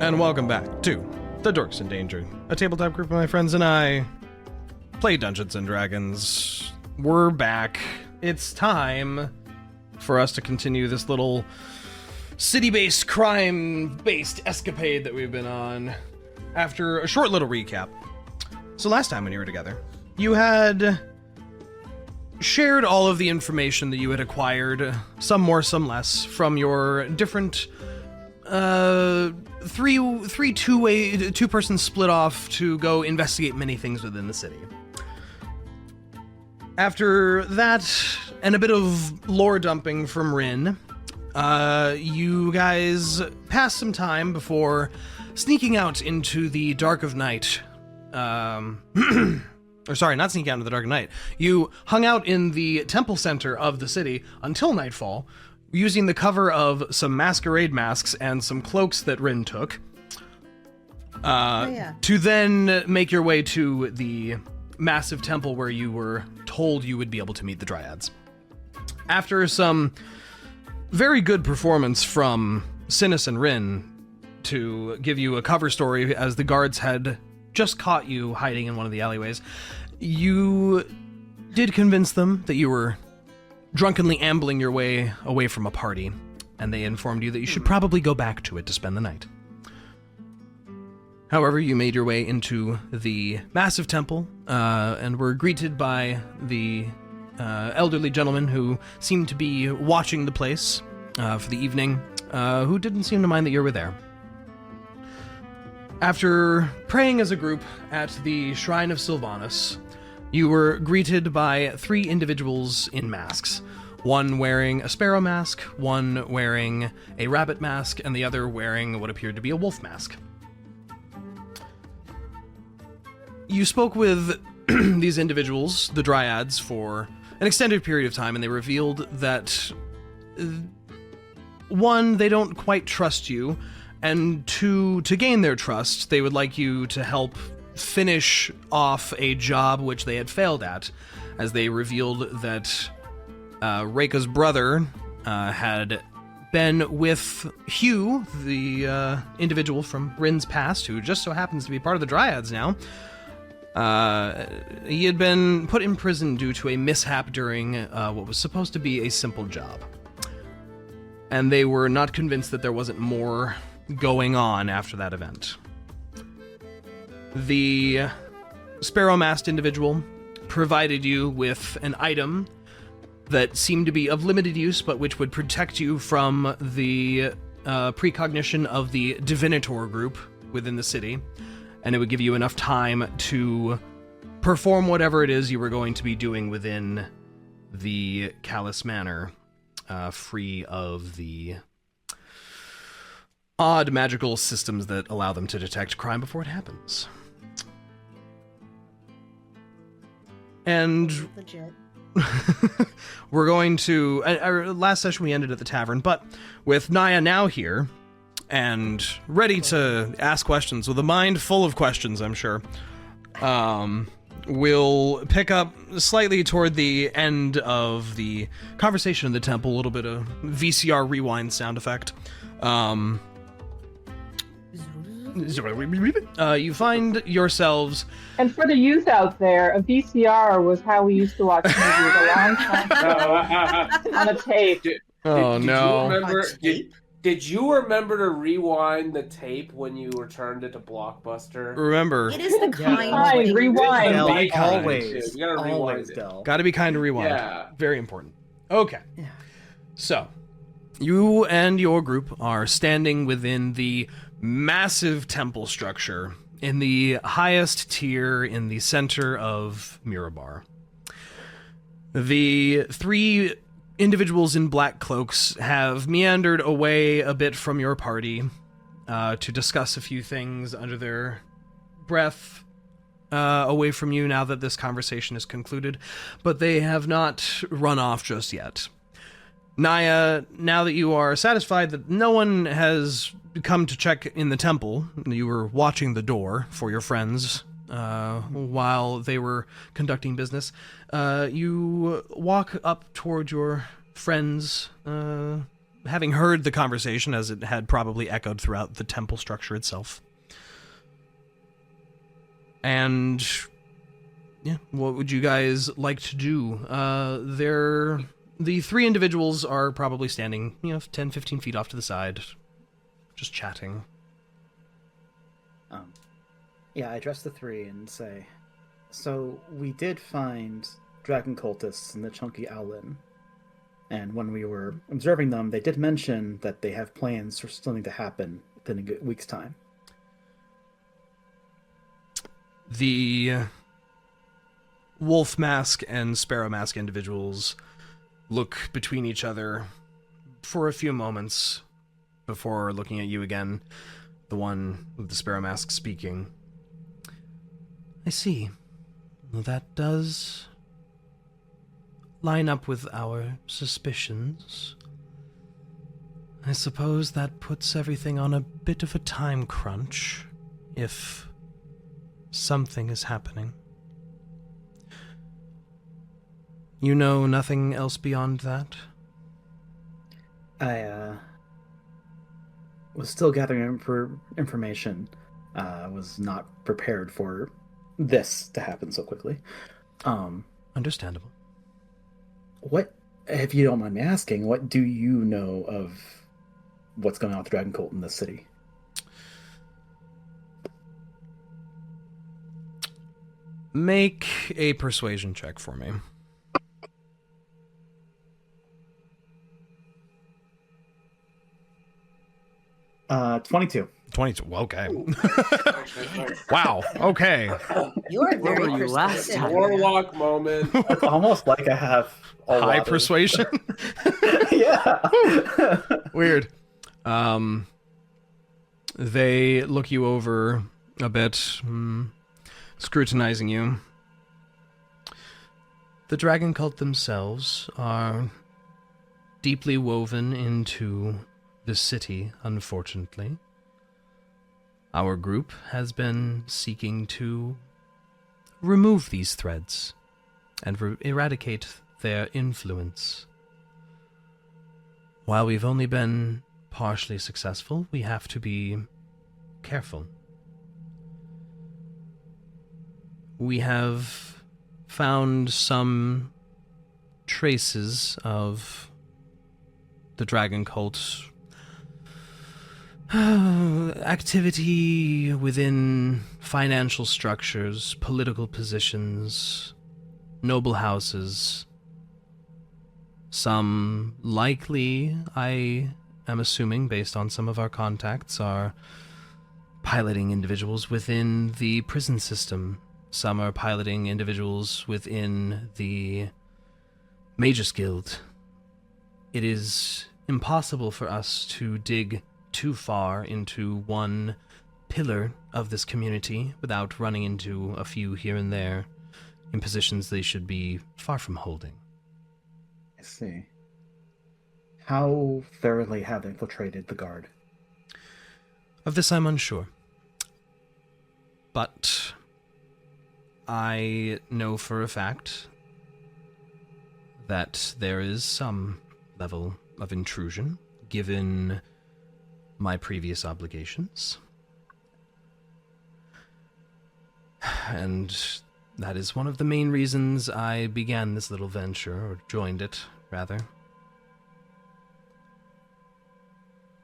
and welcome back to the Dorks in Danger, a tabletop group of my friends and I play Dungeons and Dragons. We're back. It's time for us to continue this little city-based, crime-based escapade that we've been on after a short little recap. So last time when you were together, you had shared all of the information that you had acquired, some more, some less, from your different two-person split off to go investigate many things within the city. After that, and a bit of lore dumping from Rinn, you guys passed some time before sneaking out into the dark of night. Or sorry, not sneaking out into the dark of night. You hung out in the temple center of the city until nightfall, using the cover of some masquerade masks and some cloaks that Rinn took, to then make your way to the massive temple where you were told you would be able to meet the Dryads. After some very good performance from Synas and Rinn to give you a cover story as the guards had just caught you hiding in one of the alleyways, you did convince them that you were drunkenly ambling your way away from a party, and they informed you that you should probably go back to it to spend the night. However, you made your way into the massive temple, and were greeted by the elderly gentleman who seemed to be watching the place for the evening, who didn't seem to mind that you were there. After praying as a group at the Shrine of Sylvanas, you were greeted by three individuals in masks. One wearing a sparrow mask, one wearing a rabbit mask, and the other wearing what appeared to be a wolf mask. You spoke with these individuals, the Dryads, for an extended period of time, and they revealed that, one, they don't quite trust you, and two, to gain their trust, they would like you to help finish off a job which they had failed at, as they revealed that Reyka's brother had been with Hugh, the individual from Rinn's past, who just so happens to be part of the Dryads now. He had been put in prison due to a mishap during what was supposed to be a simple job. And they were not convinced that there wasn't more going on after that event. The sparrow-masked individual provided you with an item that seemed to be of limited use, but which would protect you from the precognition of the Divinator group within the city, and it would give you enough time to perform whatever it is you were going to be doing within the Callous Manor, free of the odd magical systems that allow them to detect crime before it happens. And legit. We're going to... Our last session we ended at the tavern, but with Niah now here, and ready to ask questions, with a mind full of questions, I'm sure, we'll pick up slightly toward the end of the conversation in the temple, a little bit of VCR rewind sound effect. You find yourselves... And for the youth out there, a VCR was how we used to watch movies a long time ago on a tape. Did you remember to rewind the tape when you returned it to Blockbuster? Remember. It is the kind. Rewind. Always. You gotta rewind it. Gotta be kind to rewind. Yeah. Very important. Okay. Yeah. So, you and your group are standing within the massive temple structure in the highest tier in the center of Mirabar. The three individuals in black cloaks have meandered away a bit from your party to discuss a few things under their breath away from you now that this conversation is concluded, but they have not run off just yet. Niah, now that you are satisfied that no one has come to check in the temple, you were watching the door for your friends while they were conducting business, you walk up toward your friends having heard the conversation as it had probably echoed throughout the temple structure itself. And yeah, what would you guys like to do? The three individuals are probably standing, 10, 15 feet off to the side, just chatting. Yeah, I address the three and say, so we did find dragon cultists in the Chunky Owlin, and when we were observing them, they did mention that they have plans for something to happen within a week's time. The Wolf Mask and Sparrow Mask individuals look between each other for a few moments before looking at you again, the one with the Sparrow Mask speaking. I see. Well, that does line up with our suspicions. I suppose that puts everything on a bit of a time crunch, if something is happening. You know nothing else beyond that? I was still gathering information. Was not prepared for this to happen so quickly. Understandable. What, if you don't mind me asking, what do you know of what's going on with the Dragon Cult in this city? Make a persuasion check for me. 22. 22. Okay. Wow. Okay. You are Where very were you last persuasive. time? Warlock moment. It's almost like I have a High lot persuasion. Yeah. Weird. They look you over a bit, scrutinizing you. The dragon cult themselves are deeply woven into the city, unfortunately. Our group has been seeking to remove these threads and eradicate their influence. While we've only been partially successful, we have to be careful. We have found some traces of the dragon cult activity within financial structures, political positions, noble houses. Some likely, I am assuming, based on some of our contacts, are piloting individuals within the prison system. Some are piloting individuals within the Magus Guild. It is impossible for us to dig too far into one pillar of this community without running into a few here and there in positions they should be far from holding. I see. How thoroughly have they infiltrated the guard? Of this I'm unsure. But I know for a fact that there is some level of intrusion, given my previous obligations. And that is one of the main reasons I began this little venture, or joined it, rather.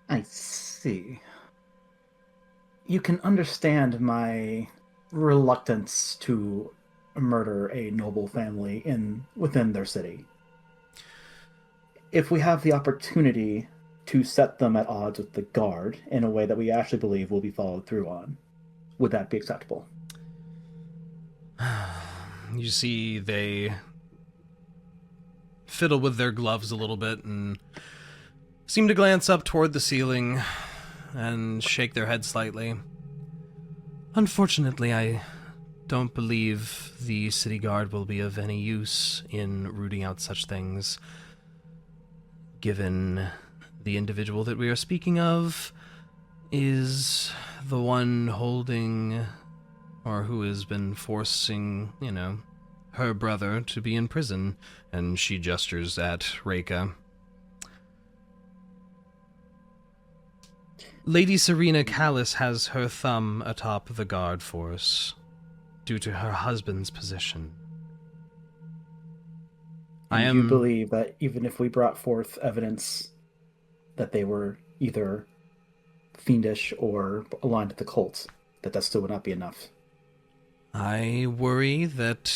I see. You can understand my reluctance to murder a noble family within their city. If we have the opportunity to set them at odds with the guard in a way that we actually believe will be followed through on, would that be acceptable? You see, they fiddle with their gloves a little bit and seem to glance up toward the ceiling and shake their head slightly. Unfortunately, I don't believe the city guard will be of any use in rooting out such things, given the individual that we are speaking of is the one holding, or who has been forcing, her brother to be in prison, and she gestures at Reyka. Lady Serena Callis has her thumb atop the guard force due to her husband's position. And you believe that even if we brought forth evidence that they were either fiendish or aligned with the cult, that still would not be enough? I worry that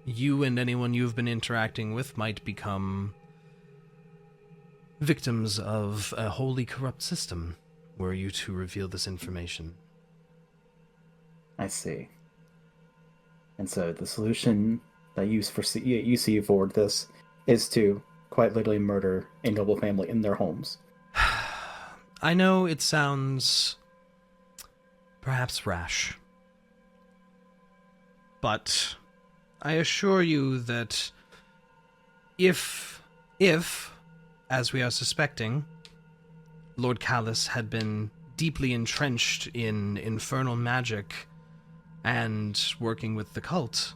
you and anyone you've been interacting with might become victims of a wholly corrupt system were you to reveal this information. I see. And so the solution that you see for this is to quite literally murder a noble family in their homes. I know it sounds perhaps rash, but I assure you that if, as we are suspecting, Lord Callis had been deeply entrenched in infernal magic and working with the cult,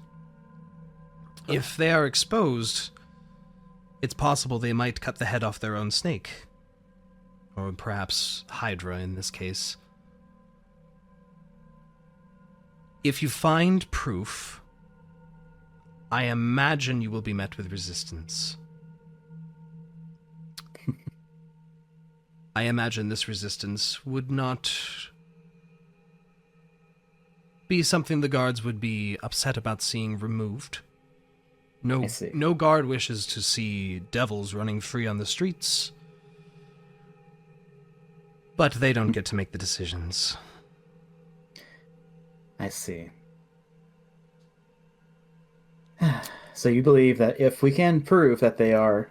if they are exposed, it's possible they might cut the head off their own snake. Or perhaps Hydra in this case. If you find proof, I imagine you will be met with resistance. I imagine this resistance would not be something the guards would be upset about seeing removed. No guard wishes to see devils running free on the streets, but they don't get to make the decisions. I see. So you believe that if we can prove that they are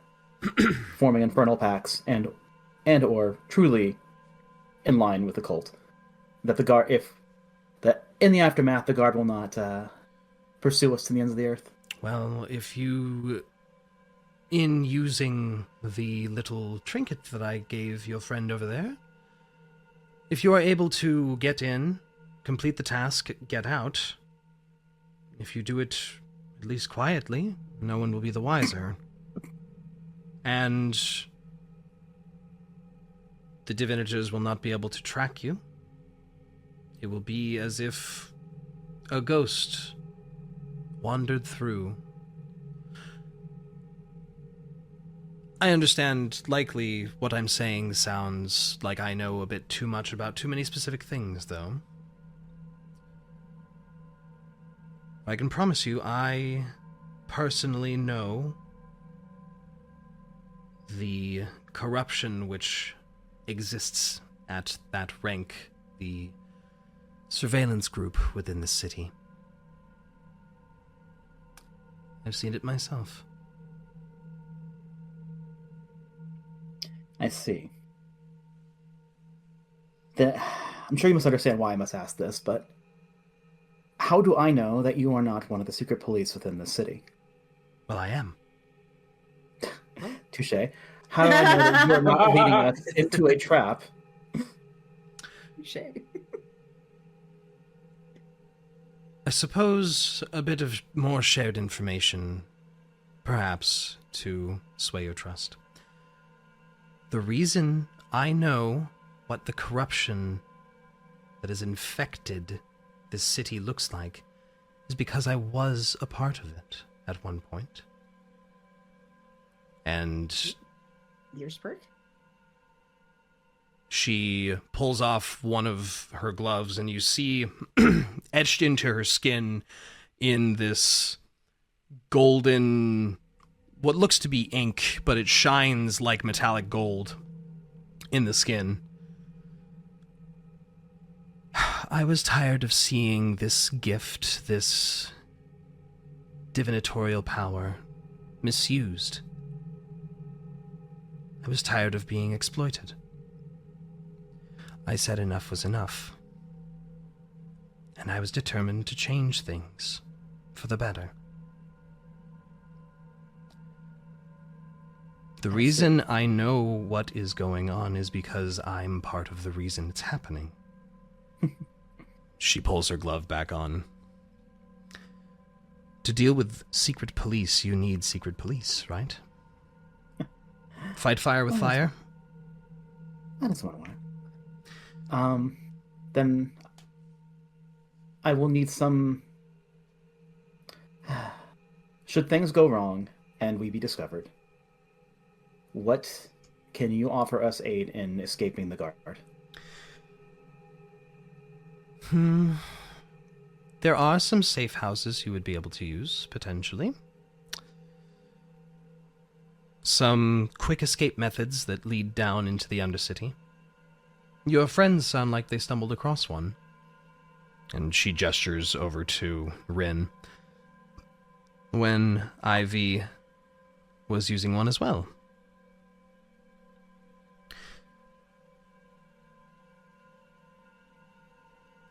forming infernal pacts and or truly in line with the cult, that the guard, that in the aftermath the guard will not pursue us to the ends of the earth? Well, if you, in using the little trinket that I gave your friend over there, if you are able to get in, complete the task, get out, if you do it at least quietly, no one will be the wiser. And the divinators will not be able to track you. It will be as if a ghost wandered through. I understand likely what I'm saying sounds like I know a bit too much about too many specific things, though. I can promise you I personally know the corruption which exists at that rank, the surveillance group within the city. I've seen it myself. I see. I'm sure you must understand why I must ask this, but how do I know that you are not one of the secret police within the city? Well, I am. Touché. How do I know that you are not leading us into a trap? Touché. I suppose a bit of more shared information, perhaps, to sway your trust. The reason I know what the corruption that has infected this city looks like is because I was a part of it at one point. And Your spurt? she pulls off one of her gloves, and you see etched into her skin in this golden, what looks to be ink, but it shines like metallic gold in the skin. I was tired of seeing this gift, this divinatorial power, misused. I was tired of being exploited. I said enough was enough. And I was determined to change things for the better. The reason I know what is going on is because I'm part of the reason it's happening. She pulls her glove back on. To deal with secret police, you need secret police, right? Fight fire with fire? That is what I want. Then I will need some... Should things go wrong and we be discovered, what can you offer us aid in escaping the guard? There are some safe houses you would be able to use, potentially. Some quick escape methods that lead down into the Undercity. Your friends sound like they stumbled across one. And she gestures over to Rinn. When Ivy was using one as well.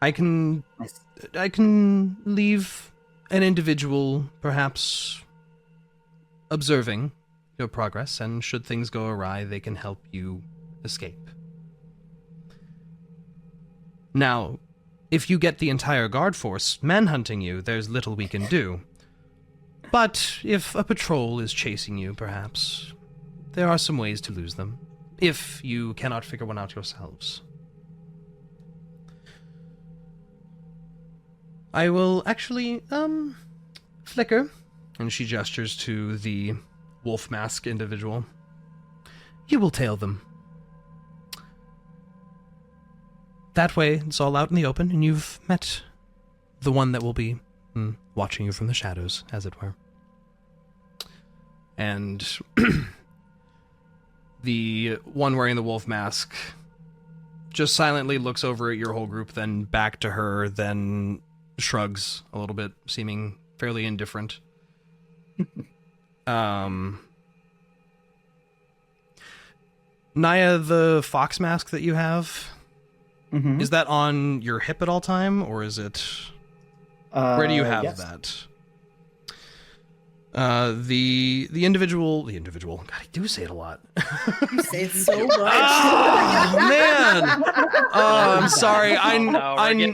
I can leave an individual, perhaps, observing your progress, and should things go awry, they can help you escape. Now, if you get the entire guard force manhunting you, there's little we can do. But if a patrol is chasing you, perhaps, there are some ways to lose them, if you cannot figure one out yourselves. I will actually, flicker, and she gestures to the wolf mask individual. You will tail them. That way, it's all out in the open, and you've met the one that will be watching you from the shadows, as it were. And the one wearing the wolf mask just silently looks over at your whole group, then back to her, then shrugs a little bit, seeming fairly indifferent. Niah, the fox mask that you have, is that on your hip at all time, or is it... where do you have that? The individual... God, I do say it a lot. You say it so much. Oh, man! I'm sorry.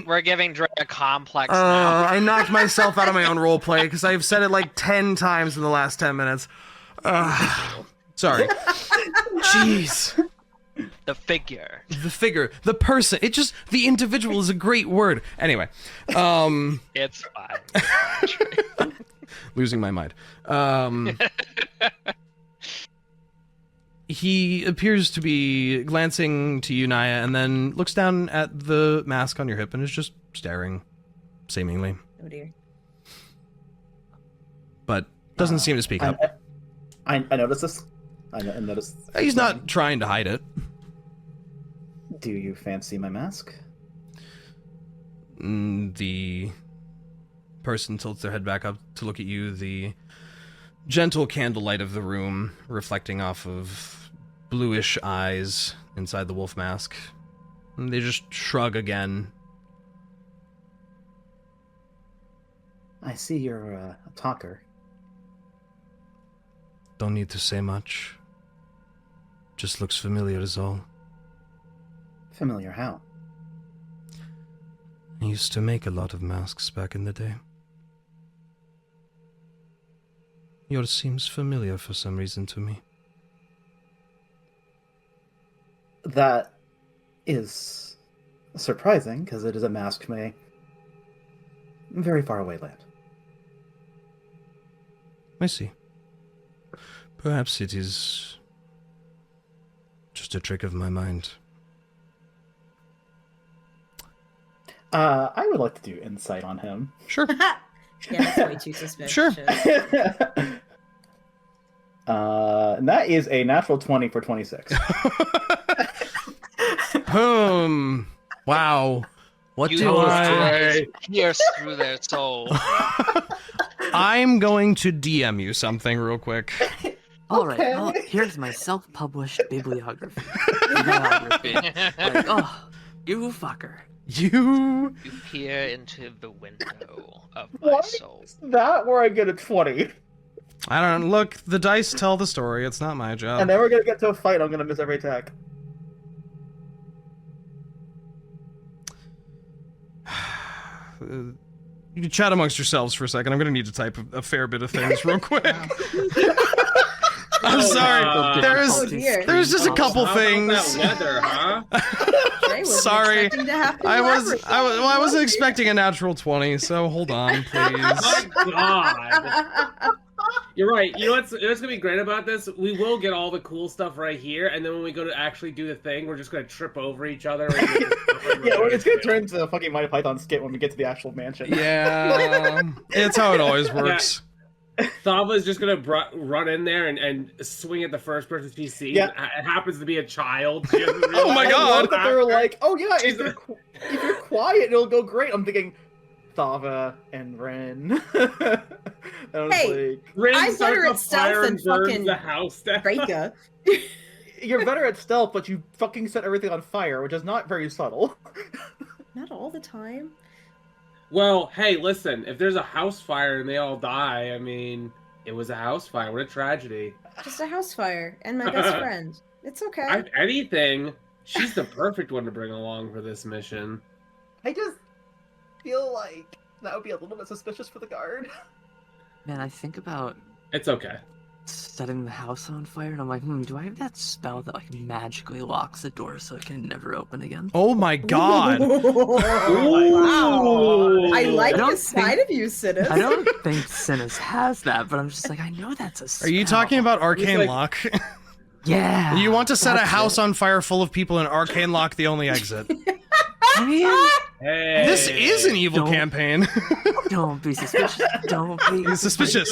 We're giving Dre a complex now. I knocked myself out of my own roleplay because I've said it like 10 times in the last 10 minutes. Sorry. Jeez. The figure. The person. The individual is a great word. Anyway. It's fine. Losing my mind. He appears to be glancing to you, Niah, and then looks down at the mask on your hip and is just staring, seemingly. Oh dear. But doesn't seem to speak up. I noticed this. I noticed. He's not trying to hide it. Do you fancy my mask? The person tilts their head back up to look at you, the gentle candlelight of the room reflecting off of bluish eyes inside the wolf mask. And they just shrug again. I see you're a talker. Don't need to say much. Just looks familiar is all. Familiar how? I used to make a lot of masks back in the day. Yours seems familiar for some reason to me. That is surprising, because it is a mask from a very far away land. I see. Perhaps it is just a trick of my mind. I would like to do insight on him. Sure. Yeah, that's way too suspicious. Sure. And that is a natural 20 for 26. Wow. What You do know I... pierce through their soul. I'm going to DM you something real quick. All right, well, here's my self-published bibliography. Like, oh, you fucker. You peer into the window of my soul. Is that where I get a 20? I don't look. The dice tell the story. It's not my job. And then we're gonna get to a fight. I'm gonna miss every attack. You can chat amongst yourselves for a second. I'm gonna need to type a fair bit of things real quick. I'm sorry. Oh, There's just a couple How things. about that weather, huh? Jay wasn't Sorry. expecting to have to I elaborate. wasn't expecting a natural 20, so hold on, please. My God. You're right. You know what's gonna be great about this? We will get all the cool stuff right here, and then when we go to actually do the thing, we're just gonna trip over each other. Yeah, well, it's gonna turn into a fucking Monty Python skit when we get to the actual mansion. Yeah, it's how it always works. Thava's just gonna run in there and swing at the first person she sees. Yeah. It happens to be a child. Oh my I God. love that they were like, oh yeah, if you're quiet, it'll go great. I'm thinking, Thava and Rinn. I was Hey, Rinn I'm starts better a at stealth fire than and burns fucking the house down. Reyka. you're better at stealth, but you fucking set everything on fire, which is not very subtle. Not all the time. Well, hey, listen, if there's a house fire and they all die, I mean, it was a house fire. What a tragedy. Just a house fire and my best friend. It's okay. If anything, she's the perfect one to bring along for this mission. I just feel like that would be a little bit suspicious for the guard. Man, I think about It's okay. setting the house on fire, and I'm like, do I have that spell that like magically locks the door so it can never open again? Oh my God. Wow. I like I don't this side think- of you, Synas. I don't think Synas has that, but I'm just like, I know that's a spell. Are you talking about Arcane like- Lock? Yeah. You want to set a that's house it. on fire full of people and Arcane Lock the only exit. I mean, Hey. This is an evil Don't- campaign. don't be suspicious. Don't be He's suspicious.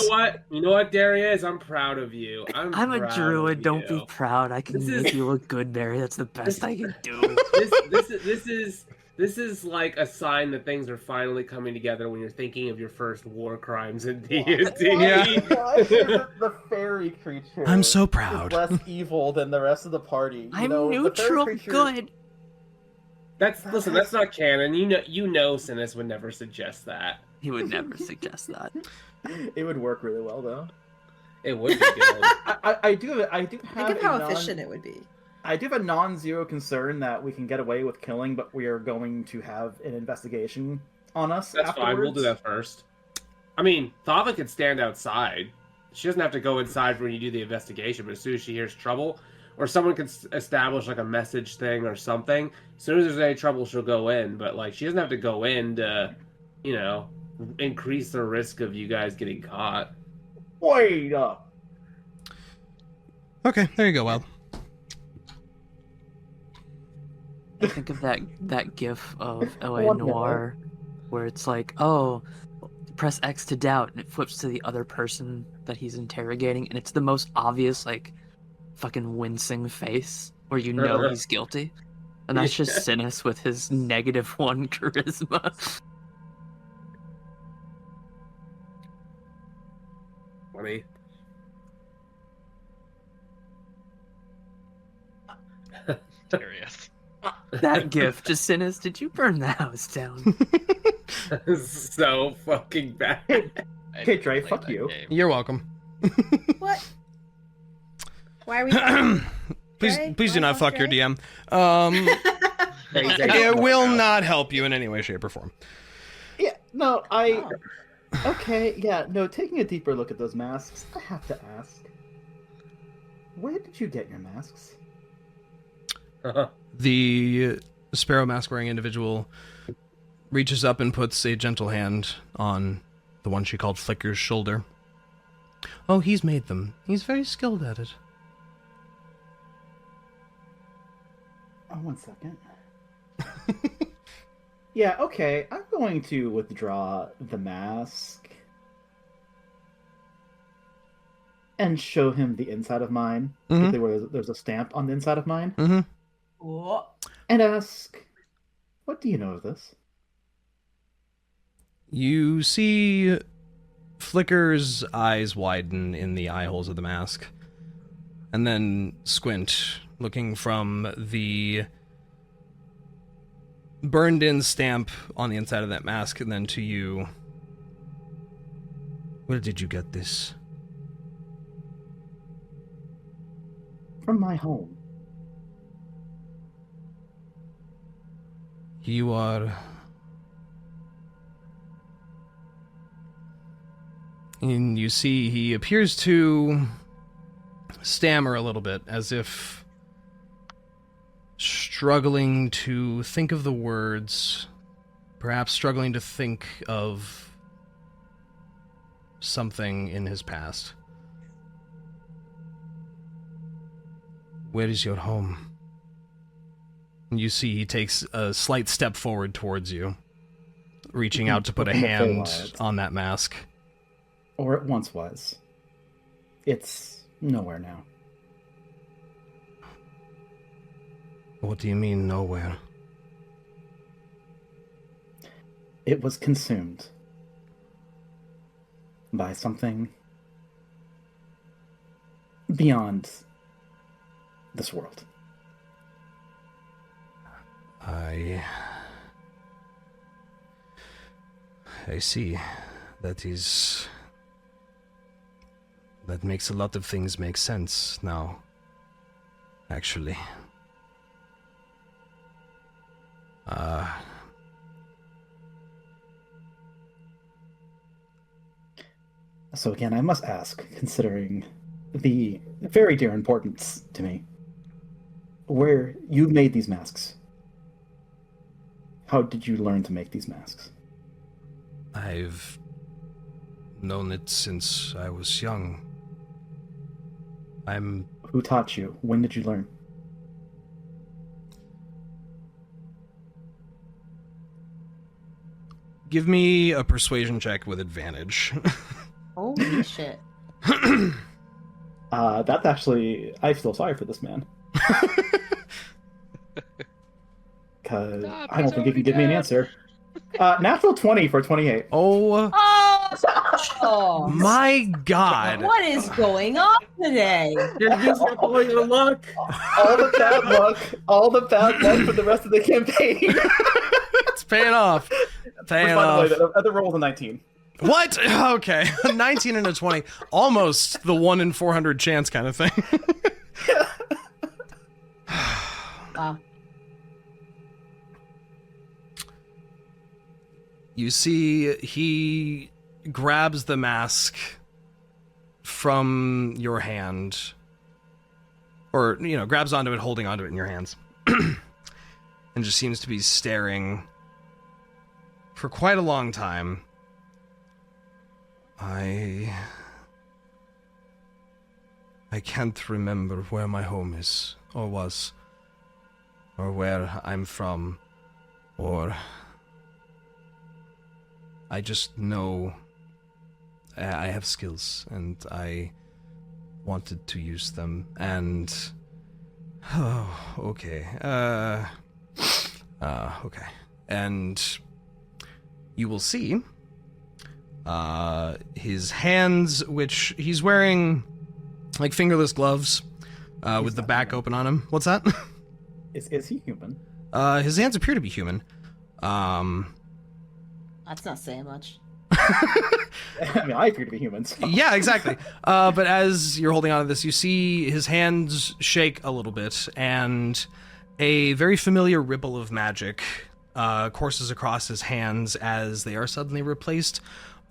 You know what, Deriaz? I'm proud of you. I'm a proud druid. of Don't be you. proud. I can This make is- you look good, Barry. That's the best I can do. This is like a sign that things are finally coming together when you're thinking of your first war crimes in D&D. Yeah. Why is it the fairy creature I'm so is proud. less evil than the rest of the party? You I'm know, the fairy neutral creature- good. That's not canon. You know Synas would never suggest that. He would never suggest that. It would work really well, though. It would be good. I do have Think of how efficient it would be. I do have a non-zero concern that we can get away with killing, but we are going to have an investigation on us. That's fine. We'll do that first. I mean, Thava could stand outside. She doesn't have to go inside when you do the investigation, but as soon as she hears trouble, or someone can establish like a message thing or something, as soon as there's any trouble, she'll go in. But like, she doesn't have to go in to, you know, increase the risk of you guys getting caught. Wait up. Okay, there you go, Wyld. I think of that gif of L.A. What Noir, where it's like, oh, press X to doubt, and it flips to the other person that he's interrogating, and it's the most obvious, like, fucking wincing face, where you know he's guilty. And that's just Synas with his -1 charisma. Funny. Deriaz. That gif, just Synas, did you burn the house down? So fucking bad. I Okay, didn't Dre, play fuck that you. game. You're welcome. What? Why are we fighting? Please Dre? do Wanna not fuck your Dre? DM. Hey, It will not help you in any way, shape, or form. Yeah, no, Oh. Okay, yeah, no, taking a deeper look at those masks, I have to ask. Where did you get your masks? The sparrow mask wearing individual reaches up and puts a gentle hand on the one she called Flicker's shoulder. Oh, he's made them. He's very skilled at it. Oh, 1 second. Yeah, okay, I'm going to withdraw the mask and show him the inside of mine. Mhm. Where there's a stamp on the inside of mine. Mm-hmm. And ask, what do you know of this? You see Flicker's eyes widen in the eye holes of the mask, and then squint, looking from the burned-in stamp on the inside of that mask, and then to you. Where did you get this? From my home. You are... And you see he appears to stammer a little bit, as if struggling to think of the words, perhaps struggling to think of something in his past. Where is your home? You see he takes a slight step forward towards you, reaching out to put a hand on that mask. Or it once was. It's nowhere now. What do you mean, nowhere? It was consumed by something beyond this world. I see. That makes a lot of things make sense now, actually. So again, I must ask, considering the very dear importance to me, where you made these masks. How did you learn to make these masks? I've known it since I was young. Who taught you? When did you learn? Give me a persuasion check with advantage. Holy shit. That's actually... I feel sorry for this man. Because I don't think he can give me an answer. Natural 20 for 28. Oh Oh, my god. what is going on today? You're using up all your luck. All the bad luck. All the bad luck for the rest of the campaign. It's paying off. Paying By off. the way, the other roll was a 19. What? Okay. 19 and a 20. Almost the 1 in 400 chance kind of thing. Wow. You see, he grabs the mask from your hand. Or, grabs onto it, holding onto it in your hands. And just seems to be staring for quite a long time. I can't remember where my home is, or was, or where I'm from, or... I just know I have skills, and I wanted to use them, and... Oh, okay. Okay. And you will see his hands, which he's wearing like fingerless gloves with the back open on him. What's that? Is he human? His hands appear to be human. That's not saying much. I mean, I appear to be human. So. Yeah, exactly. But as you're holding on to this, you see his hands shake a little bit, and a very familiar ripple of magic courses across his hands as they are suddenly replaced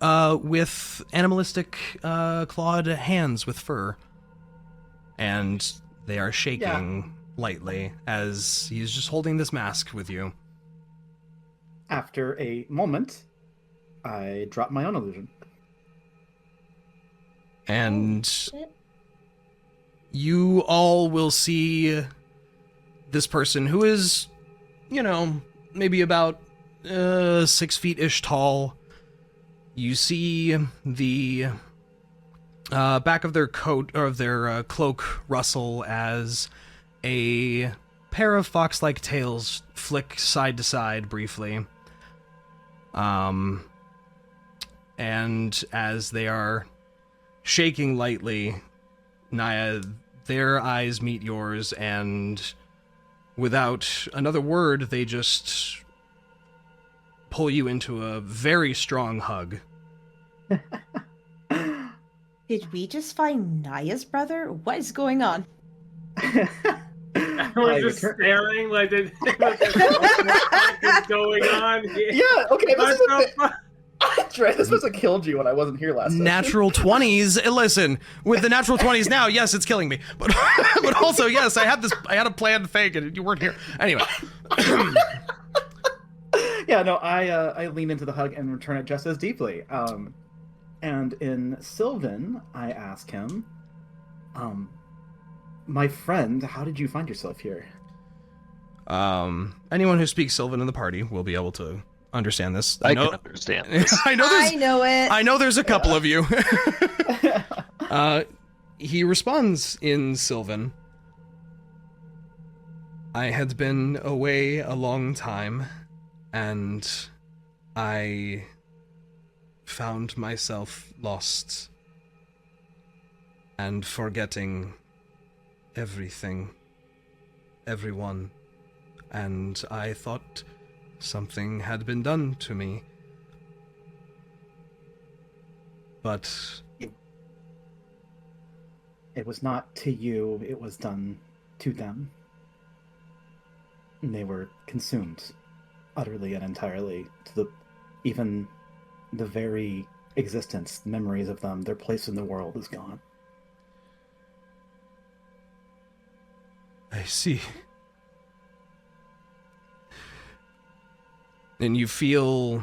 with animalistic clawed hands with fur. And they are shaking lightly as he's just holding this mask with you. After a moment, I drop my own illusion. And you all will see this person who is, maybe about 6 feet-ish tall. You see the back of their coat, or of their cloak, rustle as a pair of fox-like tails flick side to side briefly. And as they are shaking lightly, Niah, their eyes meet yours, and without another word, they just pull you into a very strong hug. Did we just find Niah's brother? What is going on? I was just staring like what is going on? Yeah, okay, this is the thing. Dre, this was a killed you when I wasn't here last session. Natural 20s. Listen, with the natural 20s now, yes, it's killing me. But but also, yes, I had a planned fake and you weren't here. Anyway. Yeah, no, I lean into the hug and return it just as deeply. And in Sylvan, I ask him, my friend, how did you find yourself here? Anyone who speaks Sylvan in the party will be able to understand this. I can understand this. I know it. I know there's a couple of you. He responds in Sylvan. I had been away a long time, and I found myself lost and forgetting everything, everyone, and I thought something had been done to me. But it was not to you, it was done to them. And they were consumed utterly and entirely to even the very existence, memories of them, their place in the world is gone. I see. And you feel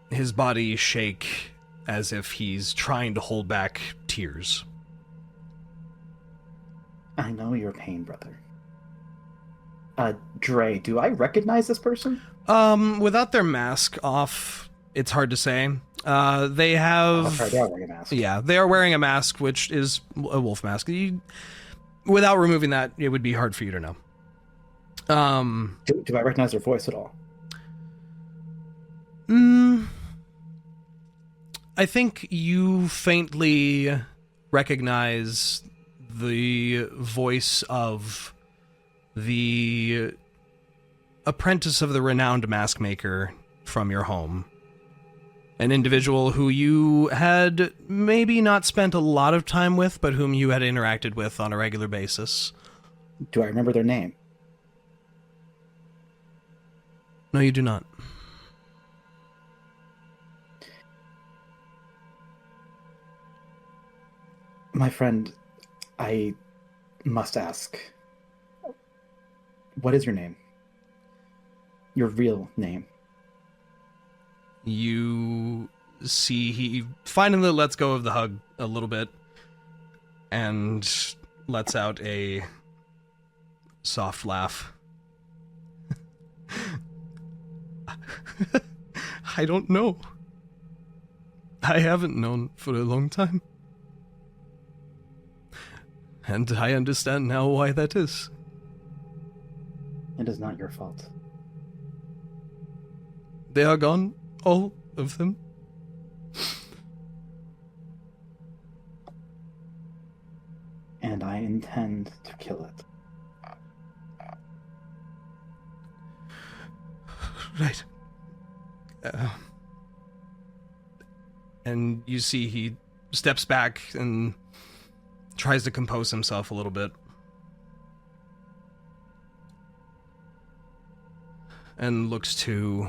his body shake as if he's trying to hold back tears. I know your pain, brother. Dre, do I recognize this person? Without their mask off, it's hard to say. They have... They are wearing a mask. Yeah, they are wearing a mask, which is a wolf mask. Without removing that, it would be hard for you to know. Do I recognize their voice at all? I think you faintly recognize the voice of the apprentice of the renowned mask maker from your home. An individual who you had maybe not spent a lot of time with, but whom you had interacted with on a regular basis. Do I remember their name? No, you do not. My friend, I must ask, what is your name? Your real name? You see he finally lets go of the hug a little bit and lets out a soft laugh. I don't know. I haven't known for a long time. And I understand now why that is. It is not your fault. They are gone, all of them. And I intend to kill it. Right. And you see he steps back and tries to compose himself a little bit. And looks to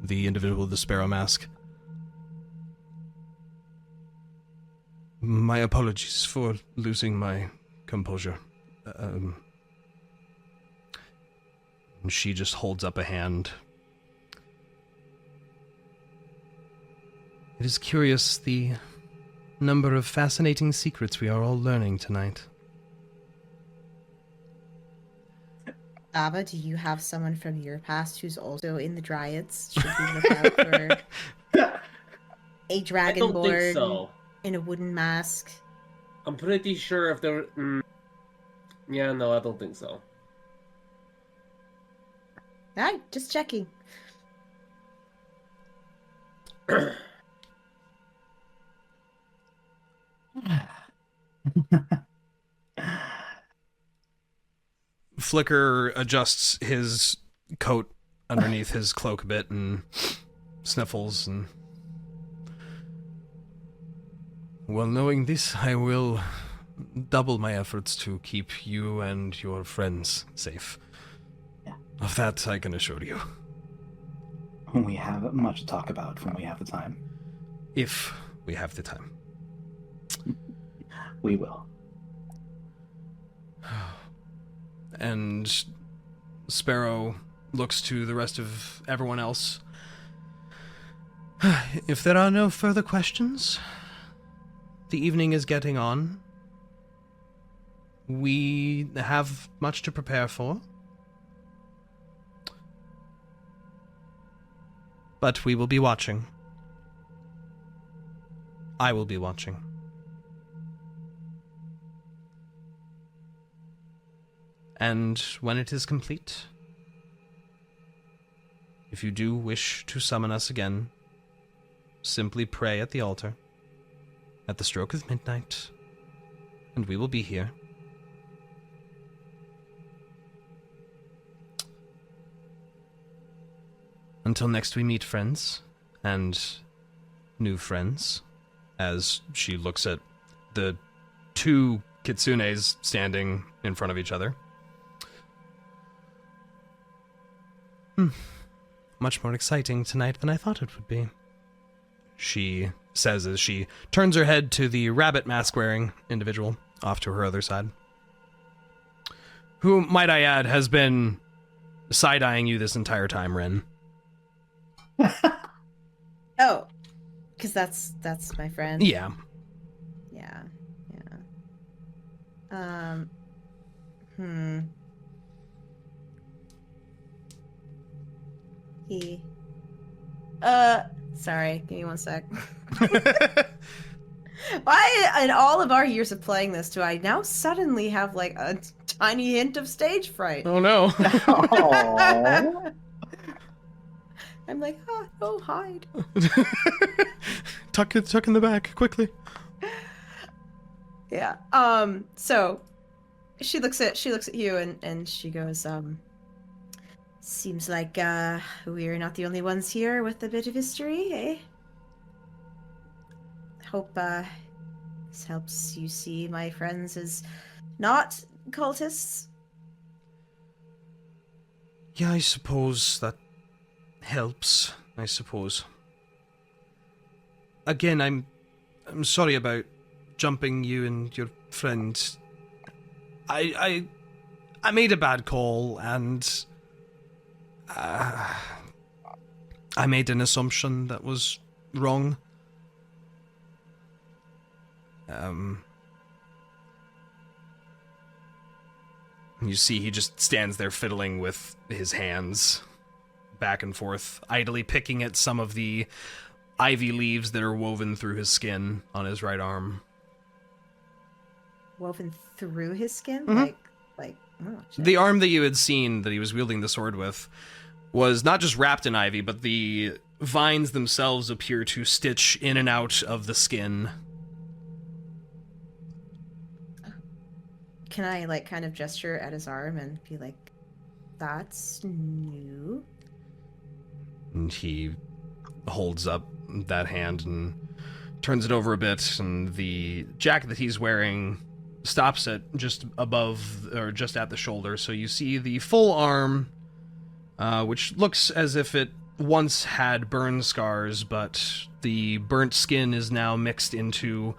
the individual with the sparrow mask. My apologies for losing my composure. And she just holds up a hand. It is curious the number of fascinating secrets we are all learning tonight. Thava, do you have someone from your past who's also in the Dryads? Should we look out for a dragonborn so. in a wooden mask? I'm pretty sure if there... Yeah, no, I don't think so. Alright, just checking. Flicker adjusts his coat underneath his cloak a bit and sniffles and... Well, knowing this, I will double my efforts to keep you and your friends safe. Yeah. Of that, I can assure you. We have much to talk about when we have the time. If we have the time. We will. And Sparrow looks to the rest of everyone else. If there are no further questions, the evening is getting on. We have much to prepare for. But we will be watching. I will be watching. And when it is complete, if you do wish to summon us again, simply pray at the altar at the stroke of midnight, and we will be here. Until next we meet, friends, and new friends, as she looks at the two kitsunes standing in front of each other. Much more exciting tonight than I thought it would be, she says as she turns her head to the rabbit mask-wearing individual off to her other side, who, might I add, has been side-eyeing you this entire time, Rinn. Oh, because that's my friend. Yeah. Yeah. He. Sorry, give me 1 sec. Why, in all of our years of playing this, do I now suddenly have like a tiny hint of stage fright? Oh no. Aww. I'm like, oh, hide. Tuck in the back, quickly. Yeah. So she looks at you and she goes, seems like we're not the only ones here with a bit of history, eh? Hope this helps you see my friends as not cultists. Yeah, I suppose that helps, I suppose. Again, I'm sorry about jumping you and your friend. I made a bad call, and I made an assumption that was wrong. You see he just stands there fiddling with his hands back and forth, idly picking at some of the ivy leaves that are woven through his skin on his right arm. Woven through his skin? Mhm. Like, oh, shit. The arm that you had seen that he was wielding the sword with was not just wrapped in ivy, but the vines themselves appear to stitch in and out of the skin. Can I, like, kind of gesture at his arm and be like, that's new? And he holds up that hand and turns it over a bit, and the jacket that he's wearing stops at just above, or just at the shoulder, so you see the full arm, which looks as if it once had burn scars, but the burnt skin is now mixed into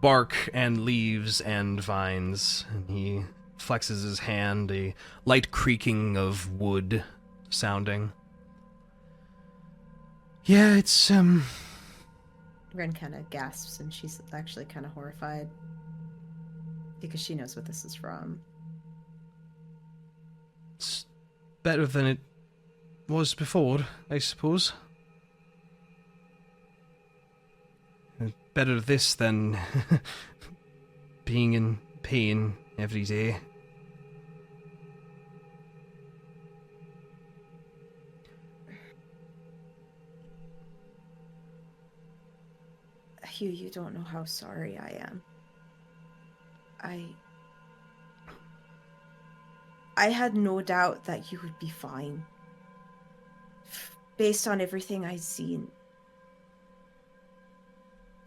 bark and leaves and vines, and he flexes his hand, a light creaking of wood sounding. Yeah, it's, Rinn kind of gasps, and she's actually kind of horrified. Because she knows what this is from. It's better than it was before, I suppose. Better this than being in pain every day. Hugh, you don't know how sorry I am. I had no doubt that you would be fine. Based on everything I'd seen.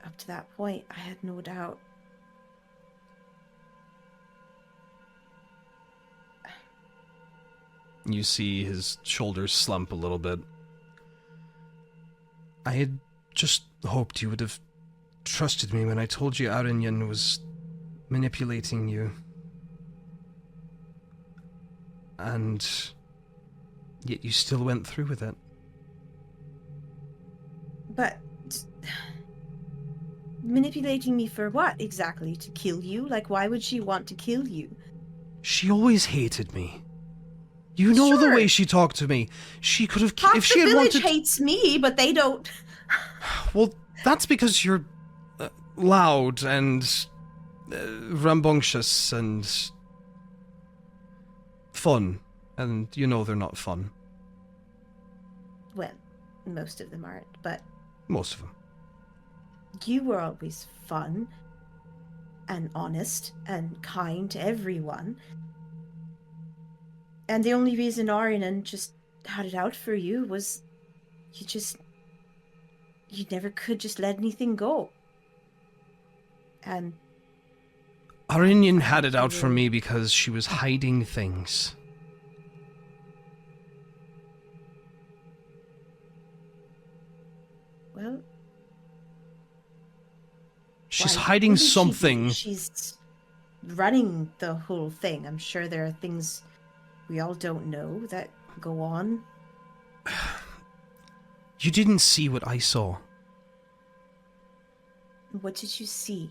Up to that point, I had no doubt. You see his shoulders slump a little bit. I had just hoped you would have trusted me when I told you Arinyan was manipulating you. And yet you still went through with it. But manipulating me for what exactly? To kill you? Like, why would she want to kill you? She always hated me. You know the Sure. way she talked to me. She could have... Half if she the had village wanted... hates me, but they don't. Well, that's because you're loud and rambunctious and fun. And you know they're not fun. Well, most of them aren't, but Most of them. you were always fun and honest and kind to everyone. And the only reason Arian just had it out for you was you never could just let anything go. And Arinyan had it out for me because she was hiding things. well, She's why hiding wouldn't she be? something. She's running the whole thing. I'm sure there are things we all don't know that go on. You didn't see what I saw. What did you see?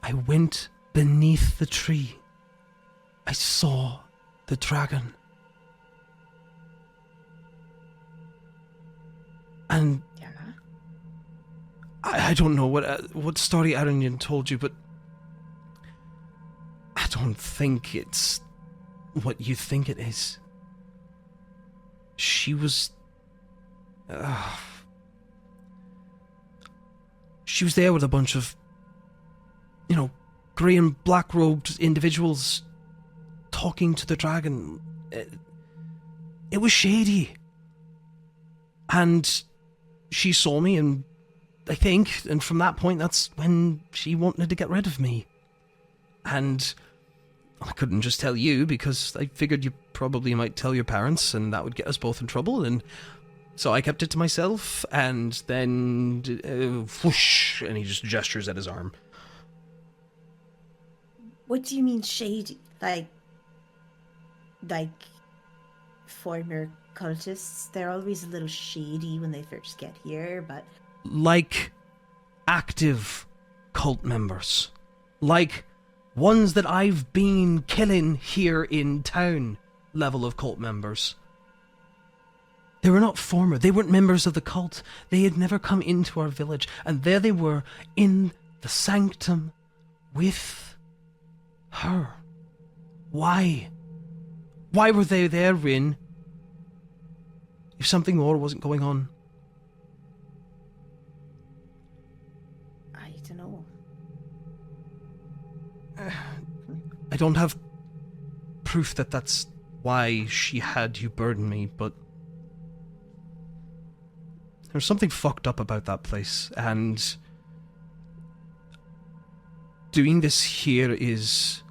I went beneath the tree. I saw the dragon. And Yeah. I don't know what story Arinyan told you, but I don't think it's what you think it is. She was... she was there with a bunch of, grey and black-robed individuals talking to the dragon. It was shady. And she saw me, and I think, and from that point, that's when she wanted to get rid of me. And I couldn't just tell you, because I figured you probably might tell your parents, and that would get us both in trouble, and so I kept it to myself, and then, whoosh, and he just gestures at his arm. What do you mean shady? Like former cultists? They're always a little shady when they first get here, but... Like active cult members. Like ones that I've been killing here in town level of cult members. They were not former, they weren't members of the cult. They had never come into our village, and there they were in the sanctum with her. Why? Why were they there, Rinn? If something more wasn't going on. I don't know. I don't have proof that that's why she had you burden me, but there's something fucked up about that place, and doing this here is...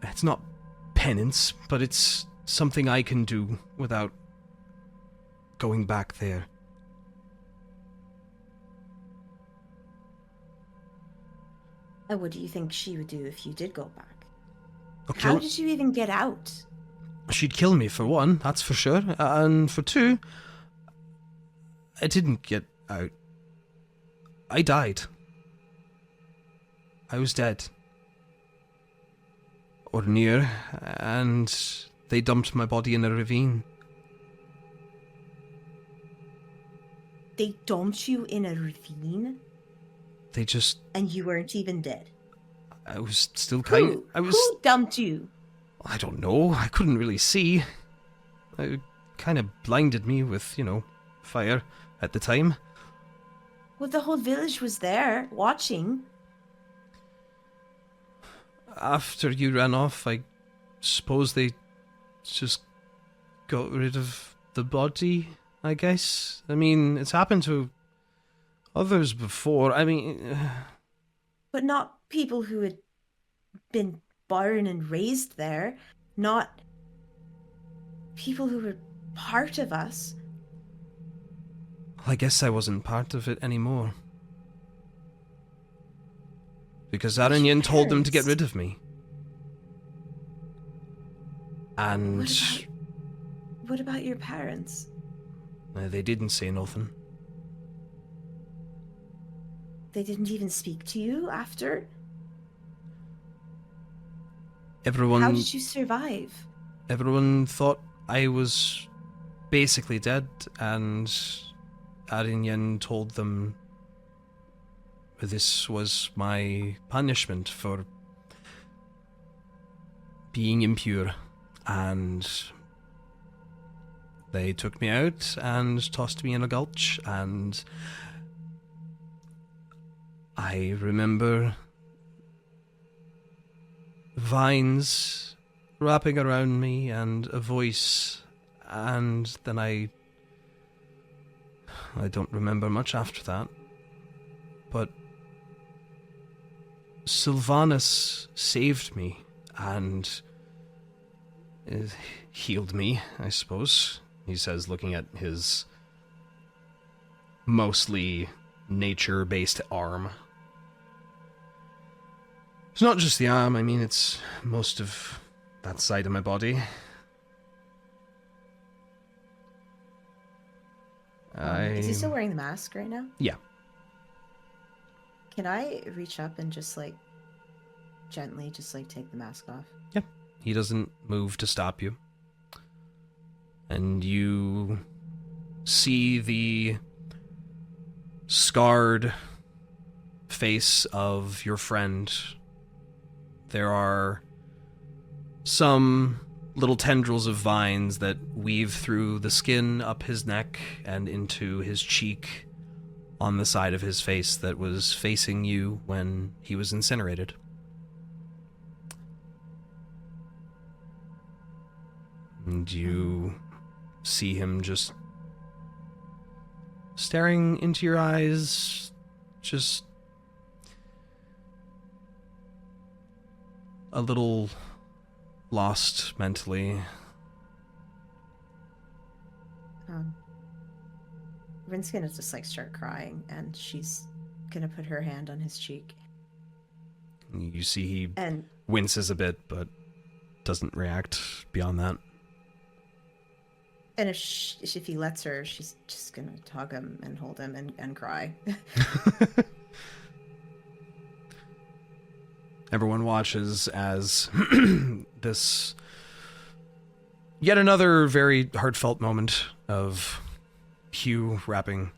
it's not penance, but it's something I can do without going back there. And what do you think she would do if you did go back? Okay, How did you even get out? she'd kill me, for one, that's for sure, and for two, I didn't get out. I died. I was dead. Or near, and they dumped my body in a ravine. They dumped you in a ravine? They just... And you weren't even dead? I was still kind Who? I was... Who dumped you? I don't know, I couldn't really see. It kind of blinded me with, fire at the time. Well, the whole village was there, watching. After you ran off, I suppose they just got rid of the body, I guess. I mean, it's happened to others before. I mean... But not people who had been born and raised there. Not people who were part of us. I guess I wasn't part of it anymore. Because Aranyan told them to get rid of me. And What about your parents? they didn't say nothing. They didn't even speak to you after? Everyone... How did you survive? Everyone thought I was basically dead, and Aranyan told them this was my punishment for being impure, and they took me out and tossed me in a gulch, and I remember vines wrapping around me and a voice, and then I don't remember much after that. But Sylvanas saved me and healed me, I suppose, he says, looking at his mostly nature-based arm. It's not just the arm, I mean, it's most of that side of my body. Is he still wearing the mask right now? Yeah. Can I reach up and just, like, gently just, like, take the mask off? Yeah. He doesn't move to stop you. And you see the scarred face of your friend. There are some little tendrils of vines that weave through the skin up his neck and into his cheek on the side of his face that was facing you when he was incinerated. And you see him just staring into your eyes, just a little lost mentally. Rinn's gonna just, like, start crying, and she's gonna put her hand on his cheek. You see he winces a bit, but doesn't react beyond that. And if he lets her, she's just gonna hug him and hold him and cry. Everyone watches as this yet another very heartfelt moment of Hugh wrapping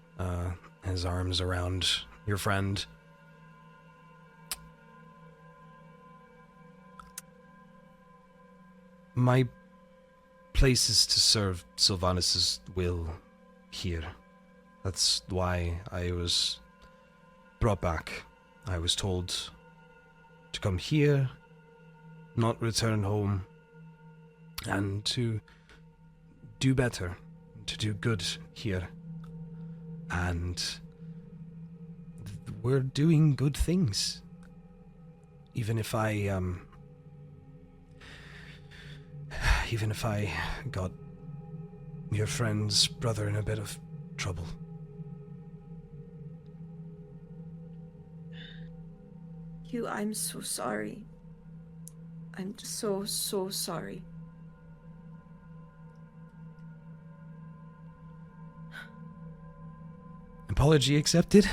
his arms around your friend. My place is to serve Sylvanas' will here. That's why I was brought back. I was told to come here, not return home, and to do better, to do good here. And we're doing good things. Even if I got your friend's brother in a bit of trouble. Hugh, I'm so sorry. I'm so sorry. Apology accepted.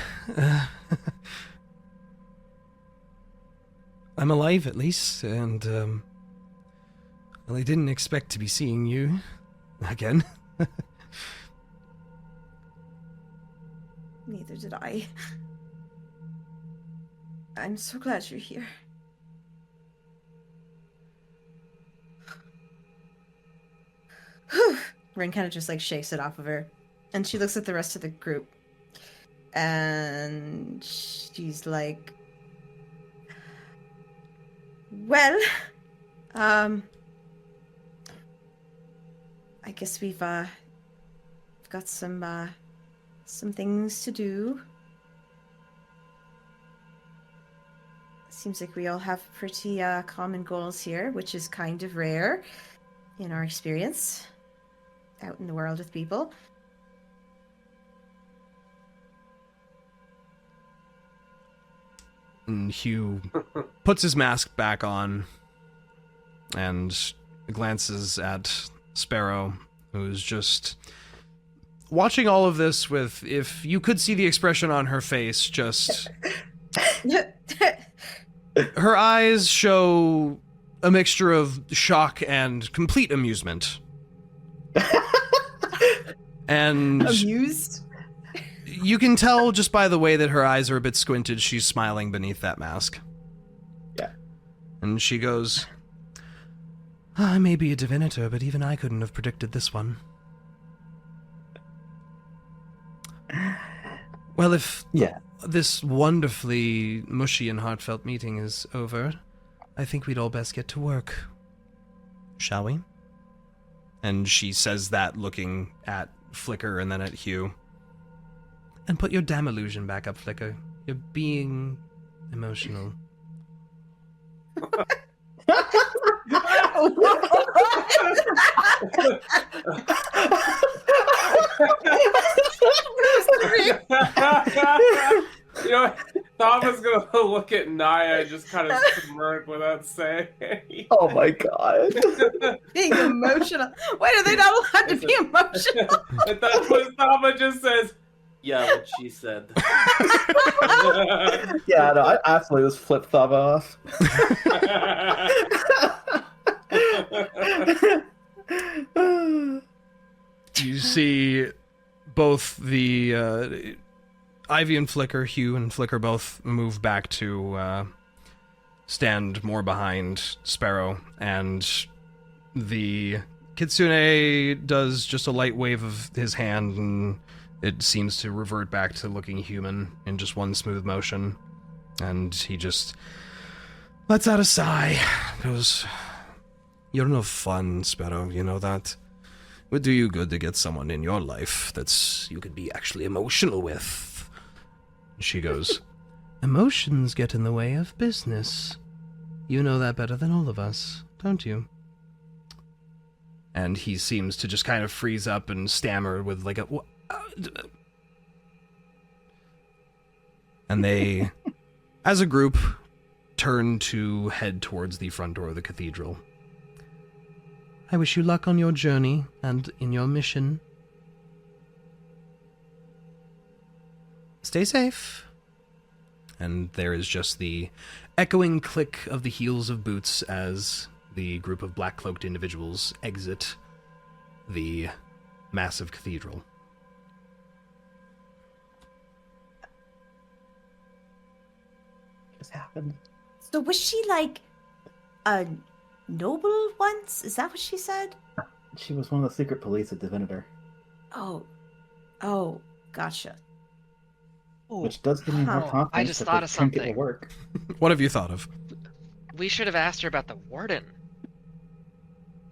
I'm alive at least, and well, I didn't expect to be seeing you again. Neither did I. I'm so glad you're here. Rinn kind of just, like, shakes it off of her. And she looks at the rest of the group. And she's like, well, I guess we've got some things to do. Seems like we all have pretty common goals here, which is kind of rare in our experience out in the world with people. And Hugh puts his mask back on and glances at Sparrow, who's just watching all of this with, if you could see the expression on her face, just... Her eyes show a mixture of shock and complete amusement. And... Amused? You can tell just by the way that her eyes are a bit squinted, she's smiling beneath that mask. Yeah. And she goes, I may be a divinator, but even I couldn't have predicted this one. Well, if this wonderfully mushy and heartfelt meeting is over, I think we'd all best get to work. Shall we? And she says that looking at Flicker and then at Hugh. And put your damn illusion back up, Flicker. You're being emotional. You know, Thava's gonna look at Niah and just kind of smirk without saying anything. Oh my god. Being emotional. Why are they not allowed to be emotional? And that's what Thava just says. Yeah, what she said. Yeah, no, I absolutely just flipped Thava off. You see both the Ivy and Flicker, Hugh and Flicker both move back to stand more behind Sparrow, and the Kitsune does just a light wave of his hand, and it seems to revert back to looking human in just one smooth motion. And he just lets out a sigh. Goes, you're no fun, Sparrow, you know that? It would do you good to get someone in your life that's you could be actually emotional with. She goes, emotions get in the way of business. You know that better than all of us, don't you? And he seems to just kind of freeze up and stammer with like a... And they, as a group, turn to head towards the front door of the cathedral. I wish you luck on your journey and in your mission. Stay safe. And there is just the echoing click of the heels of boots as the group of black-cloaked individuals exit the massive cathedral. Just happened. So was she like a noble once? Is that what she said? She was one of the secret police at Divinator. Oh, gotcha. Ooh, Which does give me more confidence. I just that thought the of trinket something. will work. What have you thought of? we should have asked her about the warden.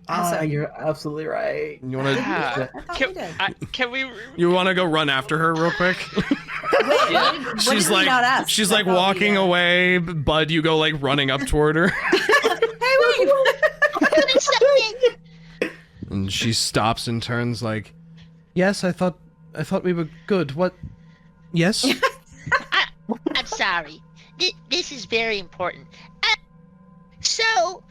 Ah, you're absolutely right. You want to? Yeah. I thought we did. Can we? You want to go run after her real quick? Yeah. What She's did we like, not ask? she's I like thought we, walking away. Bud, you go like running up toward her, Hey, wait! and she stops and turns like, "Yes, I thought we were good. What? Yes." I'm sorry. This is very important. So,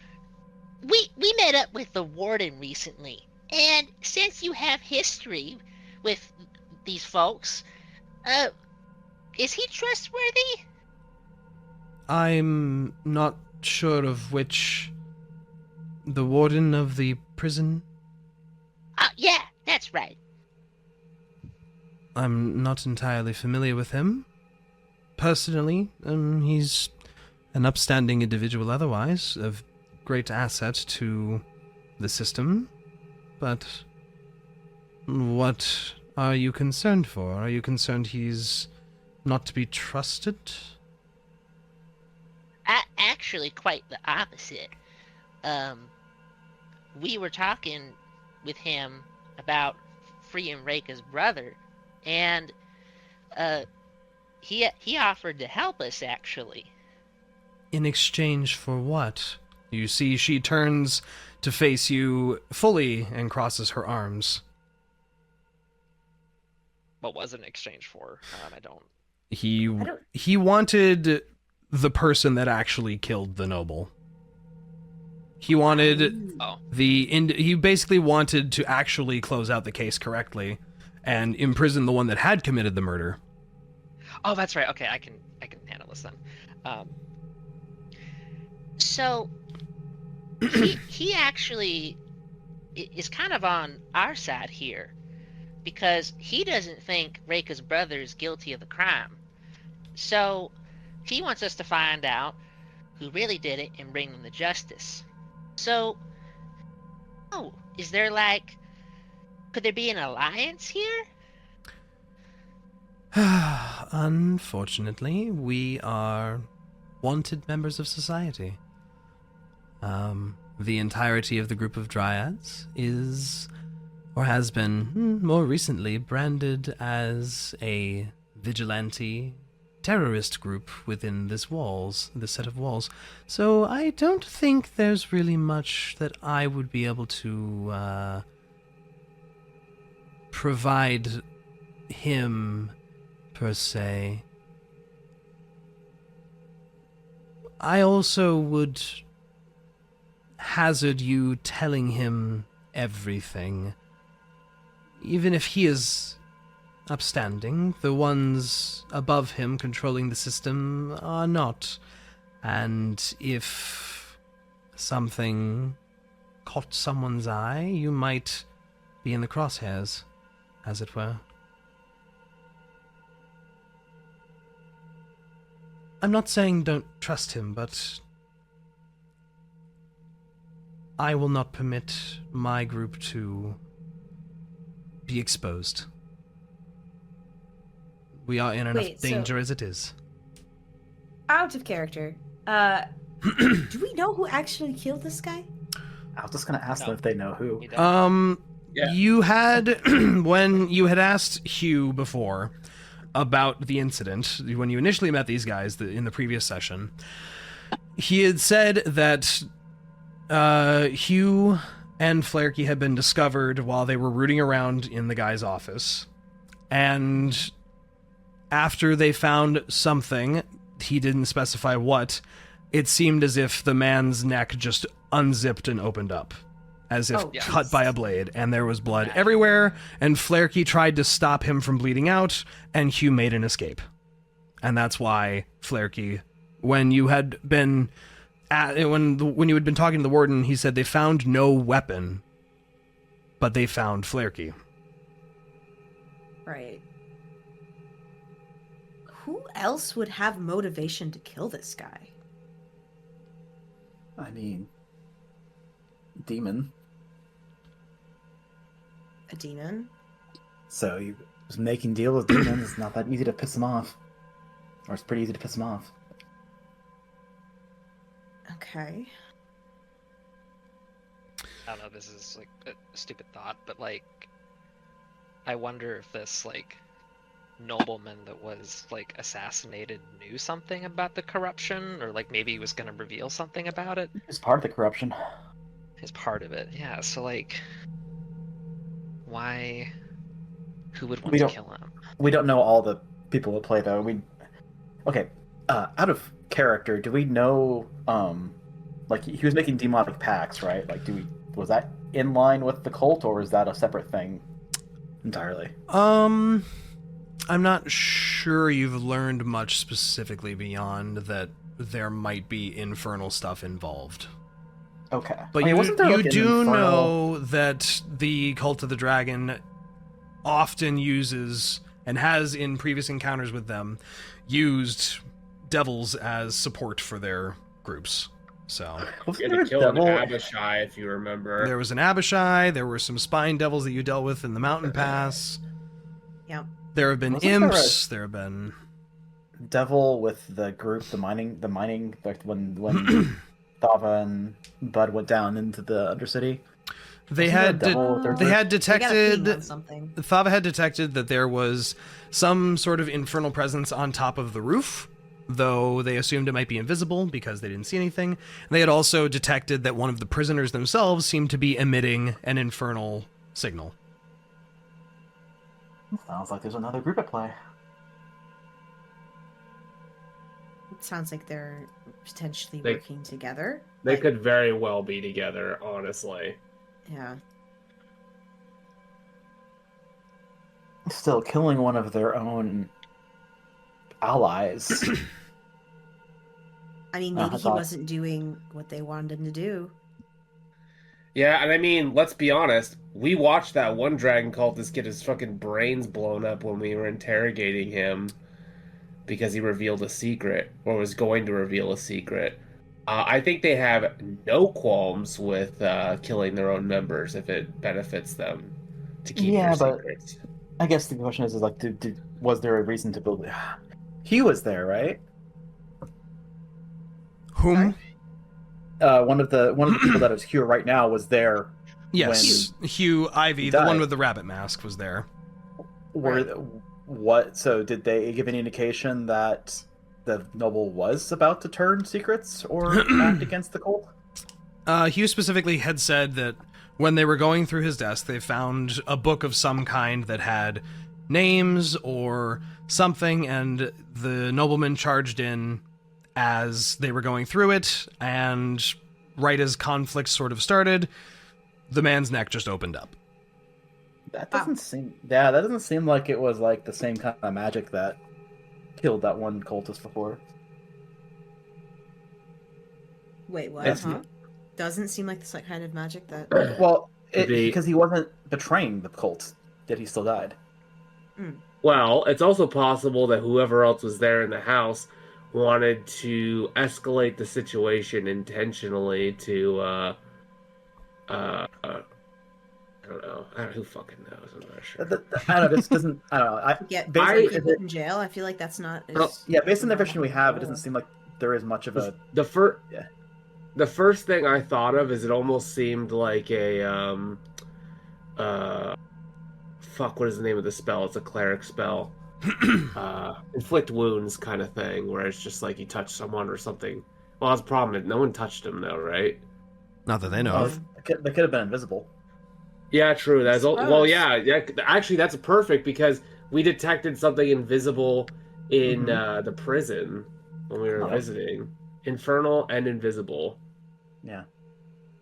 we met up with the warden recently, and since you have history with these folks, is he trustworthy? I'm not sure of which. The warden of the prison? Yeah, that's right. I'm not entirely familiar with him. Personally, he's an upstanding individual otherwise, of great asset to the system. But what are you concerned for? Are you concerned he's not to be trusted? Actually, quite the opposite. We were talking with him about freeing Reyka's brother, and he offered to help us, actually. In exchange for what? You see, she turns to face you fully and crosses her arms. What was it in exchange for? I don't. He wanted the person that actually killed the noble. He wanted Oh. he basically wanted to actually close out the case correctly and imprison the one that had committed the murder. Oh, that's right. Okay, I can handle this then. So he actually is kind of on our side here, because he doesn't think Reyka's brother is guilty of the crime. So he wants us to find out who really did it and bring them to justice. So, is there could there be an alliance here? Unfortunately, we are wanted members of society. The entirety of the group of Dryads is, or has been, more recently, branded as a vigilante terrorist group within this set of walls. So I don't think there's really much that I would be able to provide him, per se. I also would hazard you telling him everything. Even if he is upstanding, the ones above him controlling the system are not. And if something caught someone's eye, you might be in the crosshairs, as it were. I'm not saying don't trust him, but I will not permit my group to be exposed. We are in enough danger as it is. Out of character. Do we know who actually killed this guy? I was just gonna ask them if they know who. Yeah. You had, when you had asked Hugh before about the incident, when you initially met these guys in the previous session, he had said that Hugh and Flaherty had been discovered while they were rooting around in the guy's office. And after they found something, he didn't specify what, it seemed as if the man's neck just unzipped and opened up, as if cut by a blade, and there was blood everywhere, and Flaherty tried to stop him from bleeding out, and Hugh made an escape. And that's why Flaherty, when you had been when you had been talking to the warden, he said they found no weapon, but they found Flaherty. Right. Who else would have motivation to kill this guy? I mean, demon. A demon? So he was making deal with demons. It's not that easy to piss him off. Or it's pretty easy to piss him off. Okay. I don't know, this is like a stupid thought, but like, I wonder if this like nobleman that was like assassinated knew something about the corruption, or like maybe he was going to reveal something about it. It's part of the corruption. Is part of it, yeah. So like, why? Who would want to kill him? We don't know all the people at play though. Okay. Out of character, do we know? Like he was making demonic pacts, right? Like, was that in line with the cult, or is that a separate thing entirely? I'm not sure you've learned much specifically beyond that there might be infernal stuff involved. Okay. But you do know that the Cult of the Dragon often uses, and has in previous encounters with them, used devils as support for their groups. So You had to kill an Abishai, if you remember. there was an Abishai, there were some spine devils that you dealt with in the mountain pass. Yep. There have been Wasn't there imps, there have been devil with the group, the mining, like when Thava and Bud went down into the Undercity. They Wasn't there a devil with their they group? had They got a detected theme on something. Thava had detected that there was some sort of infernal presence on top of the roof, though they assumed it might be invisible because they didn't see anything. They had also detected that one of the prisoners themselves seemed to be emitting an infernal signal. Sounds like there's another group at play. It sounds like they're potentially They- working together. They Like, could very well be together, honestly. Yeah. Still, killing one of their own allies. I mean, I maybe he thought- wasn't doing what they wanted him to do. Yeah, and I mean, let's be honest. We watched that one dragon cultist get his fucking brains blown up when we were interrogating him because he revealed a secret, or was going to reveal a secret. I think they have no qualms with killing their own members if it benefits them to keep Yeah, their but- secrets. I guess the question is like, was there a reason to believe? He was there, right? Whom? One of the people that is here right now was there. Yes, Hugh Ivy, he the one died. with the rabbit mask, was there. What? So did they give any indication that the noble was about to turn secrets or act against the cult? Hugh specifically had said that when they were going through his desk, they found a book of some kind that had names or something, and the nobleman charged in as they were going through it, and right as conflict sort of started, the man's neck just opened up. That doesn't seem. Yeah, that doesn't seem like it was like the same kind of magic that killed that one cultist before. Wait, what? It's- Huh? Doesn't seem like the kind of magic that. Well, The- because he wasn't betraying the cult, yet he still died. Well, it's also possible that whoever else was there in the house wanted to escalate the situation intentionally to, I don't know. Who fucking knows? I'm not sure. I don't know. This doesn't. I don't know. Get basically, people in jail. I feel like that's not. As yeah, based on the information we have, it normal. doesn't seem like there is much of a. Yeah. The first thing I thought of is it almost seemed like a fuck, what is the name of the spell? It's a cleric spell. Inflict wounds kind of thing, where it's just like you touch someone or something. Well, that's the problem. No one touched him though, right? Not that they know of. They could have been invisible. Yeah, true. That's well, Suppose. yeah. Actually, that's perfect because we detected something invisible in the prison when we were visiting. Infernal and invisible. Yeah.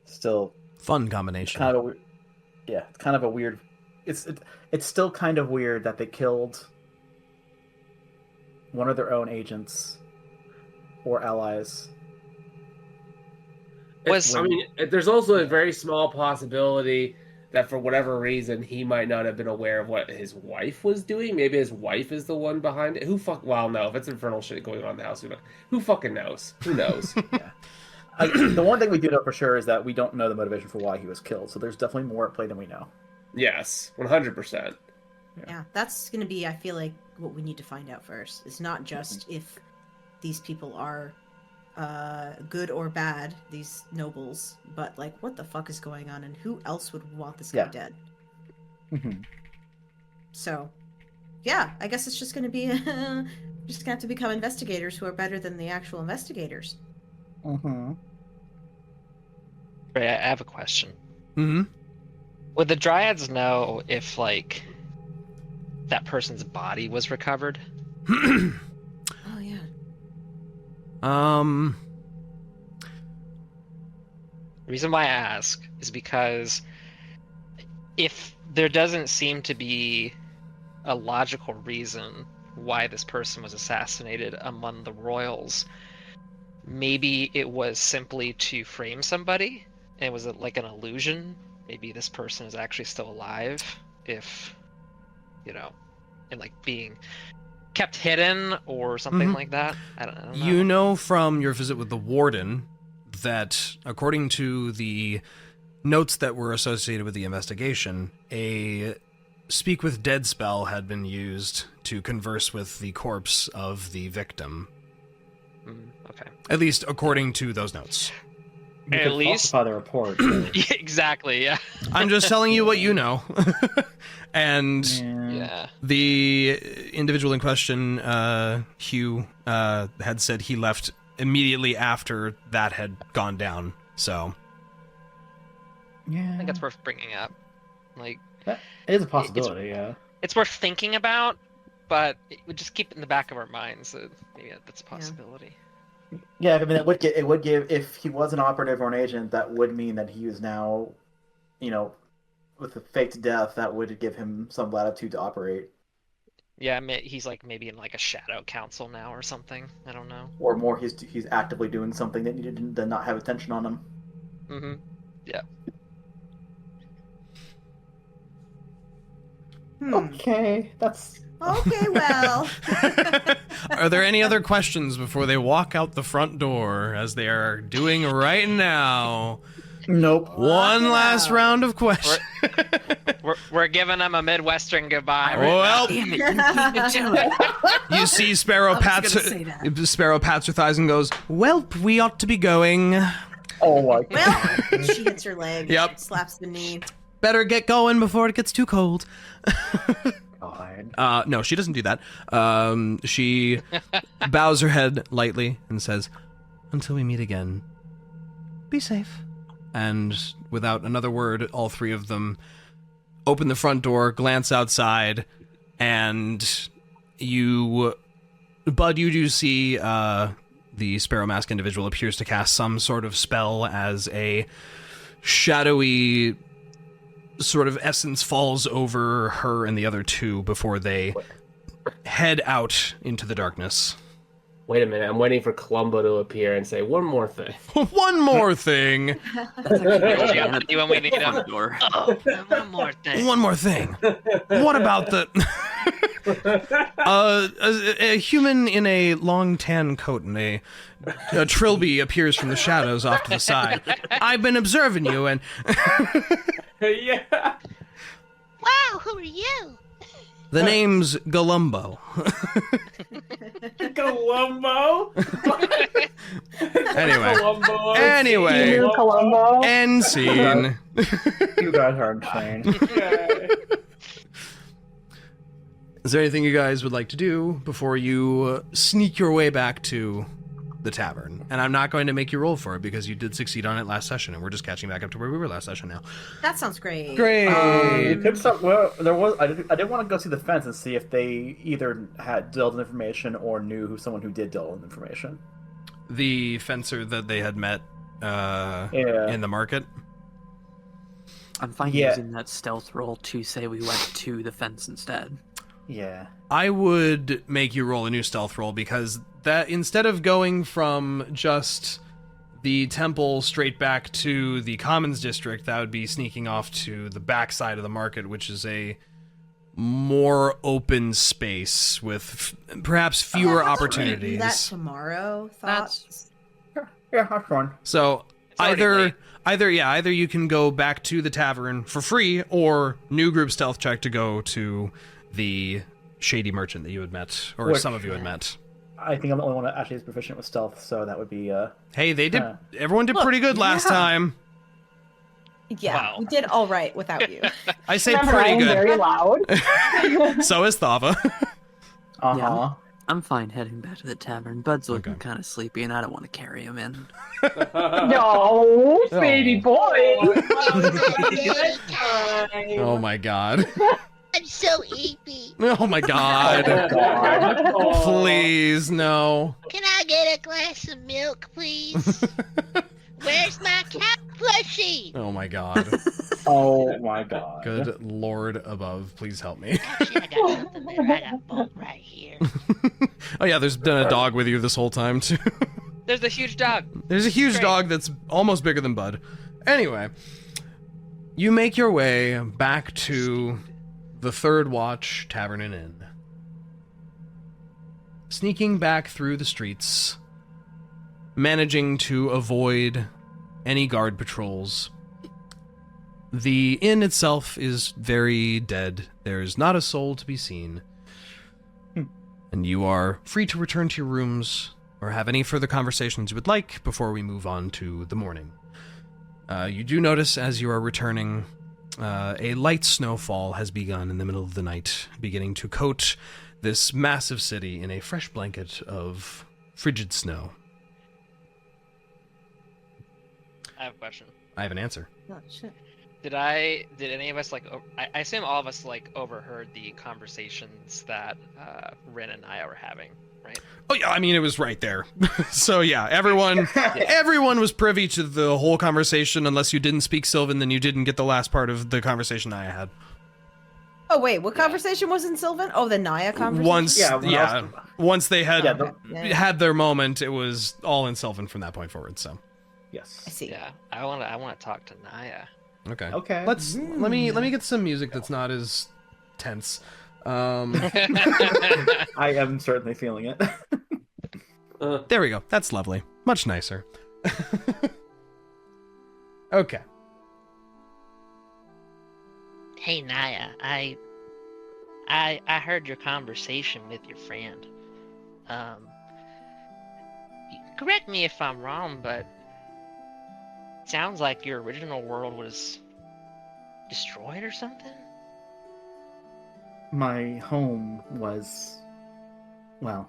Still, Fun combination. kind of a weird. Yeah, it's kind of a weird. It's still kind of weird that they killed one of their own agents or allies. I mean, there's also a very small possibility that for whatever reason he might not have been aware of what his wife was doing. Maybe his wife is the one behind it. Well, no, if it's infernal shit going on in the house, who fucking knows? Who knows? The one thing we do know for sure is that we don't know the motivation for why he was killed. So there's definitely more at play than we know. Yes, 100%. Yeah, that's going to be, I feel like, what we need to find out first. It's not just if these people are good or bad, these nobles, but, like, what the fuck is going on and who else would want this guy dead? So, yeah, I guess it's just going to be, just going to have to become investigators who are better than the actual investigators. Ray, I have a question. Mm-hmm. Would the Dryads know if, like, that person's body was recovered? Oh, yeah. The reason why I ask is because if there doesn't seem to be a logical reason why this person was assassinated among the royals, maybe it was simply to frame somebody, and it was like an illusion. Maybe this person is actually still alive, if, you know, and like being kept hidden or something like that. I don't know. You know from your visit with the warden that, according to the notes that were associated with the investigation, a speak with dead spell had been used to converse with the corpse of the victim. Okay. At least according to those notes. You At could least- falsify the report. So. Yeah, exactly, yeah. I'm just telling you what you know. And Yeah. the individual in question, Hugh, had said he left immediately after that had gone down. So, Yeah, I think it's worth bringing up. Like, it is a possibility. Yeah. it's worth thinking about, but it would just keep it in the back of our minds. So maybe that's a possibility. Yeah, I mean, it would give if he was an operative or an agent, that would mean that he is now, with a faked death, that would give him some latitude to operate. Yeah, he's like maybe in like a shadow council now or something. I don't know. Or more, he's actively doing something that needed to not have attention on him. Mm-hmm. Yeah. Okay, that's... Okay, well. Are there any other questions before they walk out the front door, as they are doing right now? Nope. One last round of questions. We're giving them a Midwestern goodbye. Well, Damn it. you see Sparrow pats her thighs and goes, "Welp, we ought to be going. Oh my Well, she hits her leg. Yep. Slaps the knee. Better get going before it gets too cold." god. No, she doesn't do that. She bows her head lightly and says, "Until we meet again, be safe." And without another word, all three of them open the front door, glance outside, and Bud, you do see the Sparrow Mask individual appears to cast some sort of spell as a shadowy sort of essence falls over her and the other two before they head out into the darkness. Wait a minute, I'm waiting for Columbo to appear and say one more thing. One more thing. When we need him. Oh, one more thing. One more thing. What about the a human in a long tan coat and a trilby appears from the shadows off to the side. I've been observing you, and Yeah. Wow, who are you? the name's Galumbo. Columbo? Anyway, Columbo. end scene. You guys are insane. Okay. Is there anything you guys would like to do before you sneak your way back to the tavern? And I'm not going to make you roll for it because you did succeed on it last session, and we're just catching back up to where we were last session now. That sounds great. Great. You could start. Well, there was. I did want to go see the fence and see if they either had dealt in information or knew someone who did deal in information. The fencer that they had met Yeah. in the market. I'm fine Yeah. using that stealth roll to say we went to the fence instead. Yeah. I would make you roll a new stealth roll because that instead of going from just the temple straight back to the Commons District, that would be sneaking off to the backside of the market, which is a more open space with perhaps fewer opportunities. Do that tomorrow. Thoughts? Yeah, that's fun. So already either late. you can go back to the tavern for free, or new group stealth check to go to the shady merchant that you had met, or Which- some of you had met. I think I'm the only one that actually is proficient with stealth, so that would be. Hey, they did. Huh. Everyone did pretty good last time. Yeah, Wow. we did all right without you. I say Remember, pretty I'm good. very loud. So is Thava. Uh huh. Yeah. I'm fine heading back to the tavern. Bud's looking Okay. kind of sleepy, and I don't want to carry him in. No, baby boy. Oh my god. I'm so eepy. Oh my god. Please, no. Can I get a glass of milk, please? Where's my cat plushie? Oh my god. Oh my god. Good lord above, please help me. Actually, I got something better. I got Bolt right here. Oh yeah, there's been a dog with you this whole time too. There's a huge dog. There's a huge Great. dog that's almost bigger than Bud. Anyway, you make your way back to the Third Watch Tavern and Inn. Sneaking back through the streets, managing to avoid any guard patrols. The inn itself is very dead. There's not a soul to be seen. And you are free to return to your rooms or have any further conversations you would like before we move on to the morning. You do notice as you are returning, a light snowfall has begun in the middle of the night, beginning to coat this massive city in a fresh blanket of frigid snow. I have a question. I have an answer. Oh, shit. Did any of us like? I assume all of us like overheard the conversations that Rinn and Niah were having, right? Oh yeah, I mean it was right there. So yeah, everyone was privy to the whole conversation. Unless you didn't speak Sylvan, then you didn't get the last part of the conversation Niah had. Oh wait, what conversation was in Sylvan? Oh, the Niah conversation. Once they had had their moment, it was all in Sylvan from that point forward. So Yes. I see. Yeah, I want to talk to Niah. okay. Okay. Let me get some music that's not as tense. I am certainly feeling it. There we go. That's lovely. Much nicer. Okay. Hey Niah, I heard your conversation with your friend. Correct me if I'm wrong, but it sounds like your original world was destroyed or something? My home was, well,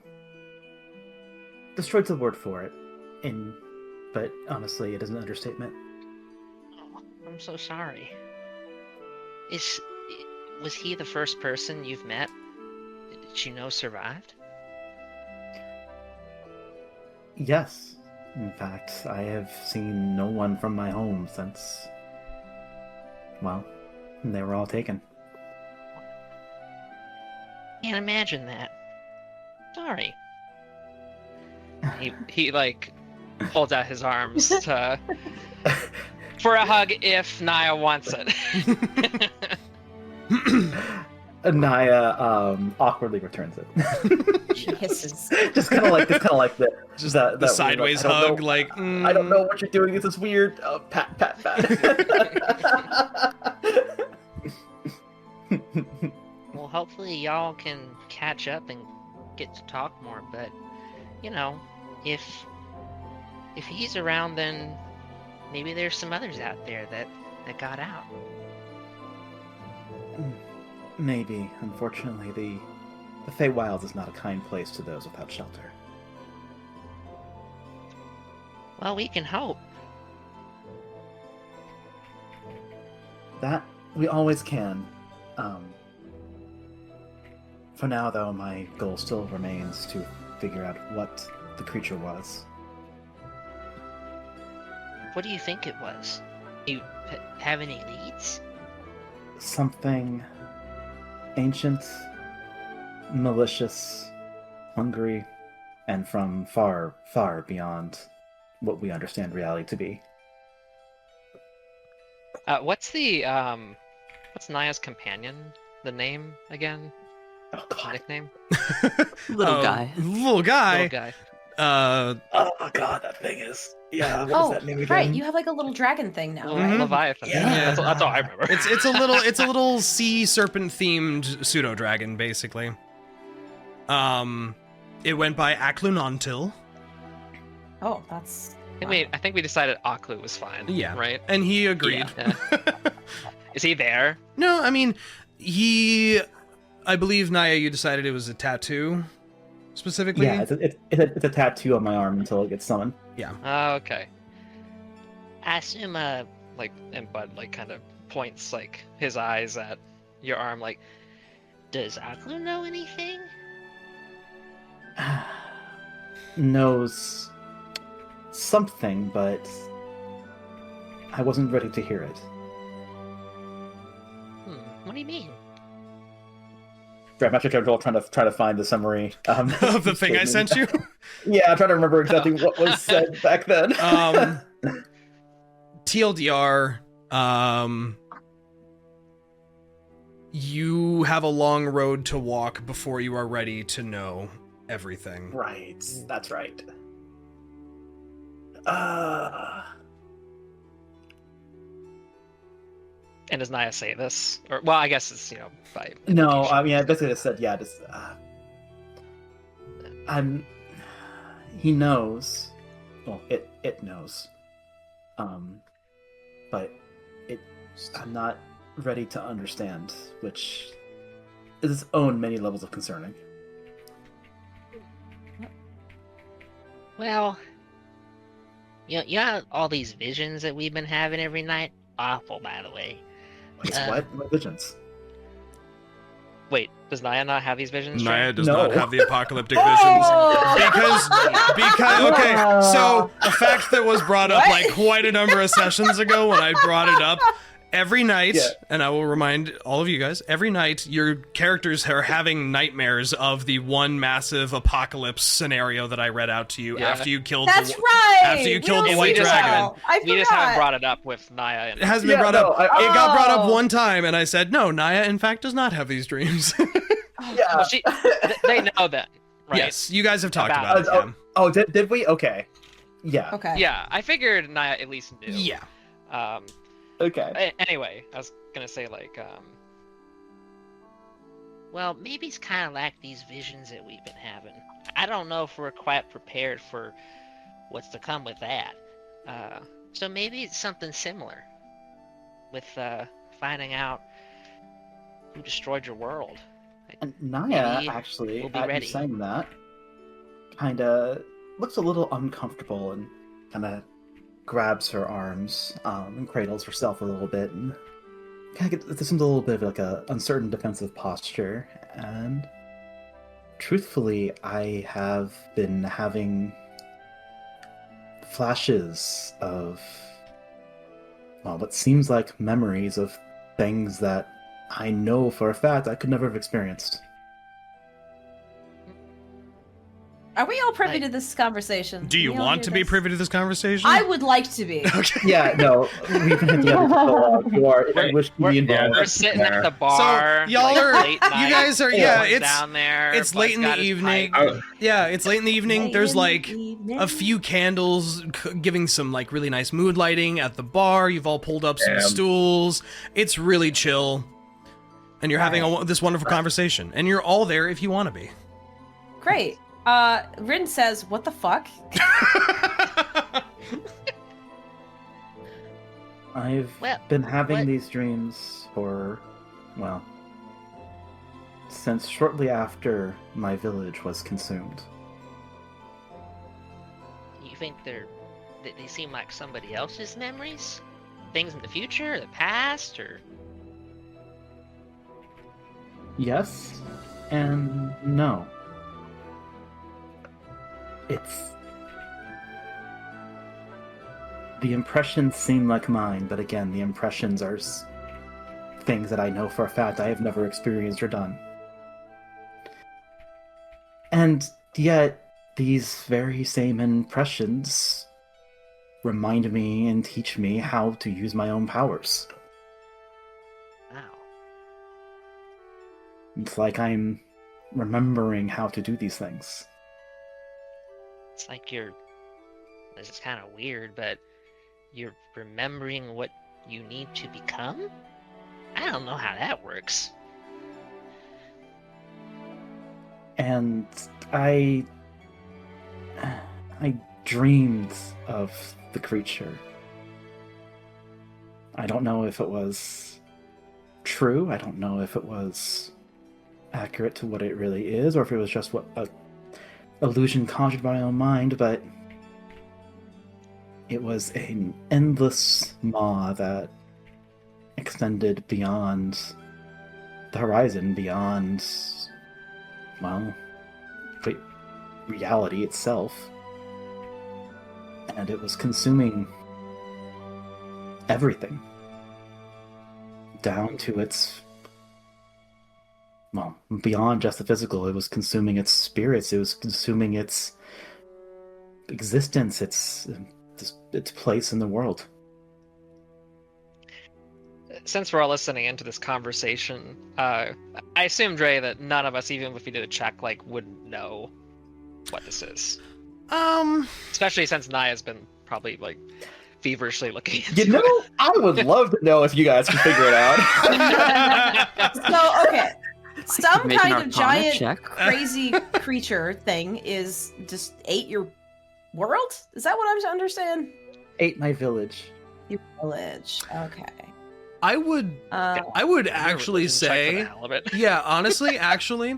destroyed's the word for it. But honestly, it is an understatement. Oh, I'm so sorry. Was he the first person you've met that you know survived? Yes. In fact, I have seen no one from my home since, well, they were all taken. Can't imagine that. Sorry. He like holds out his arms to for a hug if Niah wants it. Niah awkwardly returns it. She hisses. Just kind of like the The sideways hug, like I don't know what you're doing. This is weird. Pat, pat, pat. Well, hopefully y'all can catch up and get to talk more, but, you know, if he's around, then maybe there's some others out there that got out. Maybe. Unfortunately, the Feywild is not a kind place to those without shelter. Well, we can hope. That we always can. For now, though, my goal still remains to figure out what the creature was. What do you think it was? You have any leads? Something ancient, malicious, hungry, and from far, far beyond what we understand reality to be. What's Niah's companion? The name again? Oh god. Nickname? Little guy. Little guy. Little guy. Oh god, that thing is. Yeah, what is that name again? Right, you have like a little dragon thing now, right? Leviathan. Yeah. That's all I remember. It's a little sea serpent themed pseudo dragon, basically. It went by Aklunontil. Oh, that's. I think we decided Aklu was fine. Yeah. Right? And he agreed. Yeah. Is he there? No, I mean, I believe, Niah, you decided it was a tattoo, specifically? Yeah, it's a tattoo on my arm until it gets summoned. Yeah. Oh, okay. I assume, And Bud, kind of points, his eyes at your arm, does Aklu know anything? Knows something, but I wasn't ready to hear it. What do you mean? Grandmaster General trying to find the summary Of the thing I sent you? Yeah, I'm trying to remember exactly what was said back then. TLDR, you have a long road to walk before you are ready to know everything. Right, that's right. And does Niah say this? Or, well, I guess it's, by... No, I mean, I basically just said, yeah, just... he knows. Well, it knows. But I'm not ready to understand, which is its own many levels of concerning. Well, you know all these visions that we've been having every night? awful, by the way. Wait, what? What visions? Wait, does Niah not have these visions? Niah Jrain? does No. not have the apocalyptic visions. Because okay, so a fact that was brought up like quite a number of sessions ago when I brought it up. Every night, and I will remind all of you guys, every night your characters are having nightmares of the one massive apocalypse scenario that I read out to you after you killed That's right. after you killed the white just dragon. We just haven't brought it up with Niah. It hasn't been brought up. I- It got brought up Oh. one time, and I said, no, Niah, in fact, does not have these dreams. Yeah. Well, they know that, right? Yes, you guys have talked About about it. Oh, did we? Okay. Yeah. Okay. Yeah, I figured Niah at least knew. Yeah. Okay. Anyway, I was gonna say like Well, maybe it's kind of like these visions that we've been having. I don't know if we're quite prepared for what's to come with that. So maybe it's something similar with finding out who destroyed your world. And Niah, Maybe actually, we'll be at you ready. saying that, kind of looks a little uncomfortable and kind of grabs her arms and cradles herself a little bit and kind of this is a little bit of like a uncertain defensive posture. And truthfully, I have been having flashes of, well, what seems like memories of things that I know for a fact I could never have experienced. Are we all privy Like- to this conversation? Do you We all want hear to be this? privy to this conversation? I would like to be. Okay. Yeah, no, we've been the other you are wish to be involved. we're sitting at the bar. y'all like, are- late you night, guys are- everyone's it's- down there. it's Bud's late in got the his evening. pipe. Yeah, it's late in the evening. Late There's in like the evening. a few candles giving some like really nice mood lighting at the bar. You've all pulled up some Damn. stools. It's really chill. And you're having this wonderful conversation. And you're all there if you want to be. Great. Rinn says, "What the fuck?" I've Well, been having what- these dreams for, well, since shortly after my village was consumed. You think they seem like somebody else's memories? Things in the future, the past, or Yes and no. It's... The impressions seem like mine, but again, the impressions are things that I know for a fact I have never experienced or done. And yet, these very same impressions remind me and teach me how to use my own powers. wow. It's like I'm remembering how to do these things. It's like this is kind of weird, but you're remembering what you need to become? I don't know how that works. And I dreamed of the creature. I don't know if it was true. I don't know if it was accurate to what it really is, or if it was just what a illusion conjured by my own mind, but it was an endless maw that extended beyond the horizon, beyond, well, reality itself. And it was consuming everything. Down to its, well, beyond just the physical. It was consuming its spirits. It was consuming its existence, its place in the world. Since we're all listening into this conversation, I assume, Dre, that none of us, even if we did a check, like, would know what this is. Especially since Niah's been probably, like, feverishly looking into You know, it. I would love to know if you guys can figure it out. So, okay. Some Make an kind of Arcana giant check. crazy creature thing is just ate your world? Is that what I'm to understand? Ate my village. Your village. Okay. I would actually Religion check for say, the hell of it. yeah, honestly, actually,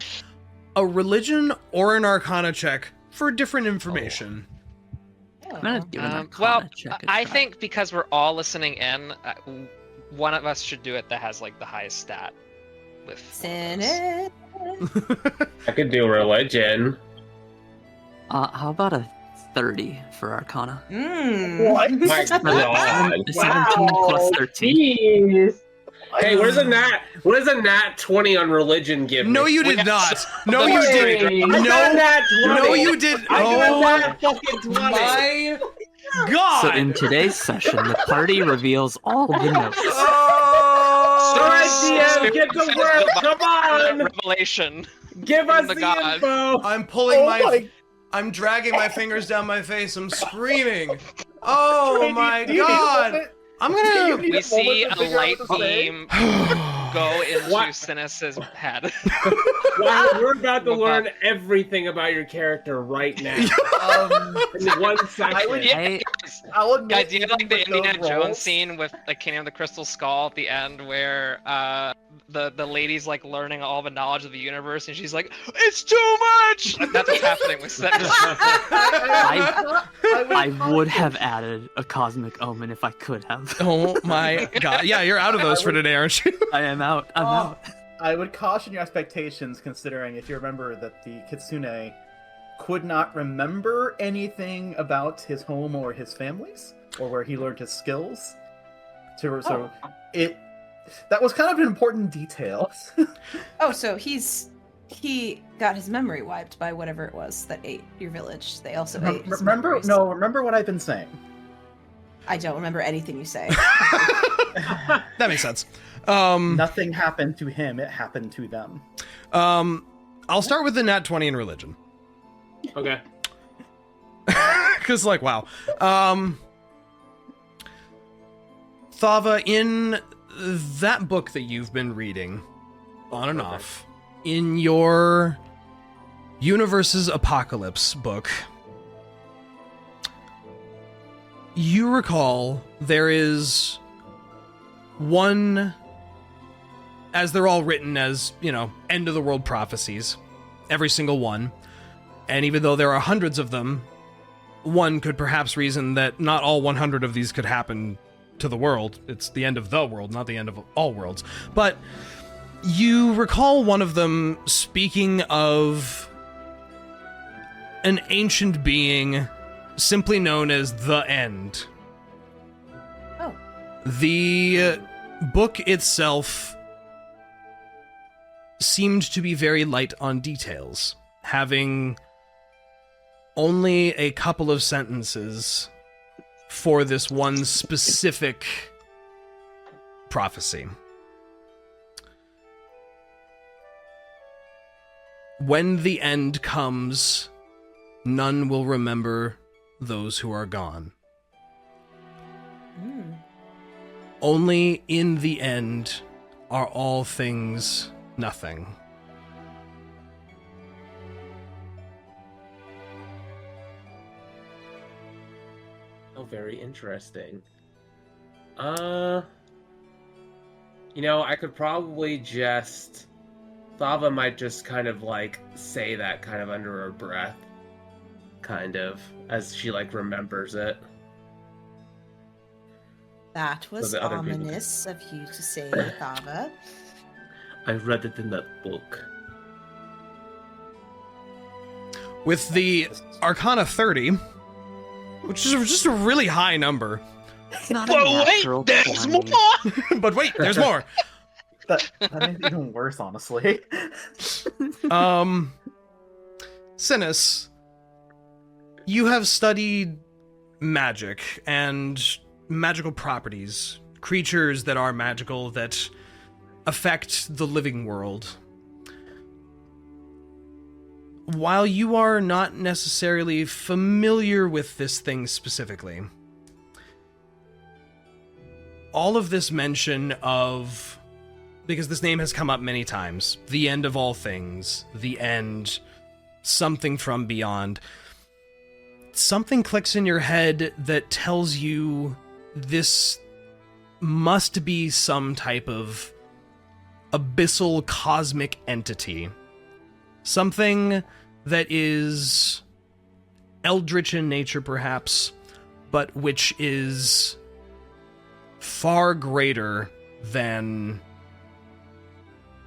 a religion or an arcana check for different information. I'm gonna do an Arcana Well, check. at I try. think because we're all listening in, one of us should do it that has like the highest stat. With one of those. Synas. I could do religion. How about a 30 for Arcana? What? My God. 17 plus 13. Jeez. Hey, what does a nat 20 on religion give me? No, you did not. No, you Hey. didn't. I got a nat 20. No, you did. I got a Oh nat fucking 20. my God! So in today's session, the party reveals all the notes. All right, DM, get to work. Come on. Revelation. Give us the the gods. info. I'm pulling Oh my. my- I'm dragging my fingers down my face. I'm screaming. Oh Trey, my do you need a God! moment? I'm Do you gonna. need We a see moment to a figure out light what to say? beam go into What? Synas' head. Wow, we're about to learn everything about your character right now. In 1 second. Yeah. I'll admit, Guys, do you have like the with those Indiana Jones rolls- scene with like Kingdom of the Crystal Skull at the end where the lady's like learning all the knowledge of the universe and she's like, it's too much! Like, that's what's happening with Synas. I would have added a cosmic omen if I could have. Oh my God! Yeah, you're out of those for today, aren't you? I am out. I'm out. I would caution your expectations, considering if you remember that the Kitsune could not remember anything about his home or his families, or where he learned his skills. So that was kind of an important detail. Oh, so he got his memory wiped by whatever it was that ate your village. They also ate his memories. Remember what I've been saying. I don't remember anything you say. That makes sense. Nothing happened to him; it happened to them. I'll start with the nat 20 in religion. Okay. Because, like, wow. Thava, in that book that you've been reading, on and off, in your Universe's Apocalypse book, you recall there is one, as they're all written as, end of the world prophecies, every single one. And even though there are hundreds of them, one could perhaps reason that not all 100 of these could happen to the world. It's the end of the world, not the end of all worlds. But you recall one of them speaking of an ancient being simply known as the End. Oh. The book itself seemed to be very light on details, having only a couple of sentences for this one specific prophecy. When the end comes, none will remember those who are gone. Only in the end are all things nothing. Oh, very interesting. I could probably just... Thava might just kind of, say that kind of under her breath. Kind of. As she, remembers it. That was the other people ominous of you to say, Thava. I read it in that book. With the Arcana 30, which is just a really high number. It's not But a wait, natural there's 20. more! But wait, there's more. That makes it even worse, honestly. Synas, you have studied magic and magical properties, creatures that are magical that affect the living world. While you are not necessarily familiar with this thing specifically, all of this mention of, because this name has come up many times, the end of all things, the end, something from beyond, something clicks in your head that tells you this must be some type of abyssal cosmic entity. Something that is eldritch in nature, perhaps, but which is far greater than,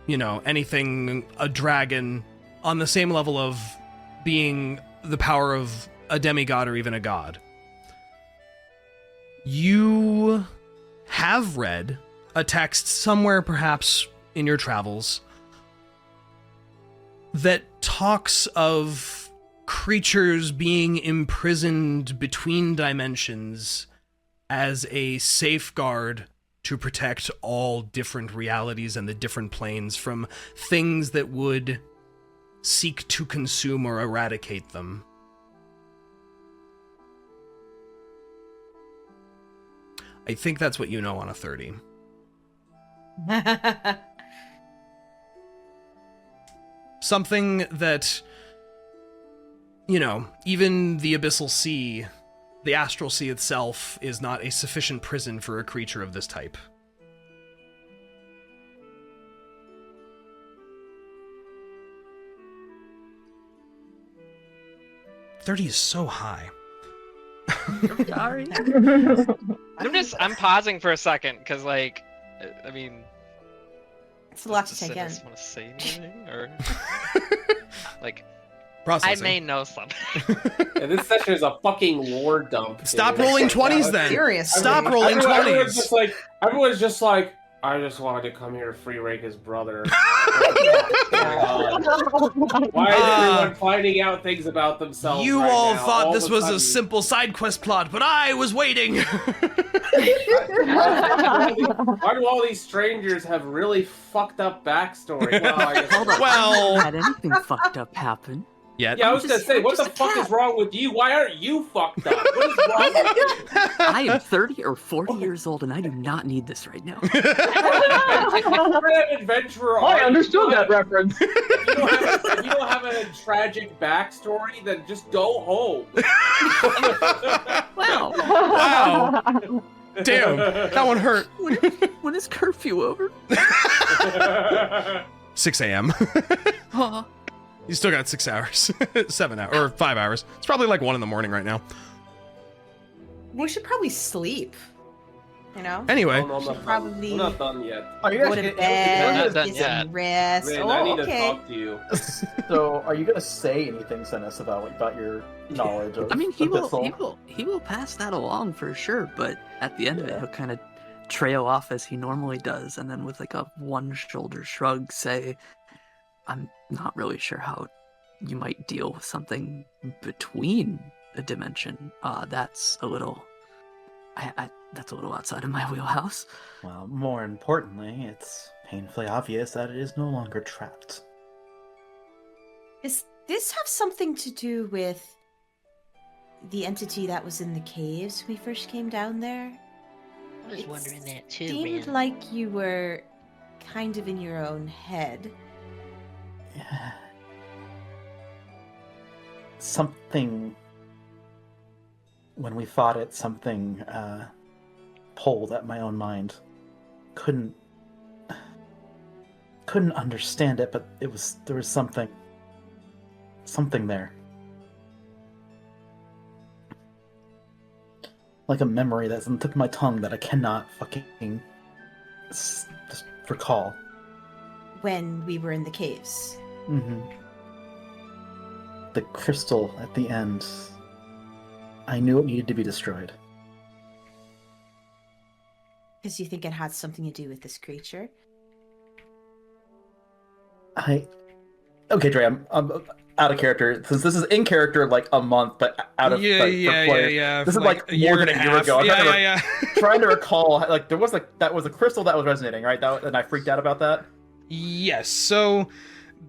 anything a dragon on the same level of being the power of a demigod or even a god. You have read a text somewhere, perhaps in your travels, that talks of creatures being imprisoned between dimensions as a safeguard to protect all different realities and the different planes from things that would seek to consume or eradicate them. I think that's what you know on a 30. Something that, even the Abyssal Sea, the Astral Sea itself, is not a sufficient prison for a creature of this type. $30 is so high. I'm sorry. I'm pausing for a second, because, It's a lot to take in. Want to say anything, or Processing. I may know something. Yeah, this session is a fucking lore dump. Stop rolling 20s then. Seriously. Stop rolling 20s. Everyone's just like, I just wanted to come here to free Reyka's brother. Why is everyone finding out things about themselves? You right all now, thought all this of was sudden? a simple side quest plot, but I was waiting. Why do all these strangers have really fucked up backstory? Well, I guess- Hold up. Well- I haven't had anything fucked up happen. Yet. yeah, I was gonna say, what the just a fuck cat. is wrong with you? Why aren't you fucked up? What is wrong with you? I am 30 or 40 years old, and I do not need this right now. You're an adventurer. I understood that reference. If you don't have a tragic backstory, then just go home. Wow. Wow. Damn, that one hurt. When is curfew over? 6 a.m. Huh. You still got 6 hours. 7 hours. Or 5 hours. It's probably like 1 in the morning right now. We should probably sleep. Anyway. No, I'm not Probably- done. We're not done yet. Are you Go guys to bed, not done get yet. some rest. Rinn, Oh, I need to okay. talk to you. So, are you gonna say anything, Synas, about your knowledge of I mean, Abyssal? he will pass that along for sure, but at the end of it, he'll kind of trail off as he normally does, and then with a one-shoulder shrug say, I'm not really sure how you might deal with something between a dimension. That's a little... that's a little outside of my wheelhouse. Well, more importantly, it's painfully obvious that it is no longer trapped. Does this have something to do with the entity that was in the caves when we first came down there? I was wondering that too, Seemed man. like you were kind of in your own head. Yeah. Something... When we fought it, something pulled at my own mind. Couldn't understand it, but there was something there. Like a memory that's on the tip of my tongue that I cannot fucking just recall. When we were in the caves. Mm-hmm. The crystal at the end. I knew it needed to be destroyed. Because you think it had something to do with this creature? Okay, Dre, I'm out of character. Since this is in character like a month, but out of Yeah. This is like a year more than and a year half. ago. I'm Yeah. trying to recall, like there was that was a crystal that was resonating, right? And I freaked out about that. Yes. So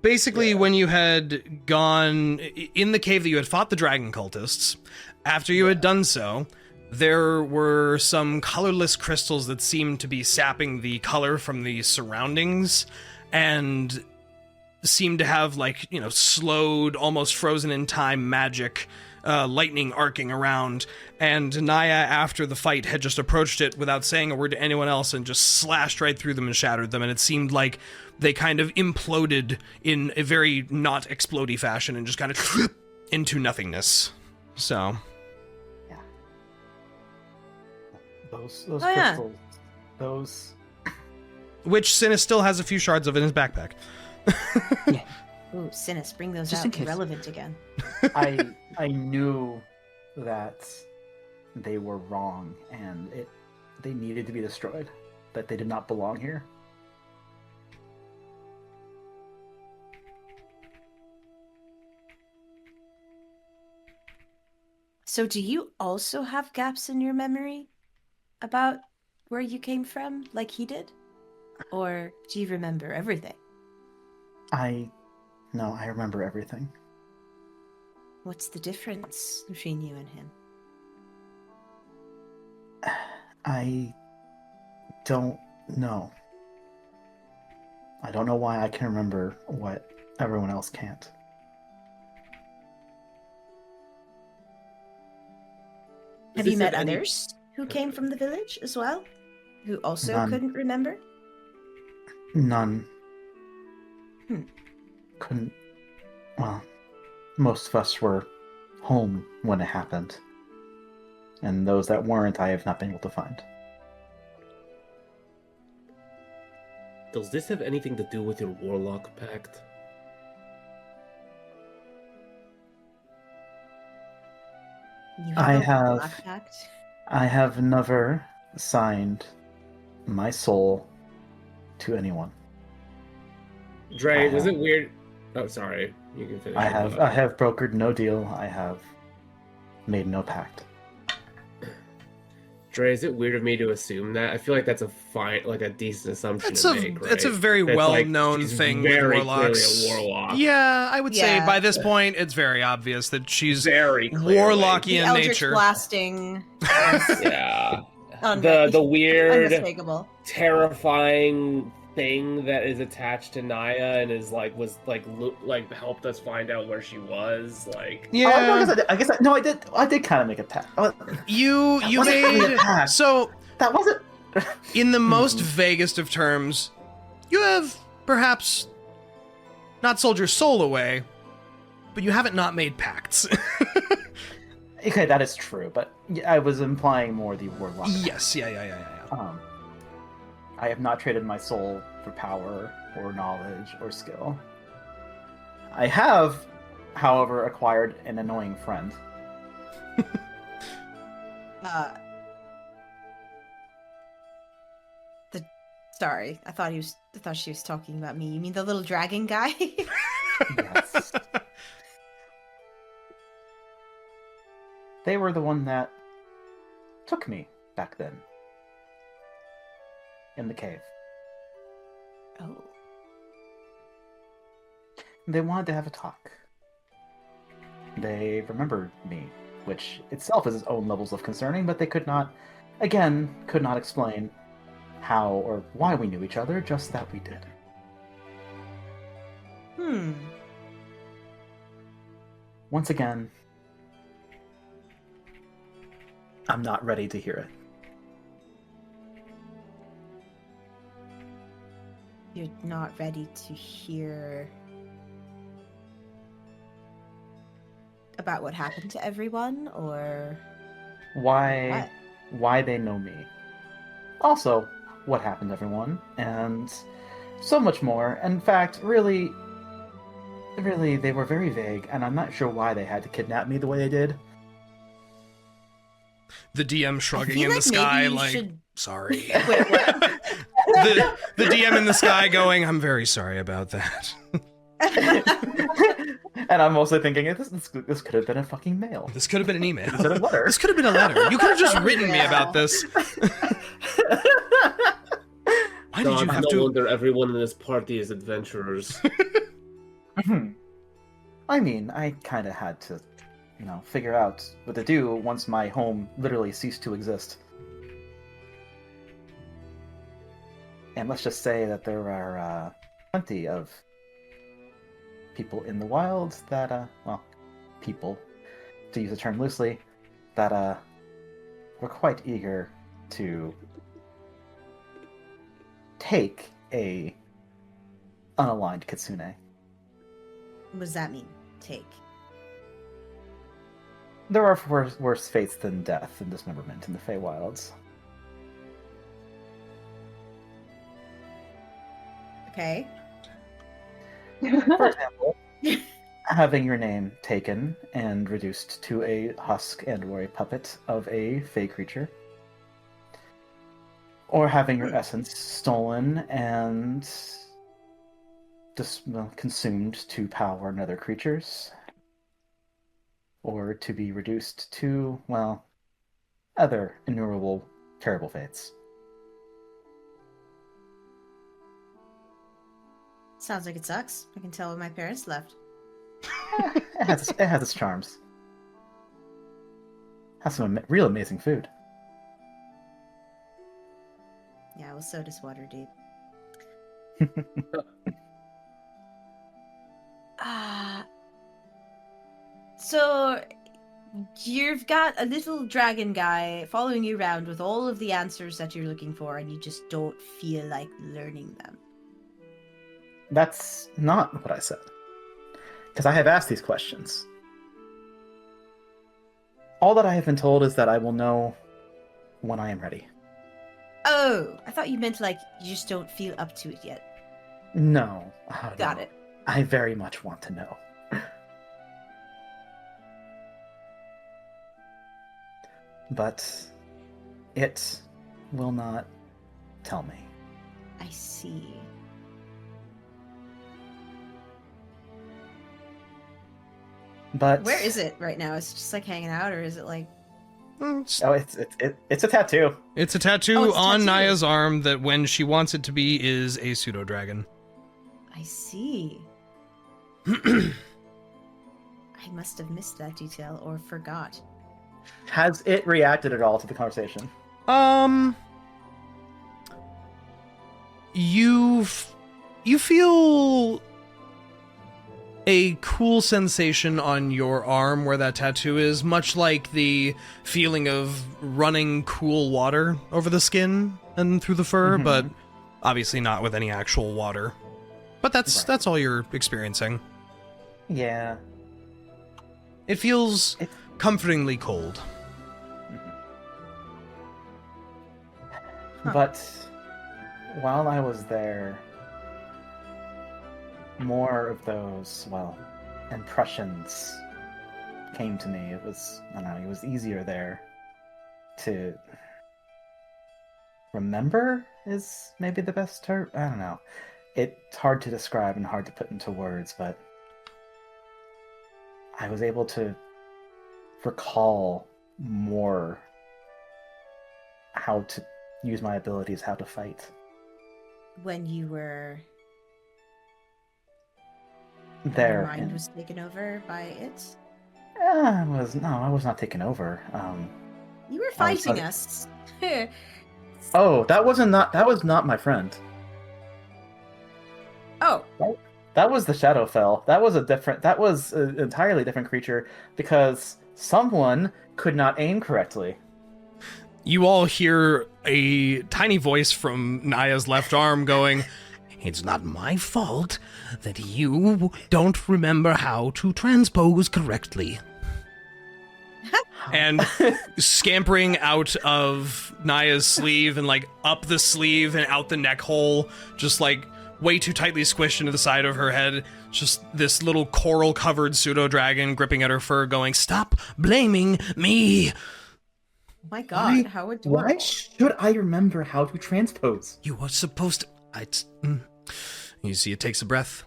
basically, when you had gone in the cave that you had fought the dragon cultists, after you had done so, there were some colorless crystals that seemed to be sapping the color from the surroundings and seemed to have, slowed, almost frozen in time magic, lightning arcing around. And Niah, after the fight, had just approached it without saying a word to anyone else and just slashed right through them and shattered them. And it seemed like they kind of imploded in a very not explodey fashion and just kind of into nothingness. So... Those Oh, yeah. crystals. Those. Which Synas still has a few shards of in his backpack. Ooh, Synas, bring those Just out. in case. Relevant again. I knew that they were wrong and they needed to be destroyed. That they did not belong here. So do you also have gaps in your memory about where you came from, like he did? Or do you remember everything? No, I remember everything. What's the difference between you and him? I don't know. I don't know why I can remember what everyone else can't. Have Does you this met have any- others who came from the village as well? Who also None. couldn't remember? None. Hmm. Couldn't. Well, most of us were home when it happened. And those that weren't, I have not been able to find. Does this have anything to do with your warlock pact? You I a have- Black Pact? I have never signed my soul to anyone. Dre, was it weird? Oh, sorry. You can finish. I your have thought. brokered no deal. I have made no pact. Dre, is it weird of me to assume that? I feel like that's a decent assumption It's to a make, right? it's a very That's well-known she's thing with very warlocks. clearly a warlock. Yeah, I would say Yeah. by this point it's very obvious that she's Very clearly. warlocky The in Eldritch nature. blasting is Yeah. unmi- The weird, unmistakable. terrifying thing that is attached to Niah and is helped us find out where she was. Yeah, I guess I did kind of make a pact. you wasn't really a made pact. so That wasn't. in the most vaguest of terms, you have perhaps not sold your soul away, but you haven't not made pacts. Okay, that is true, but I was implying more the warlock. Yes, yeah. I have not traded my soul for power or knowledge or skill. I have, however, acquired an annoying friend. Sorry, I thought she was talking about me. You mean the little dragon guy? Yes. They were the one that took me back then. In the cave. Oh. They wanted to have a talk. They remembered me, which itself is its own levels of concerning, but they could not explain how or why we knew each other, just that we did. Once again, I'm not ready to hear it. You're not ready to hear about what happened to everyone, or Why they know me. Also, what happened to everyone, and so much more. In fact, really, they were very vague, and I'm not sure why they had to kidnap me the way they did. The DM I shrugging feel in the like sky, maybe you like, should- sorry. Wait, what? the DM in the sky going, I'm very sorry about that. And I'm mostly thinking, this could have been a fucking mail. This could have been an email. Is it a letter? This could have been a letter. You could have just written me Yeah. about this. Why did you have no to? wonder everyone in this party is adventurers. I mean, I kind of had to, figure out what to do once my home literally ceased to exist. And let's just say that there are plenty of people in the wild that, people, to use the term loosely, that were quite eager to take a unaligned kitsune. What does that mean? Take. There are worse fates than death and dismemberment in the Feywilds. Okay. For example, having your name taken and reduced to a husk and or a puppet of a fey creature. Or having your essence stolen and consumed to power another creatures. Or to be reduced to, well, other innumerable terrible fates. Sounds like it sucks. I can tell when my parents left. It has its charms. Has some real amazing food. Yeah, well, so does Waterdeep. So you've got a little dragon guy following you around with all of the answers that you're looking for, and you just don't feel like learning them. That's not what I said. Because I have asked these questions. All that I have been told is that I will know when I am ready. Oh, I thought you meant like you just don't feel up to it yet. No. Got no. it. I very much want to know. But it will not tell me. I see. But Where is it right now? Is it just like hanging out, or is it like? Oh, it's a tattoo. It's a tattoo Oh, it's a on tattoo. Niah's arm that, when she wants it to be, is a pseudo dragon. I see. I must have missed that detail or forgot. Has it reacted at all to the conversation? You feel a cool sensation on your arm where that tattoo is, much like the feeling of running cool water over the skin and through the fur, Mhm. but obviously not with any actual water. But that's all you're experiencing. Yeah. It feels comfortingly cold. Huh. But while I was there, more of those, well, impressions came to me. It was, I don't know, it was easier there to remember is maybe the best term. I don't know. It's hard to describe and hard to put into words, but I was able to recall more how to use my abilities, how to fight. When you were There. your mind was taken over by it. I was not taken over. You were I was fighting like- us. Oh, that was not my friend. Oh, That was the Shadowfell. That was an entirely different creature because someone could not aim correctly. You all hear a tiny voice from Niah's left arm going, "It's not my fault that you don't remember how to transpose correctly." And scampering out of Niah's sleeve and like up the sleeve and out the neck hole, just like way too tightly squished into the side of her head, just this little coral covered pseudo dragon gripping at her fur going, "Stop blaming me." my God! How adorable. Why should I remember how to transpose? You were supposed to... You see, it takes a breath,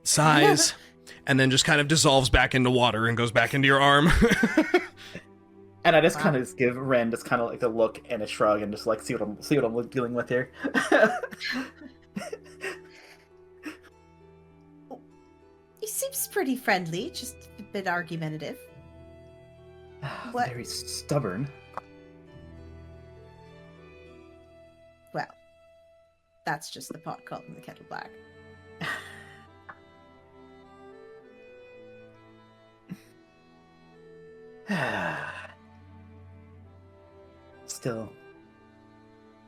sighs, and then just kind of dissolves back into water and goes back into your arm. And I just kind of give Rinn just kind of like a look and a shrug and just like see what I'm dealing with here. He seems pretty friendly, just a bit argumentative. What? Very stubborn. Well, that's just the pot calling the kettle black. Still,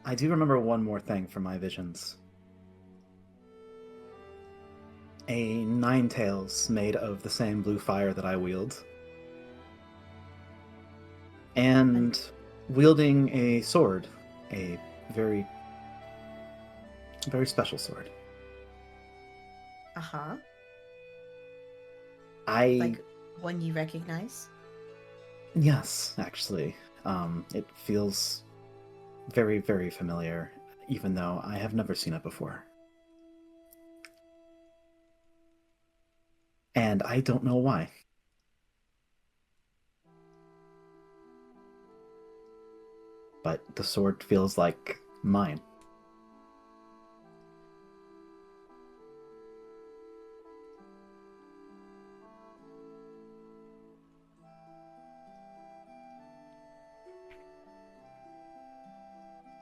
I do remember one more thing from my visions. A Ninetails made of the same blue fire that I wield. And wielding a sword. A very, very special sword. Uh-huh. I Like one you recognize? Yes, actually. It feels very, very familiar, even though I have never seen it before. And I don't know why. But the sword feels like mine.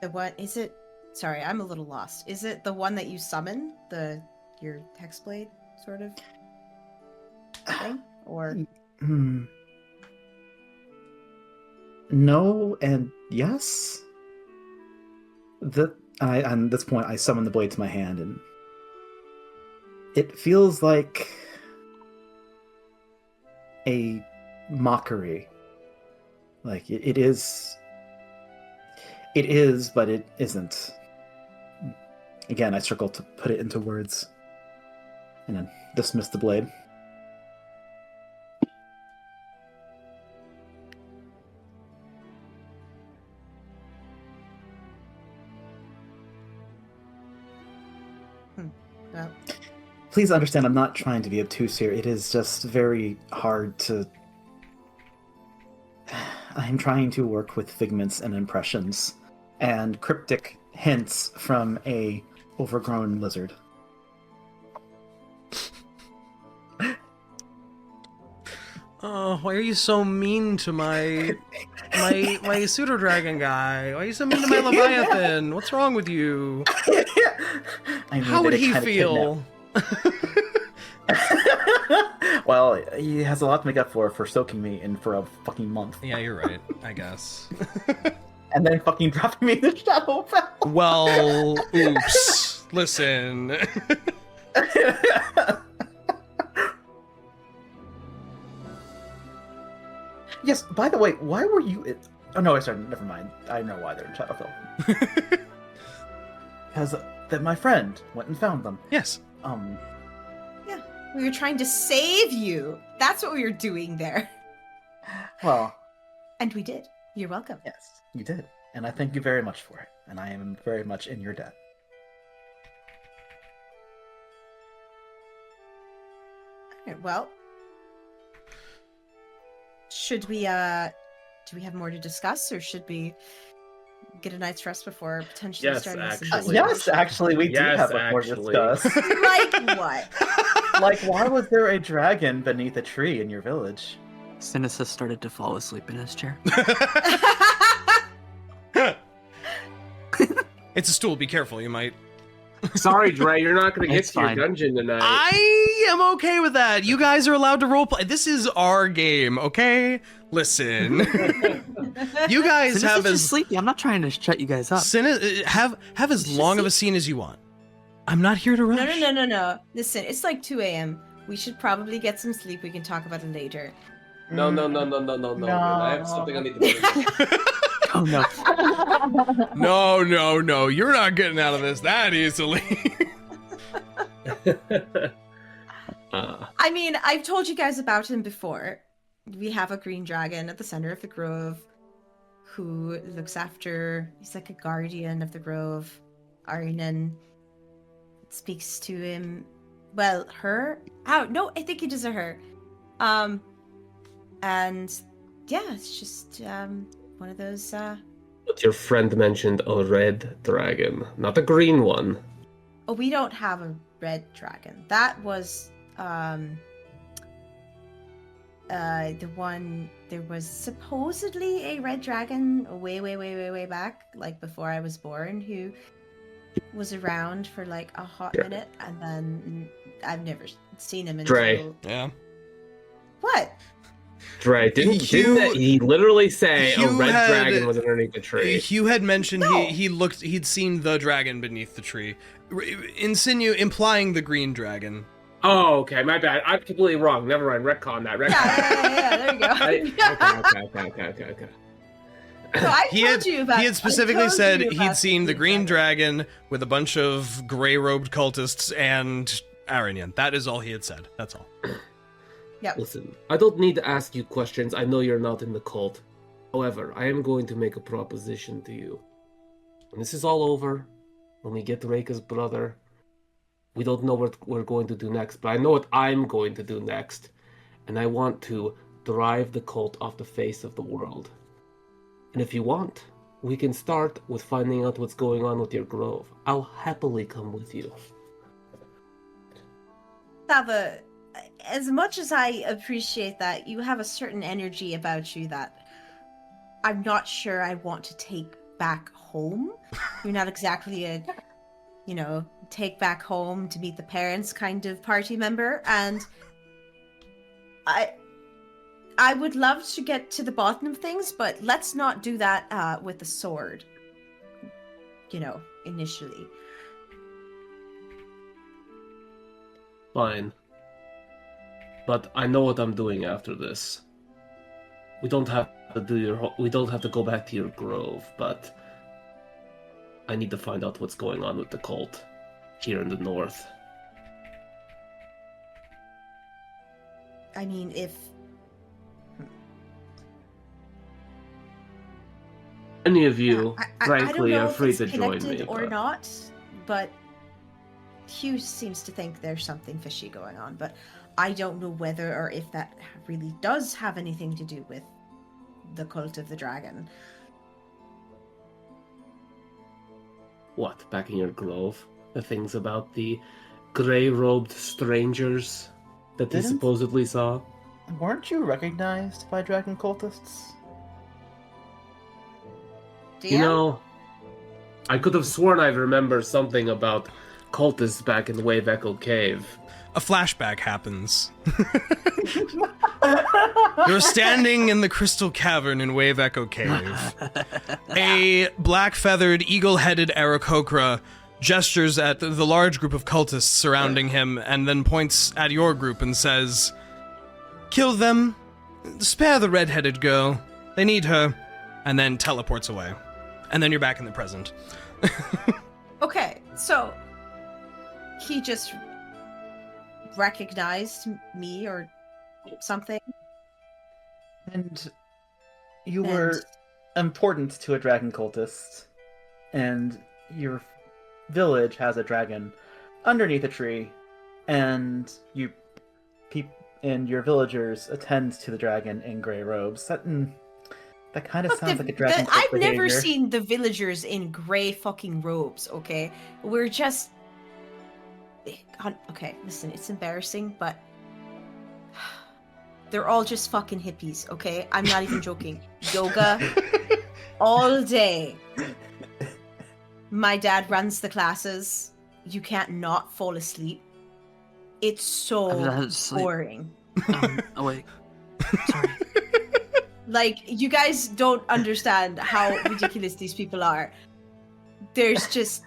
The one is it? Sorry, I'm a little lost. Is it the one that you summon? Your hexblade sort of thing? Or No and yes. On this point, I summon the blade to my hand, and it feels like a mockery. Like it is. It is, but it isn't. Again, I struggle to put it into words, and then dismiss the blade. well, Please understand, I'm not trying to be obtuse here. It is just very hard to... I'm trying to work with figments and impressions, and cryptic hints from a overgrown lizard. Oh, why are you so mean to my pseudo dragon guy? Why are you so mean to my Leviathan? What's wrong with you? I mean, How would that it he kinda feel? Well, he has a lot to make up for soaking me in for a fucking month. Yeah, you're right, I guess. And then fucking dropping me in the shadow fell. Well, oops. Listen. Yes, by the way, why were you... Oh no, sorry, never mind. I know why they're in Shadowfell. Because my friend went and found them. Yes. yeah, we were trying to save you. That's what we were doing there. Well... And we did. You're welcome. Yes, you did. And I thank you very much for it. And I am very much in your debt. Alright, well... Should we, do we have more to discuss, or should we get a night's rest before potentially Yes, starting this actually. investigation? Yes, actually, we do Yes, have a more to actually. discuss. Like what? Like, why was there a dragon beneath a tree in your village? Synas has started to fall asleep in his chair. It's a stool, be careful, you might. Sorry, Dre, you're not going to get It's to your fine. dungeon tonight. I am okay with that. You guys are allowed to roleplay. This is our game, okay? Listen. You guys Synas have is just as sleepy. I'm not trying to shut you guys up. have as long of a scene as you want. I'm not here to rush. No. Listen, it's like 2 a.m. We should probably get some sleep. We can talk about it later. No. I have something I need to do. Oh no. No. You're not getting out of this that easily. I mean, I've told you guys about him before. We have a green dragon at the center of the grove who looks after... He's like a guardian of the grove. Arinen speaks to him. Well, her? Oh, no, I think it is a her. And yeah, it's just one of those... But your friend mentioned a red dragon, not a green one. Oh, we don't have a red dragon. That was the one... There was supposedly a red dragon way back, like before I was born, who was around for like a hot minute, and then I've never seen him until... Dre. Yeah. What? Dre, didn't he literally say a red dragon was underneath the tree? Hugh had mentioned No. he'd seen the dragon beneath the tree, implying the green dragon. Oh, okay, my bad. I'm completely wrong. Never mind. Retcon that. Retcon. Yeah, there you go. Okay. So I told you about... He had specifically said you he'd about seen the green dragon with a bunch of gray-robed cultists and Aranian. That is all he had said. That's all. Yep. Listen, I don't need to ask you questions. I know you're not in the cult. However, I am going to make a proposition to you. When this is all over, when we get Reyka's brother, we don't know what we're going to do next, but I know what I'm going to do next. And I want to drive the cult off the face of the world. And if you want, we can start with finding out what's going on with your grove. I'll happily come with you. Thava, as much as I appreciate that, you have a certain energy about you that I'm not sure I want to take back home. You're not exactly a, take back home to meet the parents kind of party member, and I would love to get to the bottom of things, but let's not do that with the sword. Initially. Fine. But I know what I'm doing after this. We don't have to go back to your grove, but I need to find out what's going on with the cult here in the north. I mean, if Any of you, I frankly, don't know are if free it's to join connected me. or But... not, but Hugh seems to think there's something fishy going on, but I don't know whether or if that really does have anything to do with the cult of the dragon. What, back in your grove? The things about the grey-robed strangers that they Didn't- supposedly saw? Weren't you recognized by dragon cultists? You know, I could have sworn I remember something about cultists back in the Wave Echo Cave. A flashback happens. You're standing in the crystal cavern in Wave Echo Cave. A black-feathered, eagle-headed Aarakocra gestures at the large group of cultists surrounding him and then points at your group and says, "Kill them. Spare the red-headed girl. They need her." And then teleports away. And then you're back in the present. Okay, so he just recognized me or something. And you were important to a dragon cultist, and your village has a dragon underneath a tree, and your villagers attend to the dragon in gray robes. That kind of sounds like a dragon cult I've never behavior. seen the villagers in gray fucking robes, okay? We're just... Okay, listen, it's embarrassing, but... They're all just fucking hippies, okay? I'm not even joking. Yoga all day. My dad runs the classes. You can't not fall asleep. It's so boring. Oh wait. Sorry. Like, you guys don't understand how ridiculous these people are. There's just...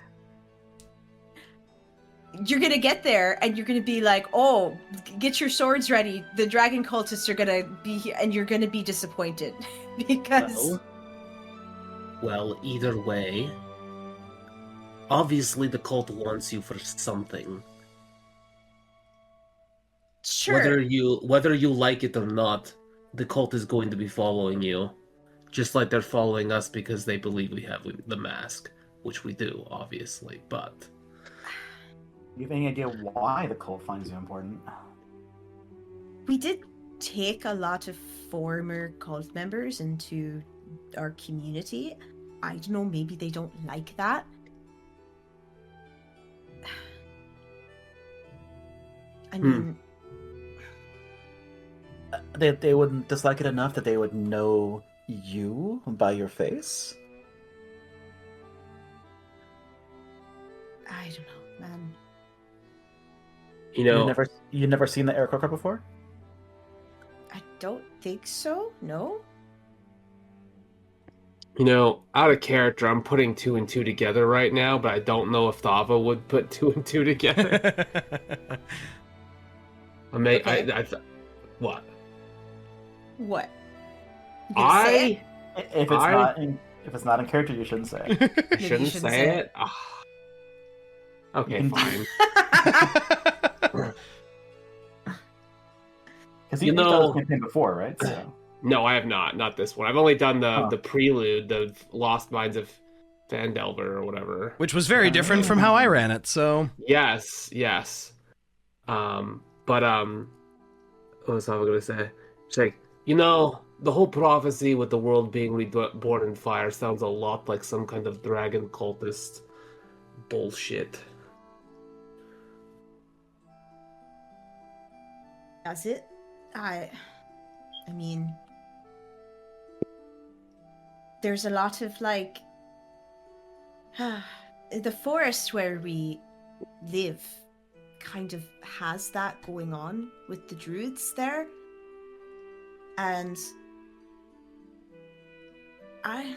You're gonna get there, and you're gonna be like, oh, get your swords ready. The dragon cultists are gonna be here, and you're gonna be disappointed. Because... Well, either way, obviously the cult wants you for something. Sure. Whether you like it or not, the cult is going to be following you. Just like they're following us because they believe we have the mask. Which we do, obviously, but... Do you have any idea why the cult finds you important? We did take a lot of former cult members into our community. I don't know, maybe they don't like that. I mean... They wouldn't dislike it enough that they would know you by your face? I don't know, man. You know... You've never seen the Aarakocra before? I don't think so, no? You know, out of character, I'm putting 2 and 2 together right now, but I don't know if Thava would put 2 and 2 together. What? What? If it's not in character, you shouldn't say it. I shouldn't say it? Okay, fine. Because You you've done know- this campaign before, right? So. No, I have not this one. I've only done Huh. the prelude, the Lost Mines of Phandelver or whatever. Which was very different from how I ran it, so... Yes. What was I gonna say? It's like, the whole prophecy with the world being reborn in fire sounds a lot like some kind of dragon cultist bullshit. Does it? I mean, there's a lot of like the forest where we live kind of has that going on with the druids there, and I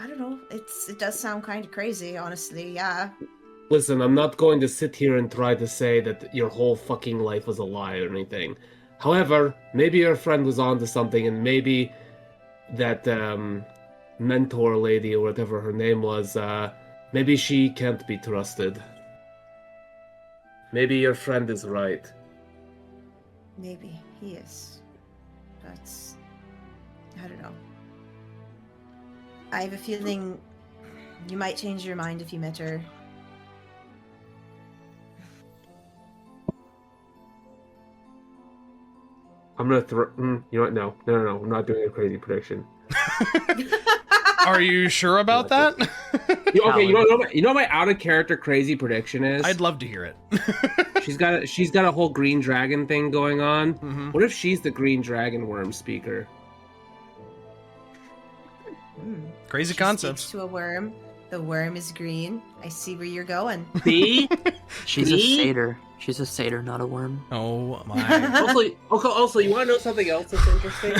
don't know. It does sound kind of crazy, honestly. Yeah. Listen, I'm not going to sit here and try to say that your whole fucking life was a lie or anything. However, maybe your friend was onto something, and maybe that mentor lady or whatever her name was, maybe she can't be trusted. Maybe your friend is right. Maybe he is. But I don't know. I have a feeling you might change your mind if you met her. I'm gonna throw. You know what? No. I'm not doing a crazy prediction. Are you sure about that? Okay, you know what my out of character crazy prediction is? I'd love to hear it. She's got a whole green dragon thing going on. Mhm. What if she's the green dragon worm speaker? Crazy She concept. speaks to a worm. The worm is green. I see where you're going. See? She's a satyr. She's a satyr, not a worm. Oh my. Also, you want to know something else that's interesting?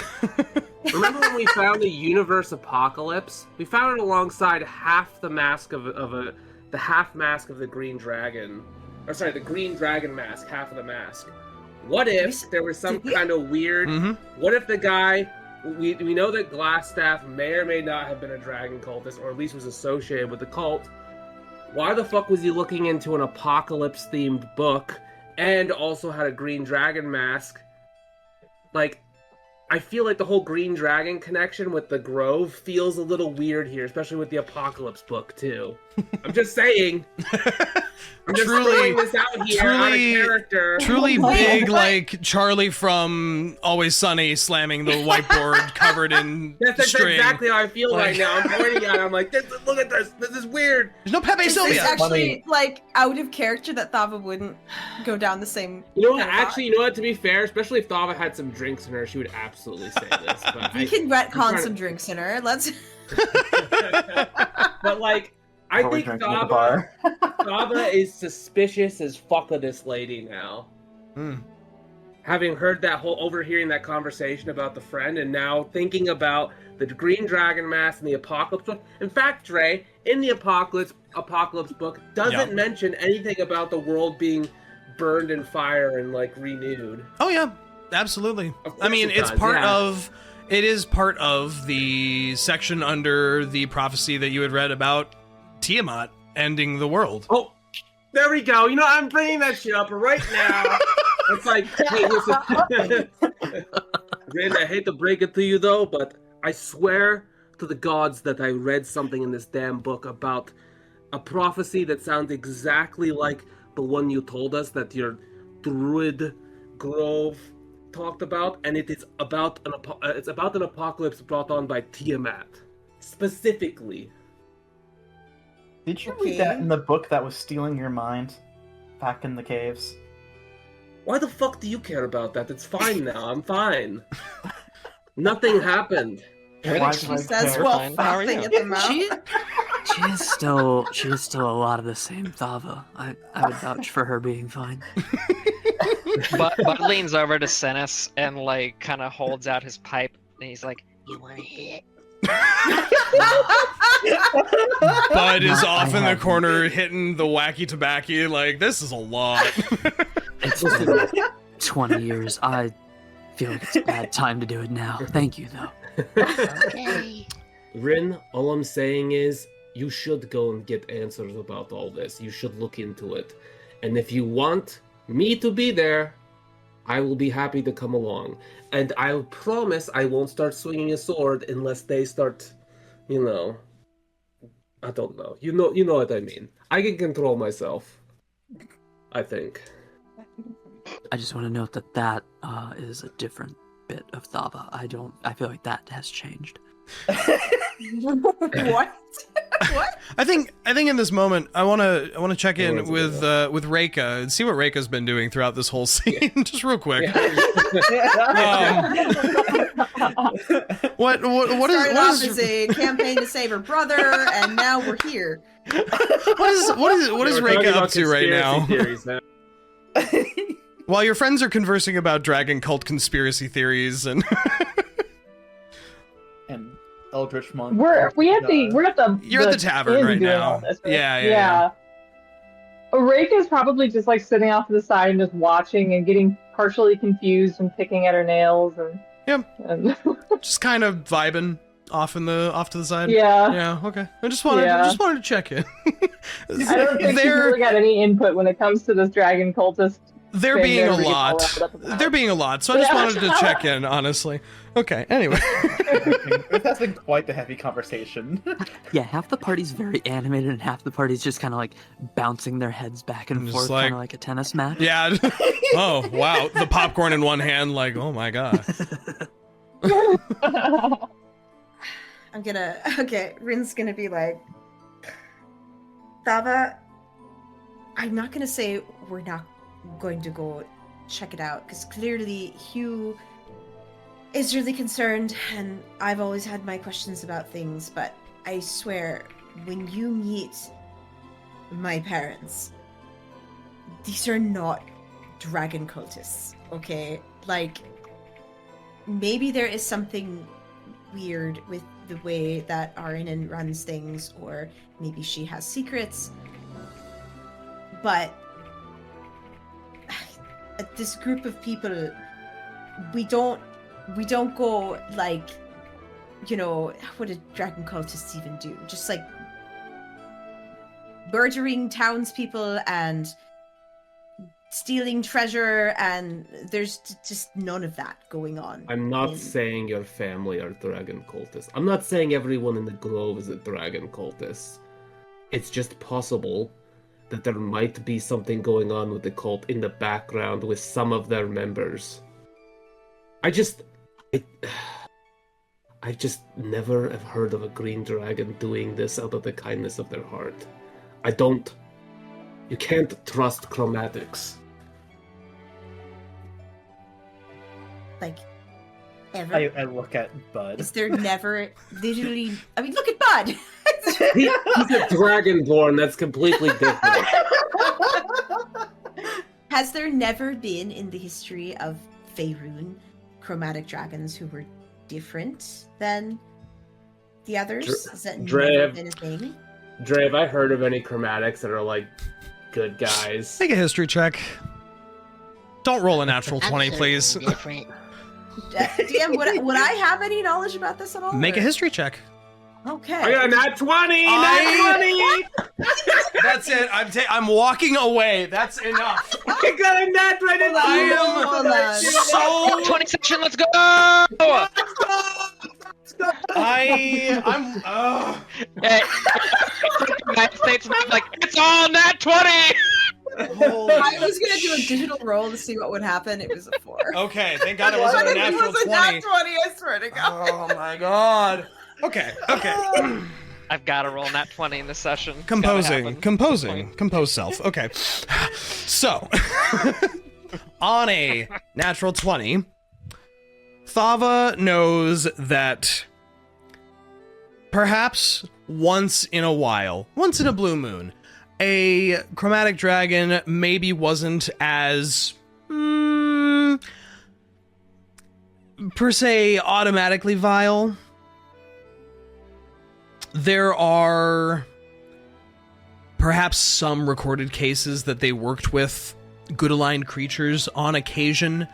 Remember when we found the universe apocalypse? We found it alongside half the mask the half mask of the green dragon. Or sorry, the green dragon mask, half of the mask. What if there was some kind of weird... What if the guy... We know that Glassstaff may or may not have been a dragon cultist, or at least was associated with the cult. Why the fuck was he looking into an apocalypse-themed book and also had a green dragon mask? Like, I feel like the whole green dragon connection with the Grove feels a little weird here, especially with the apocalypse book, too. I'm just saying. I'm just throwing this out here on a character. Truly big, like Charlie from Always Sunny slamming the whiteboard covered in That's string. exactly how I feel Like- right now. I'm pointing at it. I'm like, look at this. This is weird. There's no Pepe Is Sylvia. this actually like out of character that Thava wouldn't go down the same? You know what? kind of Actually, you know what? To be fair, especially if Thava had some drinks in her, she would absolutely say this. But We can retcon some drinks in her. Let's. But like, I Before we think drink at the bar. Thava is suspicious as fuck of this lady now. Having heard overhearing that conversation about the friend, and now thinking about the green dragon mask and the apocalypse book. In fact, Dre, in the apocalypse book, doesn't mention anything about the world being burned in fire and like renewed. Oh yeah, absolutely. Of course I mean, it it's does, part yeah. of. It is part of the section under the prophecy that you had read about Tiamat ending the world. Oh, there we go. You know, I'm bringing that shit up right now. It's like, hey, listen. Rinn, I hate to break it to you, though, but I swear to the gods that I read something in this damn book about a prophecy that sounds exactly like the one you told us that your druid grove talked about, and it is about an apocalypse brought on by Tiamat, specifically. Did you read that in the book that was stealing your mind back in the caves? Why the fuck do you care about that? It's fine now. I'm fine. Nothing happened. Why She do I says, care? "Well, frothing at the mouth." She is still a lot of the same Thava. I would vouch for her being fine. But leans over to Synas and like kind of holds out his pipe, and he's like, "You want to hit?" Bud is off in the corner hitting the wacky tobacco. Like, this is a lot. It's been 20 years. I feel like it's a bad time to do it now. Thank you, though. Okay. Rinn, all I'm saying is you should go and get answers about all this. You should look into it. And if you want me to be there, I will be happy to come along. And I'll promise I won't start swinging a sword unless they start, you know... I don't know. You know what I mean. I can control myself. I think. I just want to note that is a different bit of Thava. I feel like that has changed. What? What? I think in this moment I want to check in with Reyka and see what Reyka's been doing throughout this whole scene, just real quick. What is as a campaign to save her brother, and now we're here. what is Reyka up to right now? While your friends are conversing about dragon cult conspiracy theories and Eldritch Monk. We're at the you're at the tavern right now. This, right? Yeah. Reyka's probably just like sitting off to the side and just watching and getting partially confused and picking at her nails and just kind of vibing off to the side. Yeah. Okay. I just wanted to check in. I don't think she's really got any input when it comes to this dragon cultist. They're being a lot. So I just wanted to check in, honestly. Okay, anyway. This has been quite the heavy conversation. Yeah, half the party's very animated and half the party's just kind of like bouncing their heads back and forth, kind of like a tennis match. Yeah. Oh, wow. The popcorn in one hand, like, oh my god. Rinn's gonna be like, Thava, I'm not gonna say we're not going to go check it out, because clearly Hugh is really concerned, and I've always had my questions about things, but I swear, when you meet my parents, these are not dragon cultists, okay? Like, maybe there is something weird with the way that Arinen runs things, or maybe she has secrets, but this group of people, we don't go like, you know, what do dragon cultists even do? Just like murdering townspeople and stealing treasure, and there's just none of that going on. I'm not saying your family are dragon cultists. I'm not saying everyone in the Grove is a dragon cultist. It's just possible that there might be something going on with the cult in the background with some of their members. I just never have heard of a green dragon doing this out of the kindness of their heart. You can't trust chromatics. Like, ever? I look at Bud. Is there never literally... I mean, look at Bud! He's a dragonborn, that's completely different. Has there never been in the history of Faerun chromatic dragons who were different than the others? Has that never been a thing? Dre, have I heard of any chromatics that are like good guys? Make a history check. Don't roll a natural 20, please. DM, would I have any knowledge about this at all? Make a history check. Okay. I got a nat 20! Nat 20! That's it. I'm walking away. That's enough. I got a nat 20! I am so... 20 section, let's go! I'm... Hey, United States, like, it's all nat 20! I was gonna do a digital roll to see what would happen. It was a 4. Okay, thank God it wasn't a natural 20. It was a nat 20, I swear to God. Oh my God. Okay. I've got to roll nat 20 in this session. Compose self. Okay. So, on a natural 20, Thava knows that perhaps once in a while, once in a blue moon, a chromatic dragon maybe wasn't as per se automatically vile. There are perhaps some recorded cases that they worked with good aligned creatures on occasion,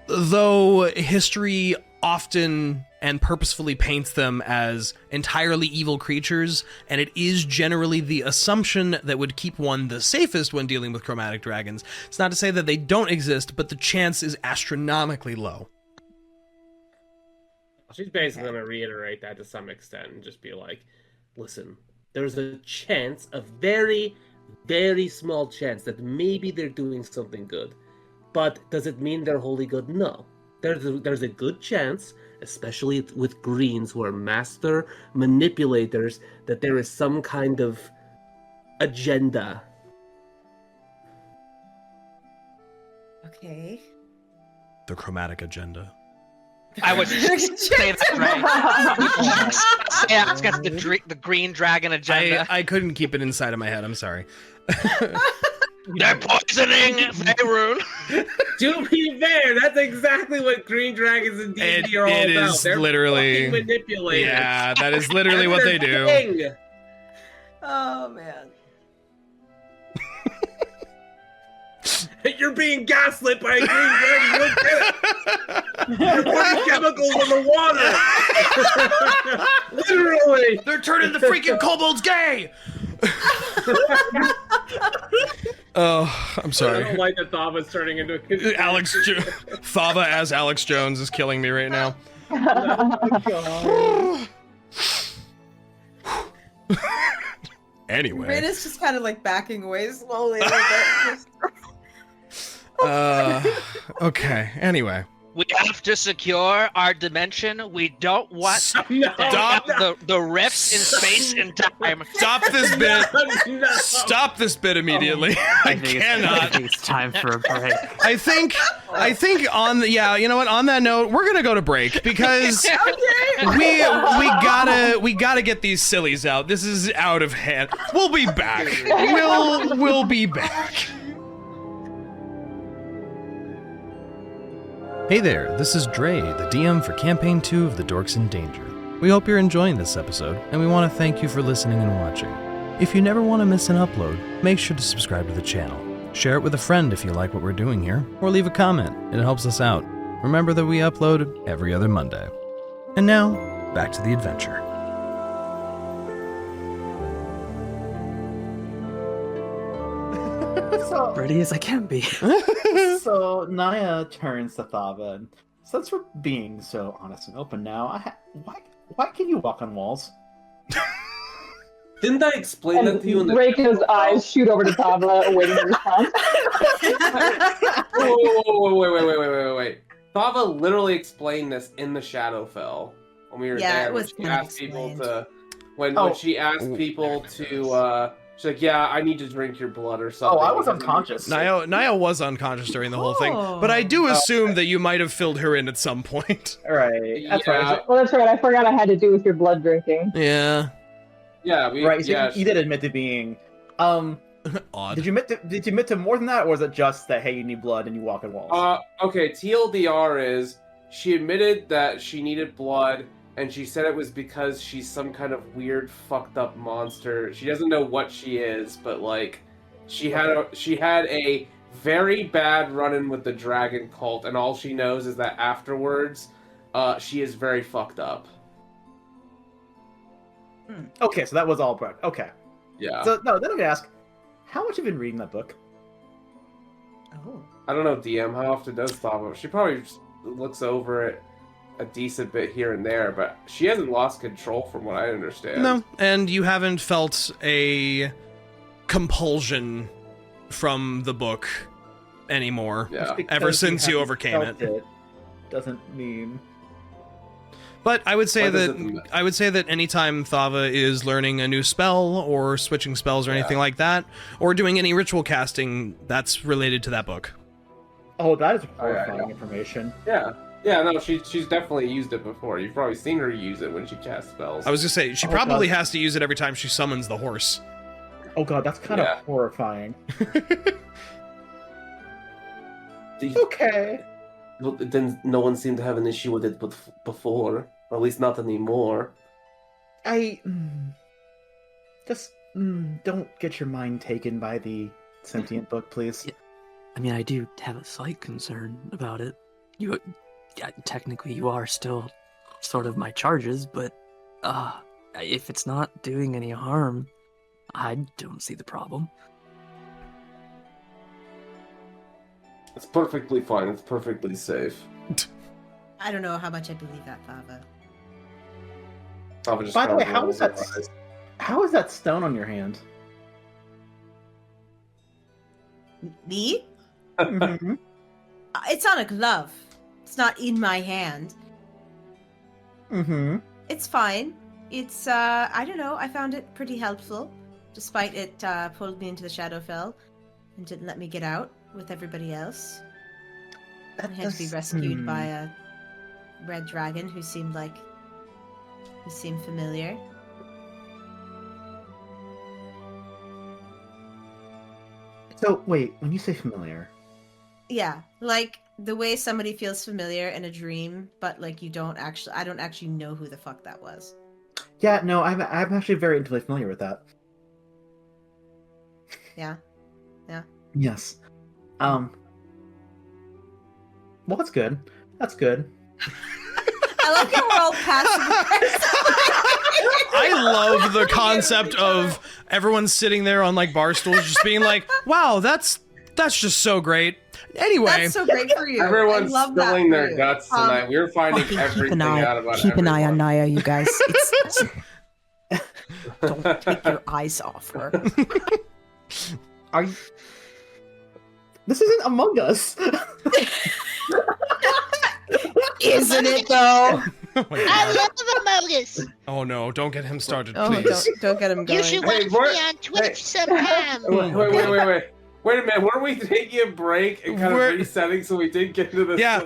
though history often and purposefully paints them as entirely evil creatures, and it is generally the assumption that would keep one the safest when dealing with chromatic dragons. It's not to say that they don't exist, but the chance is astronomically low. She's basically going to reiterate that to some extent and just be like, listen, there's a chance, a very, very small chance that maybe they're doing something good. But does it mean they're wholly good? No. There's a good chance, especially with greens who are master manipulators, that there is some kind of agenda. Okay. The chromatic agenda. I would say that right. Yeah, it's got the green dragon agenda. I couldn't keep it inside of my head. I'm sorry. They're poisoning Faerun. To be fair, that's exactly what green dragons and D&D are all it about. is They're literally fucking manipulators. Yeah, that is literally what they do. Thing. Oh man. You're being gaslit by a green dragon. You don't get it. You're putting chemicals in the water. Literally. They're turning the freaking kobolds gay. Oh, I'm sorry. I don't like that Thava's turning into a kid. Thava as Alex Jones is killing me right now. Anyway. Rinn is just kind of like backing away slowly a little bit. Okay, anyway. We have to secure our dimension. We don't want Stop the rifts in space and time. Stop this bit. No. Stop this bit immediately. I cannot. I think it's time for a break. I think on the, you know what, on that note, we're gonna go to break because we gotta get these sillies out. This is out of hand. We'll be back. We'll be back. Hey there, this is Dre, the DM for Campaign 2 of the Dorks in Danger. We hope you're enjoying this episode, and we want to thank you for listening and watching. If you never want to miss an upload, make sure to subscribe to the channel. Share it with a friend if you like what we're doing here, or leave a comment. It helps us out. Remember that we upload every other Monday. And now, back to the adventure. Ready as I can be. So Niah turns to Thava, and since we're being so honest and open now, why can you walk on walls? Didn't I explain that to you in the Reyka's eyes shoot over to Thava, awaiting a response. Wait. Thava literally explained this in the Shadowfell when we were there. It was She asked people to when she asked people to she's like, yeah, I need to drink your blood or something. Oh, I was unconscious. Niah was unconscious during the whole thing, but I do assume that you might have filled her in at some point. Right. That's right. Well, that's right. I forgot I had to do with your blood drinking. Yeah. Yeah, You did admit to being odd. Did you admit to more than that, or was it just that hey, you need blood and you walk on walls? Okay, TLDR is she admitted that she needed blood, and she said it was because she's some kind of weird, fucked up monster. She doesn't know what she is, but like, she had a very bad run-in with the dragon cult, and all she knows is that afterwards, she is very fucked up. Okay, so that was all Brett. Okay. Yeah. So no, then I'm gonna ask, how much have you been reading that book? Oh. I don't know, DM. How often does Thava? She probably just looks over it a decent bit here and there, but she hasn't lost control from what I understand. No, and you haven't felt a compulsion from the book anymore. Yeah. Ever since you overcame it. Doesn't mean. But I would say that anytime Thava is learning a new spell or switching spells or anything like that, or doing any ritual casting, that's related to that book. Oh, that is horrifying information. Yeah. Yeah, no, she's definitely used it before. You've probably seen her use it when she casts spells. I was gonna say, she probably has to use it every time she summons the horse. Oh god, that's kind of horrifying. Okay. Then no one seemed to have an issue with it before. Or at least not anymore. Just don't get your mind taken by the sentient book, please. I mean, I do have a slight concern about it. You technically you are still sort of my charges, but if it's not doing any harm, I don't see the problem. It's perfectly fine. It's perfectly safe. I don't know how much I believe that, Thava. By the way, how is that stone on your hand? Me? Mhm. It's on a glove. It's not in my hand. Mm-hmm. It's fine. It's, I don't know, I found it pretty helpful, despite it pulled me into the Shadowfell and didn't let me get out with everybody else. I had to be rescued by a red dragon who seemed familiar. So, wait, when you say familiar... Yeah, like the way somebody feels familiar in a dream, but like I don't actually know who the fuck that was. Yeah, no, I'm actually very intimately familiar with that. Yeah. Yes. Well, that's good. That's good. I like how we're all passive. I love the concept of everyone sitting there on like bar stools just being like, wow, that's just so great. Anyway. That's so great for you. Everyone's I love that spilling their for you. guts tonight. We're finding everything out about Keep an eye on everyone. Niah, you guys. Don't take your eyes off her. Are you... This isn't Among Us. Isn't it though? Oh, my I God. love Among Us. Oh no, don't get him started, Oh, please. don't get him going. You should watch me on Twitch sometime. Wait a minute. Weren't we taking a break and kind of resetting so we did get into this? Yeah,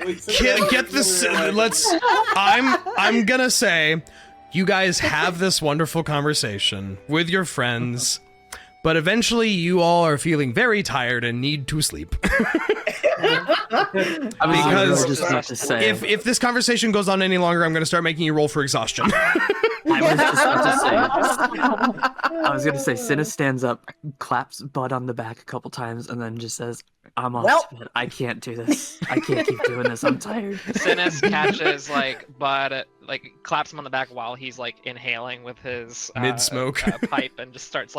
get this. Let's. I'm gonna say, you guys have this wonderful conversation with your friends, but eventually you all are feeling very tired and need to sleep. Because just about to say, if this conversation goes on any longer, I'm gonna start making you roll for exhaustion. I was just about to say. I was gonna say, Synas stands up, claps Bud on the back a couple times, and then just says, "I'm off to bed. I can't do this. I can't keep doing this. I'm tired." Synas catches Bud, claps him on the back while he's inhaling with his mid-smoke pipe and just starts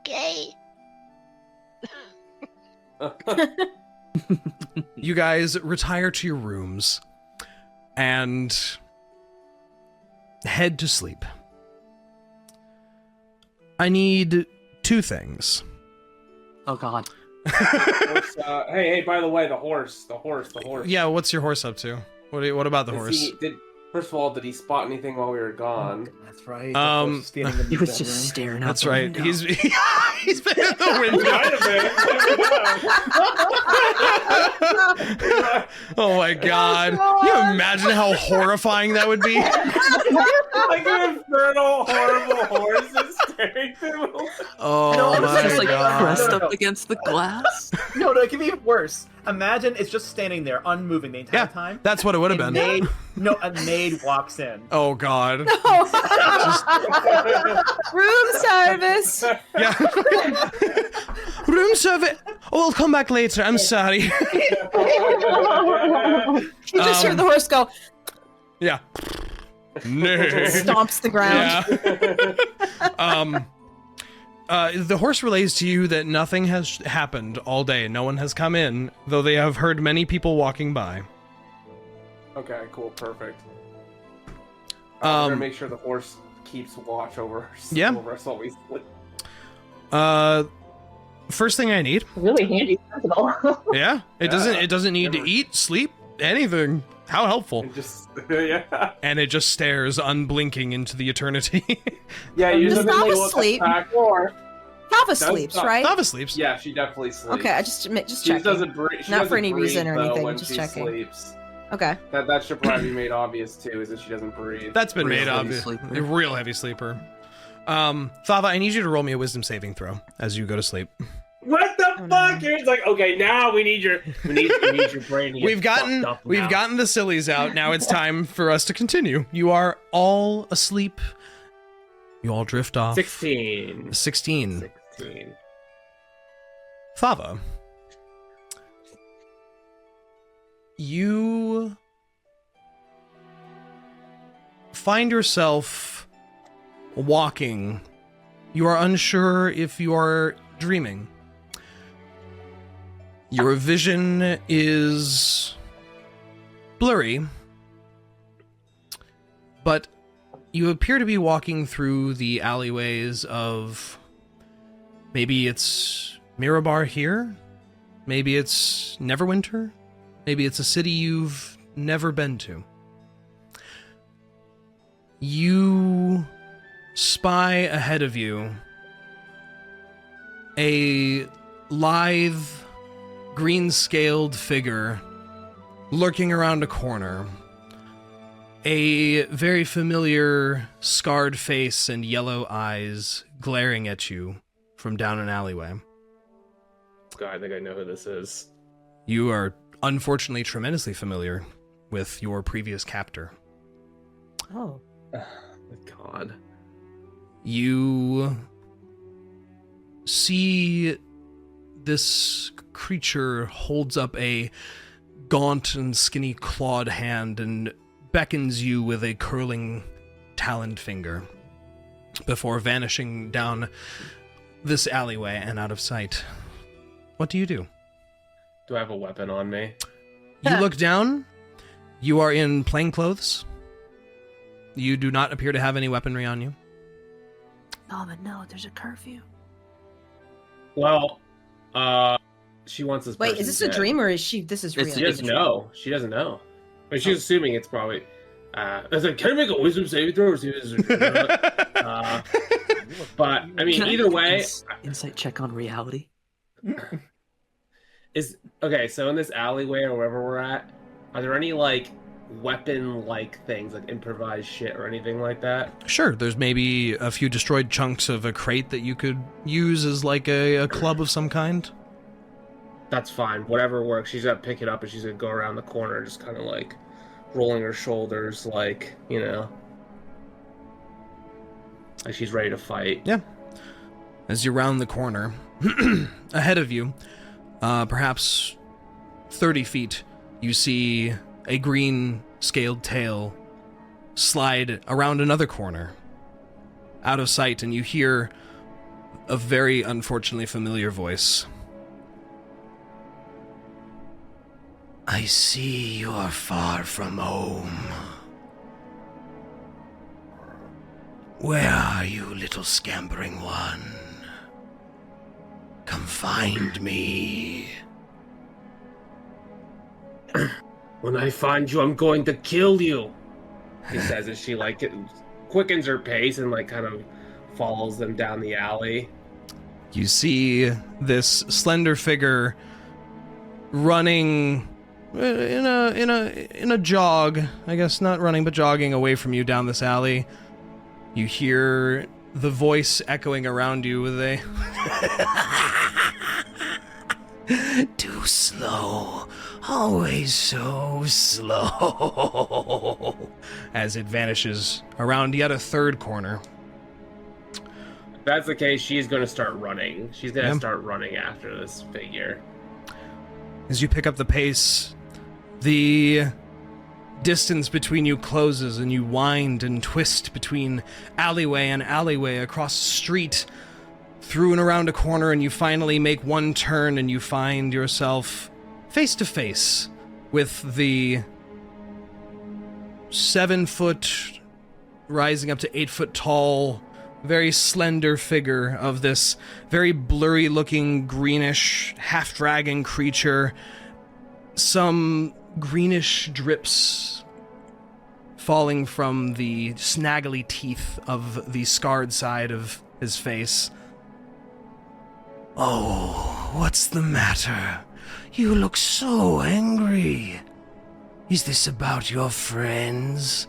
Okay. You guys retire to your rooms and head to sleep. I need two things. Oh God. Hey, by the way, the horse. Yeah, what's your horse up to? What about the horse? First of all, did he spot anything while we were gone? That's right. He was just staring out. That's the right. window. He's been in the window. Oh my God! Can you imagine how horrifying that would be? Like an infernal, horrible horse is staring through. Oh No, my It's just God! pressed No. up against the glass. No, it can be worse. Imagine it's just standing there, unmoving the entire time. That's what it would have been. A maid walks in. Oh God! Room service. Yeah. Room service. Oh, I'll come back later. I'm sorry. You just hear the horse go, Yeah. No. stomps the ground. Yeah. The horse relays to you that nothing has happened all day. No one has come in, though they have heard many people walking by. Okay, cool, perfect. I'm gonna make sure the horse keeps watch over us. Yeah. Over us while we sleep. First thing I need. Really handy sentinel. Yeah. It doesn't need to eat, sleep, anything. How helpful. Yeah. And it just stares unblinking into the eternity. Yeah, you Does just Thava look at the sleep? back door. Thava sleeps, right? Thava sleeps. Yeah, she definitely sleeps. Okay, I just She checking. doesn't breathe. Not for any reason or anything, just she checking. Sleeps. Okay. That should probably be made obvious too, is that she doesn't breathe. That's been Real made heavy obvious. sleeper. A real heavy sleeper. Thava, I need you to roll me a wisdom saving throw as you go to sleep. What the fuck? It's like, okay, now we need your brain to get We've gotten the sillies out. Now it's time for us to continue. You are all asleep. You all drift off. 16. 16. Thava, you find yourself walking. You are unsure if you are dreaming. Your vision is blurry, but you appear to be walking through the alleyways of... Maybe it's Mirabar here? Maybe it's Neverwinter? Maybe it's a city you've never been to. You spy ahead of you a lithe, green-scaled figure lurking around a corner. A very familiar scarred face and yellow eyes glaring at you from down an alleyway. God, I think I know who this is. You are unfortunately tremendously familiar with your previous captor. Oh. God. You see this creature holds up a gaunt and skinny clawed hand and beckons you with a curling taloned finger before vanishing down this alleyway and out of sight. What do you do? Do I have a weapon on me? You look down. You are in plainclothes. You do not appear to have any weaponry on you. Oh, but no, there's a curfew. Well, she wants this. Wait, is this a dream or is she? This is real. She doesn't know. She doesn't know. But she's assuming it's probably. I was like, can I make a wisdom saving throw? Or see if this is a dream? But I mean, either way, insight check on reality. Is okay. So in this alleyway or wherever we're at, are there any like weapon-like things, like improvised shit or anything like that? Sure, there's maybe a few destroyed chunks of a crate that you could use as like a club of some kind. That's fine. Whatever works. She's gonna pick it up and she's gonna go around the corner, just kind of like rolling her shoulders, like, you know, like she's ready to fight. Yeah. As you round the corner, ahead of you, perhaps 30 feet, you see a green scaled tail slide around another corner, out of sight, and you hear a very unfortunately familiar voice. I see you are far from home. Where are you, little scampering one? Come find me. When I find you, I'm going to kill you, he says as she like quickens her pace and like kind of follows them down the alley. You see this slender figure running in a jog, I guess not running but jogging away from you down this alley. You hear the voice echoing around you with a too slow. Always so slow. As it vanishes around yet a third corner. If that's the case, she's going to start running. She's going to start running after this figure. As you pick up the pace, the distance between you closes and you wind and twist between alleyway and alleyway across the street, through and around a corner, and you finally make one turn and you find yourself face to face with the 7-foot, rising up to 8-foot tall, very slender figure of this very blurry looking greenish half-dragon creature. Some greenish drips falling from the snaggly teeth of the scarred side of his face. Oh, what's the matter? You look so angry. Is this about your friends?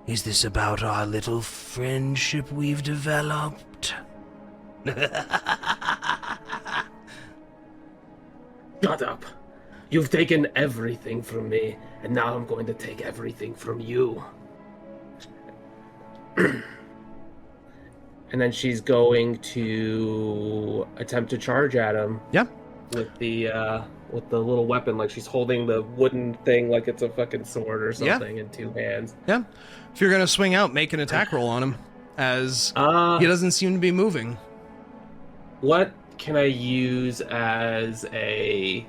Is this about our little friendship we've developed? Shut up. You've taken everything from me, and now I'm going to take everything from you. And then she's going to attempt to charge at him. Yeah. With the little weapon, like she's holding the wooden thing like it's a fucking sword or something in two hands. Yeah. If you're gonna swing out, make an attack roll on him, as he doesn't seem to be moving. What can I use as a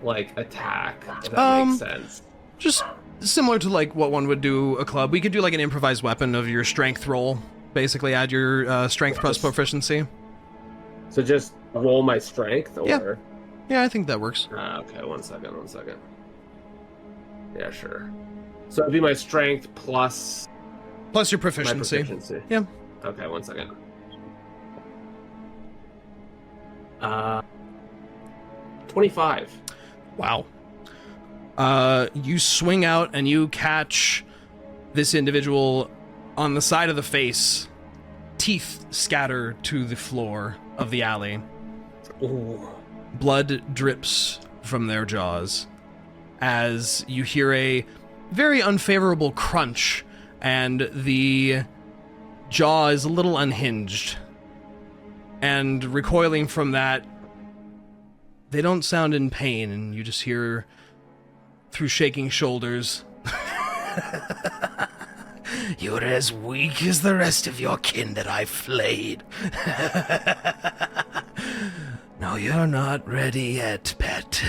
attack? If that makes sense. Just similar to like what one would do a club. We could do like an improvised weapon of your strength roll. Basically, add your strength plus proficiency. So just roll my strength, or yeah, I think that works. Okay, one second. Yeah, sure. So it'd be my strength plus your proficiency. Yeah. Okay, 1 second. 25. Wow. You swing out and you catch this individual on the side of the face. Teeth scatter to the floor of the alley. Ooh. Blood drips from their jaws as you hear a very unfavorable crunch, and the jaw is a little unhinged. And recoiling from that, they don't sound in pain, and you just hear, through shaking shoulders, "You're as weak as the rest of your kin that I flayed. No, you're not ready yet, pet."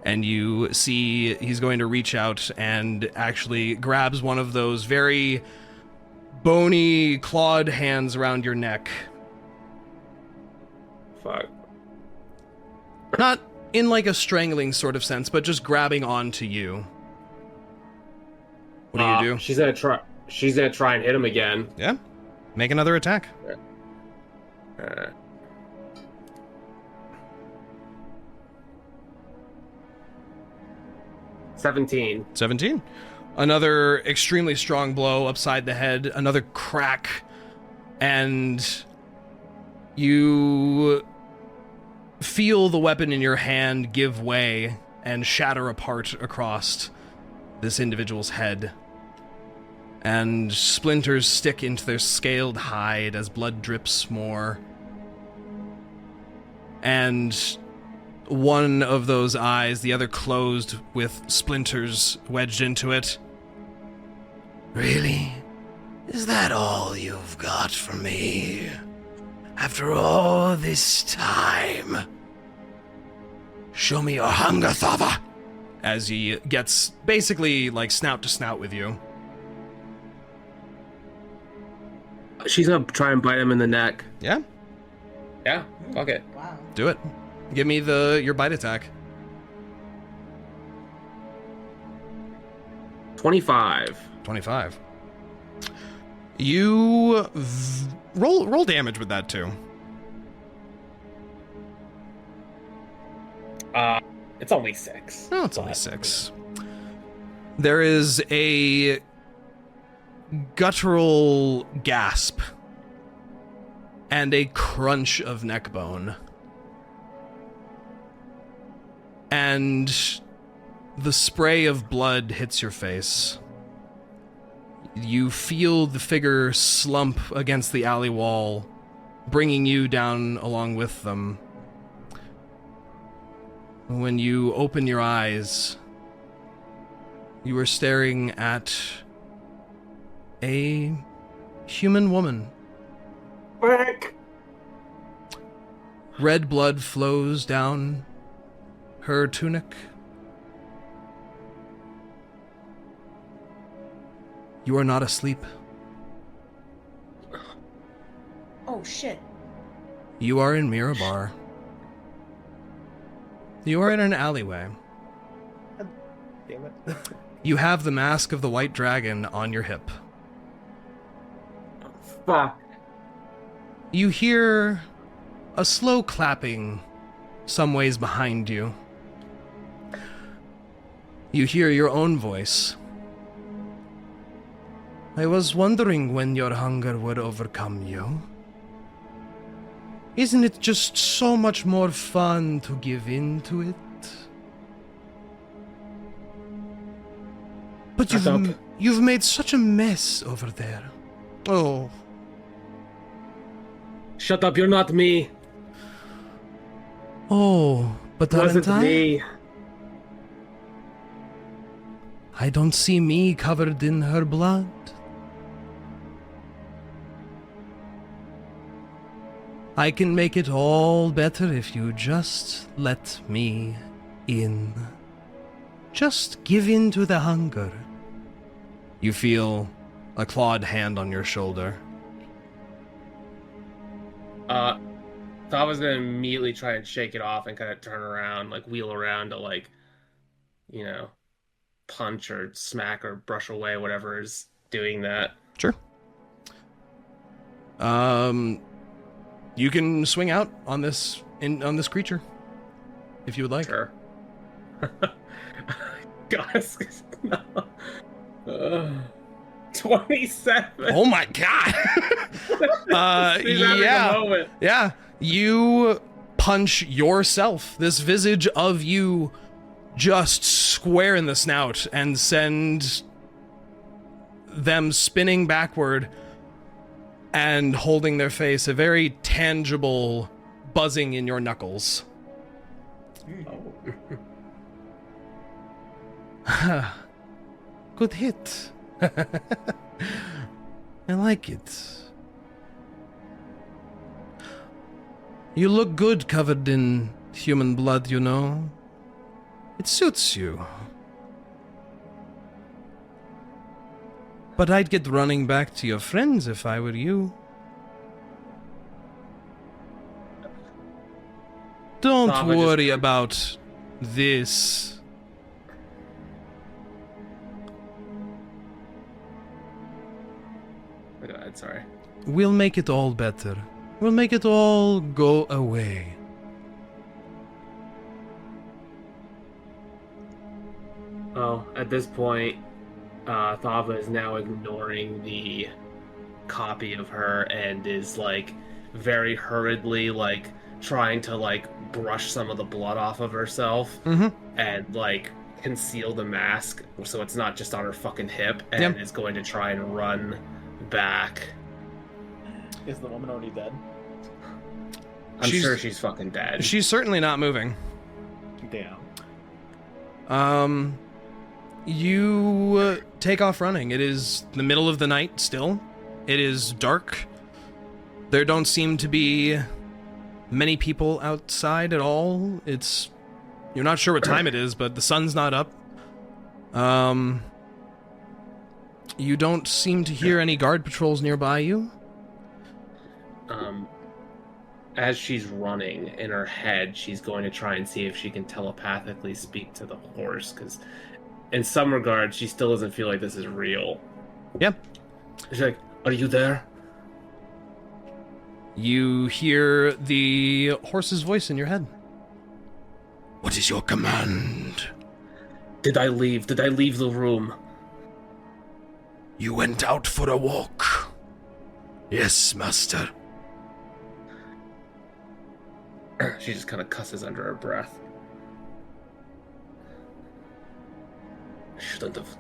And you see he's going to reach out and actually grabs one of those very bony, clawed hands around your neck. Fuck. Not in like a strangling sort of sense, but just grabbing onto you. What do you do? She's gonna try and hit him again. Yeah. Make another attack. 17. 17. Another extremely strong blow upside the head, another crack, and you feel the weapon in your hand give way and shatter apart across this individual's head. And splinters stick into their scaled hide as blood drips more. And one of those eyes, the other closed with splinters wedged into it. "Really? Is that all you've got for me? After all this time? Show me your hunger, Thava!" As he gets basically like snout to snout with you. She's gonna try and bite him in the neck. Yeah? Yeah, fuck it. Wow. Do it. Give me your bite attack. 25. 25. You roll damage with that too. It's only 6. No, it's only 6. There is a guttural gasp and a crunch of neck bone. And the spray of blood hits your face. You feel the figure slump against the alley wall, bringing you down along with them. When you open your eyes, you are staring at a human woman. Frick! Red blood flows down her tunic. You are not asleep. Oh, shit. You are in Mirabar. You are in an alleyway. Damn it. You have the mask of the white dragon on your hip. Fuck. You hear a slow clapping some ways behind you. You hear your own voice. "I was wondering when your hunger would overcome you. Isn't it just so much more fun to give in to it? But you've made such a mess over there. Oh. Shut up, you're not me. Oh, but Wasn't aren't I? me. I don't see me covered in her blood. I can make it all better if you just let me in. Just give in to the hunger. You feel a clawed hand on your shoulder. Thava's gonna immediately try and shake it off and kind of turn around, like wheel around to like, you know, punch or smack or brush away whatever is doing that. Sure. You can swing out on this creature if you would like. Sure. Guys, no. 27. Oh my god. Yeah. You punch yourself, this visage of you, just square in the snout and send them spinning backward and holding their face, a very tangible buzzing in your knuckles. Good hit. I like it. You look good covered in human blood, you know. It suits you. But I'd get running back to your friends if I were you. Don't Thava worry about this. Go ahead, sorry. We'll make it all better. We'll make it all go away. Oh, at this point, Thava is now ignoring the copy of her and is like very hurriedly like trying to like brush some of the blood off of herself and like conceal the mask so it's not just on her fucking hip, and is going to try and run back. Is the woman already dead? I'm sure she's fucking dead. She's certainly not moving. Damn. You take off running. It is the middle of the night still. It is dark. There don't seem to be many people outside at all. You're not sure what time it is, but the sun's not up. You don't seem to hear any guard patrols nearby you. As she's running in her head, she's going to try and see if she can telepathically speak to the horse, because in some regards, she still doesn't feel like this is real. Yeah. She's like, "Are you there?" You hear the horse's voice in your head. What is your command? Did I leave the room? You went out for a walk. Yes, master. She just kind of cusses under her breath. I shouldn't have.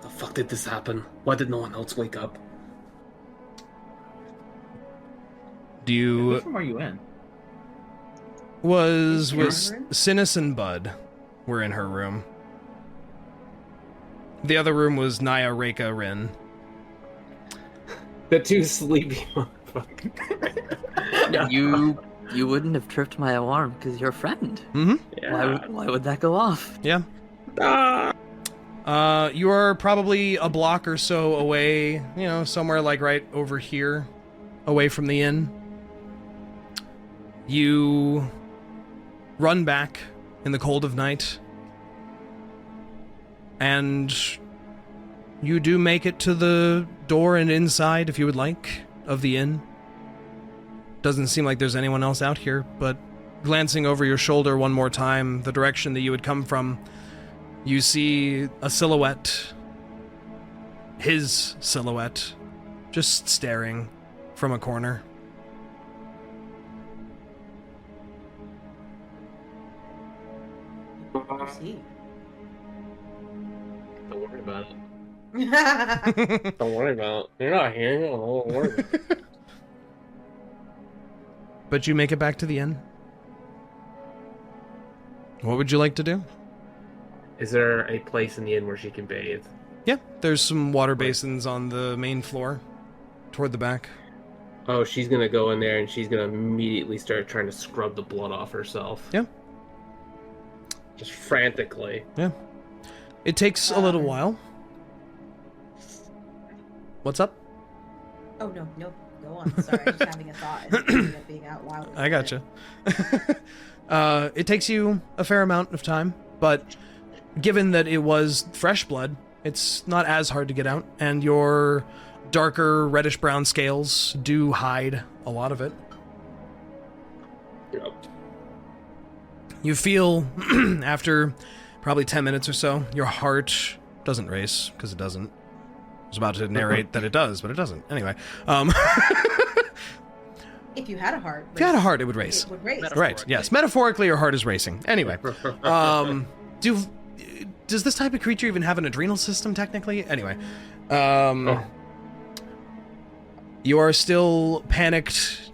The fuck did this happen? Why did no one else wake up? Do you... Which room are you in? Was Synas and Bud were in her room. The other room was Niah, Reyka, Rinn. The two sleepy motherfuckers. You wouldn't have tripped my alarm because you're a friend. Mm-hmm. Yeah. Why would that go off? Yeah. You are probably a block or so away, somewhere like right over here, away from the inn. You run back in the cold of night, and you do make it to the door and inside, if you would like, of the inn. Doesn't seem like there's anyone else out here, but glancing over your shoulder one more time, the direction that you would come from, you see a silhouette, his silhouette, just staring from a corner. See. Don't worry about it. Don't worry about it. You're not here. Don't worry about it. But you make it back to the inn. What would you like to do? Is there a place in the inn where she can bathe? Yeah, there's some water basins on the main floor, toward the back. Oh, she's gonna go in there and she's gonna immediately start trying to scrub the blood off herself. Yeah. Just frantically. Yeah. It takes a little while. What's up? Oh, no, go on. Sorry, I'm just having a thought and it being out loud. I gotcha. It takes you a fair amount of time, but given that it was fresh blood, it's not as hard to get out, and your darker reddish-brown scales do hide a lot of it. Yep. You feel, after probably 10 minutes or so, your heart doesn't race, because it doesn't. I was about to narrate that it does, but it doesn't. Anyway. If you had a heart... If you had a heart, it would race. It would race. Right, yes. Metaphorically, your heart is racing. Anyway. Does this type of creature even have an adrenal system, technically? Anyway. You are still panicked.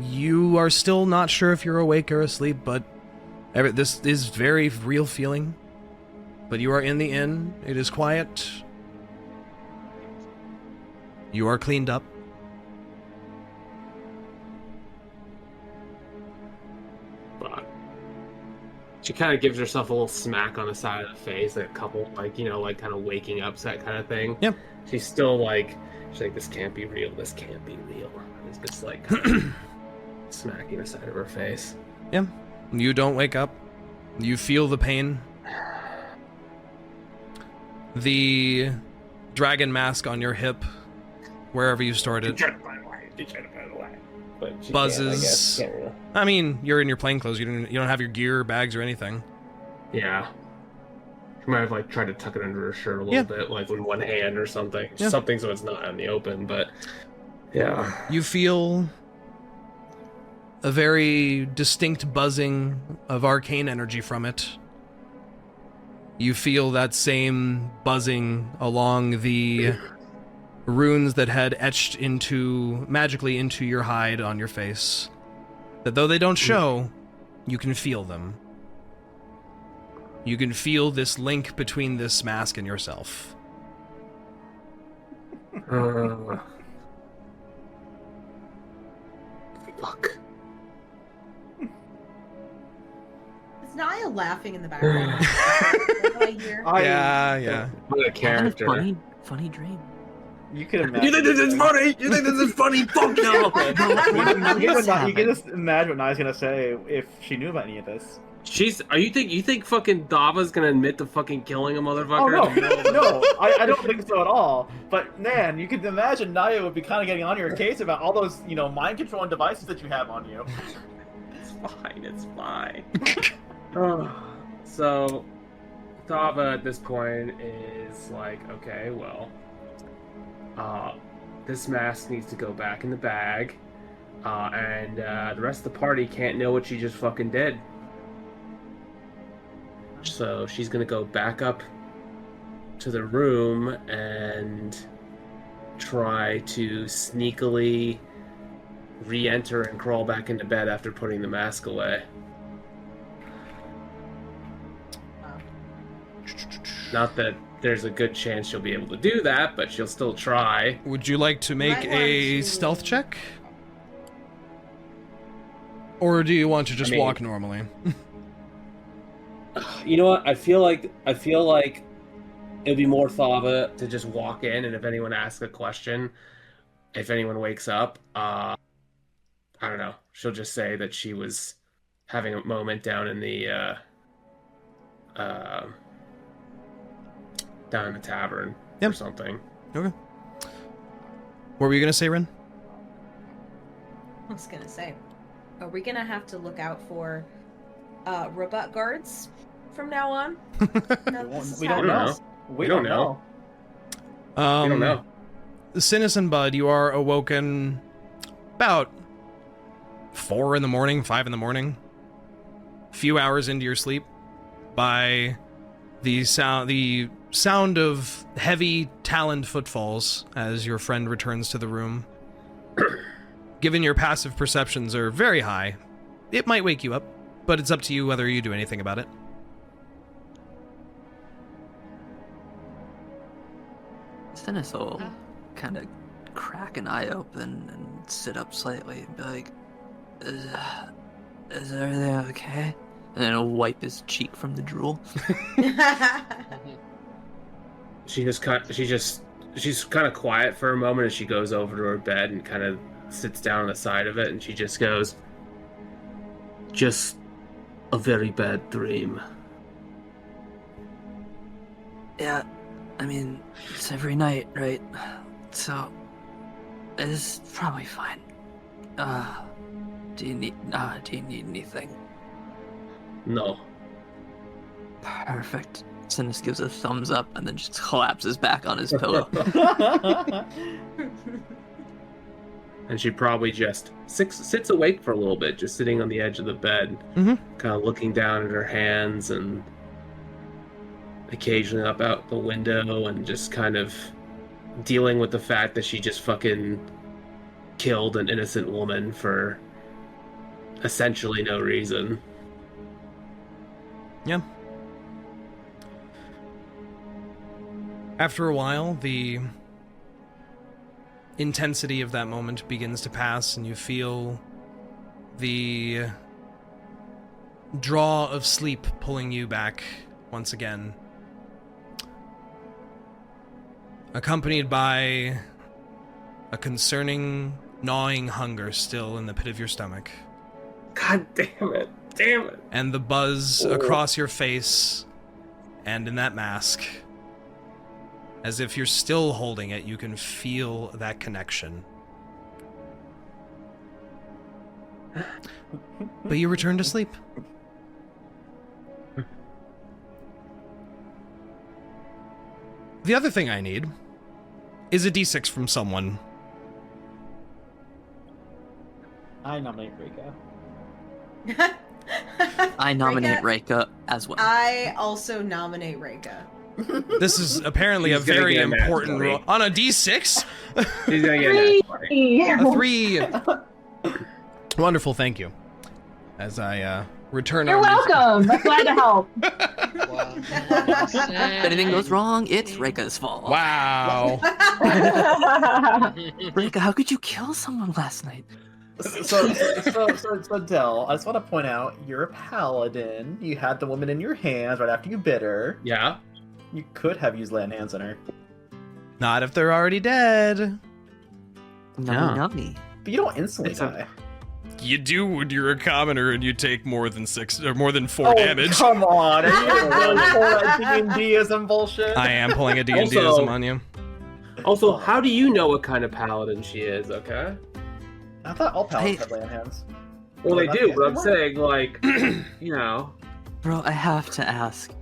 You are still not sure if you're awake or asleep, but this is very real feeling. But you are in the inn. It is quiet. You are cleaned up. She kind of gives herself a little smack on the side of the face, like a couple, like, you know, like kind of waking up set kind of thing. Yep. She's still like, this can't be real. This can't be real. It's just like smacking the side of her face. Yeah. You don't wake up. You feel the pain. The dragon mask on your hip, wherever you stored it, but buzzes. Can't really. I mean, you're in your plain clothes. You don't have your gear, bags, or anything. Yeah. She might have like tried to tuck it under her shirt a little bit, like with one hand or something. Yeah. Something so it's not out in the open, but yeah. You feel a very distinct buzzing of arcane energy from it. You feel that same buzzing along the runes that had etched magically into your hide on your face. That though they don't show, you can feel them. You can feel this link between this mask and yourself. Fuck. Is Niah laughing in the background? What do I hear? Yeah. What a character. Funny dream. You can imagine. You think this is funny? You think this is funny? Fuck no! You can just imagine what Niah's gonna say if she knew about any of this. You think fucking Thava's gonna admit to fucking killing a motherfucker? Oh no, I don't think so at all. But man, you can imagine Niah would be kind of getting on your case about all those, mind controlling devices that you have on you. It's fine. So, Thava at this point is like, okay, well, this mask needs to go back in the bag, and the rest of the party can't know what she just fucking did. So she's gonna go back up to the room and try to sneakily re-enter and crawl back into bed after putting the mask away. Not that there's a good chance she'll be able to do that, but she'll still try. Would you like to make a stealth check? Or do you want to just walk normally? You know what? I feel like it'd be more Thava to just walk in, and if anyone asks a question, if anyone wakes up, I don't know. She'll just say that she was having a moment down in the tavern or something. Okay. What were you gonna say, Rinn? I was gonna say, are we gonna have to look out for robot guards from now on? We don't know. We don't know. We don't know. Synas and Bud, you are awoken about 4 in the morning, 5 in the morning, a few hours into your sleep, by the sound of heavy, taloned footfalls as your friend returns to the room. Given your passive perceptions are very high, it might wake you up, but it's up to you whether you do anything about it. Synas will kind of crack an eye open and sit up slightly and be like, is everything okay? And then he'll wipe his cheek from the drool. She's kind of quiet for a moment as she goes over to her bed and kind of sits down on the side of it, and she just goes, "Just a very bad dream." Yeah, I mean, it's every night, right? So, it's probably fine. Do you need anything? No. Perfect. Synas gives a thumbs up and then just collapses back on his pillow. And she probably just sits awake for a little bit, just sitting on the edge of the bed, kind of looking down at her hands and occasionally up out the window and just kind of dealing with the fact that she just fucking killed an innocent woman for essentially no reason. Yeah. After a while, the intensity of that moment begins to pass, and you feel the draw of sleep pulling you back once again, accompanied by a concerning, gnawing hunger still in the pit of your stomach. God damn it. Damn it. And the buzz across your face and in that mask. As if you're still holding it, you can feel that connection. But you return to sleep. The other thing I need is a d6 from someone. I nominate Reyka. I nominate Reyka as well. I also nominate Reyka. This is apparently a very important role. On a d6? He's gonna get a 3. Wonderful, thank you. As I return You're our welcome. I'm glad to help. If anything goes wrong, it's Reyka's fault. Wow. Reyka, how could you kill someone last night? So Del, I just want to point out, you're a paladin. You had the woman in your hands right after you bit her. Yeah. You could have used land hands on her. Not if they're already dead. Nummy. But you don't instantly die. You do when you're a commoner and you take more than 4 damage. Come on, are you really pulling that D&D-ism bullshit? I am pulling a D&D-ism on you. Also, how do you know what kind of paladin she is, okay? I thought all paladins had land hands. Well, they do, but I'm saying, like, you know. Bro, I have to ask.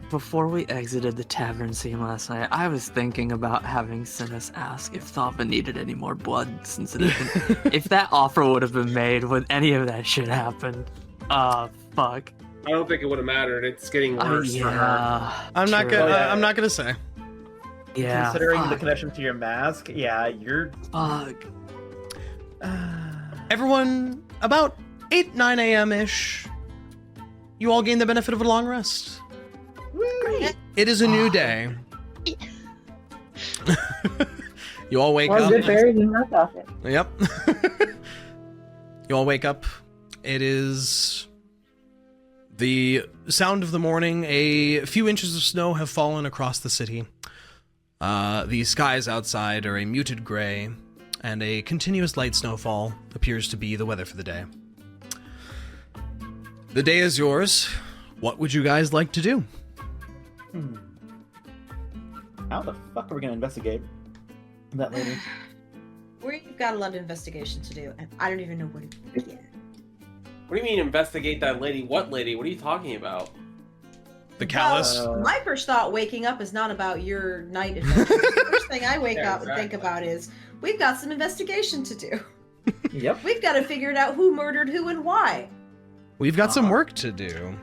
Before we exited the tavern scene last night, I was thinking about having Synas ask if Thava needed any more blood, since if that offer would have been made, would any of that shit happen? Fuck. I don't think it would have mattered. It's getting worse for her. I'm not gonna say. Yeah. Considering the connection to your mask, yeah, you're. Fuck. Everyone, about 9 a.m. ish, you all gain the benefit of a long rest. Great. It is a new day. You all wake up. Good buried in her coffin. Yep. You all wake up. It is the sound of the morning. A few inches of snow have fallen across the city. The skies outside are a muted gray, and a continuous light snowfall appears to be the weather for the day. The day is yours. What would you guys like to do? How the fuck are we gonna investigate that lady? We've got a lot of investigation to do, and I don't even know where to begin. What do you mean investigate that lady? What lady? What are you talking about? The callus? My first thought waking up is not about your night adventure. The first thing I wake up and think about is, we've got some investigation to do. Yep. We've got to figure out who murdered who and why. We've got some work to do.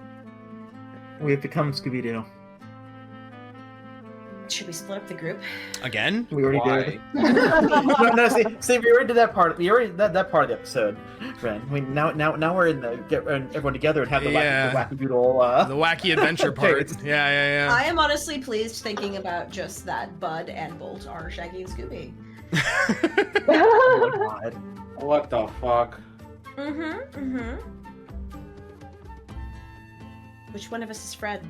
We have become Scooby-Doo. Should we split up the group? Again? We already Why? did. no, see, we already did that part. We already that part of the episode, Rinn. Now we're in the get everyone together and have the wacky doodle. The wacky adventure part. Yeah. I am honestly pleased thinking about just that Bud and Bolt are Shaggy and Scooby. Oh my god. What the fuck? Which one of us is Fred?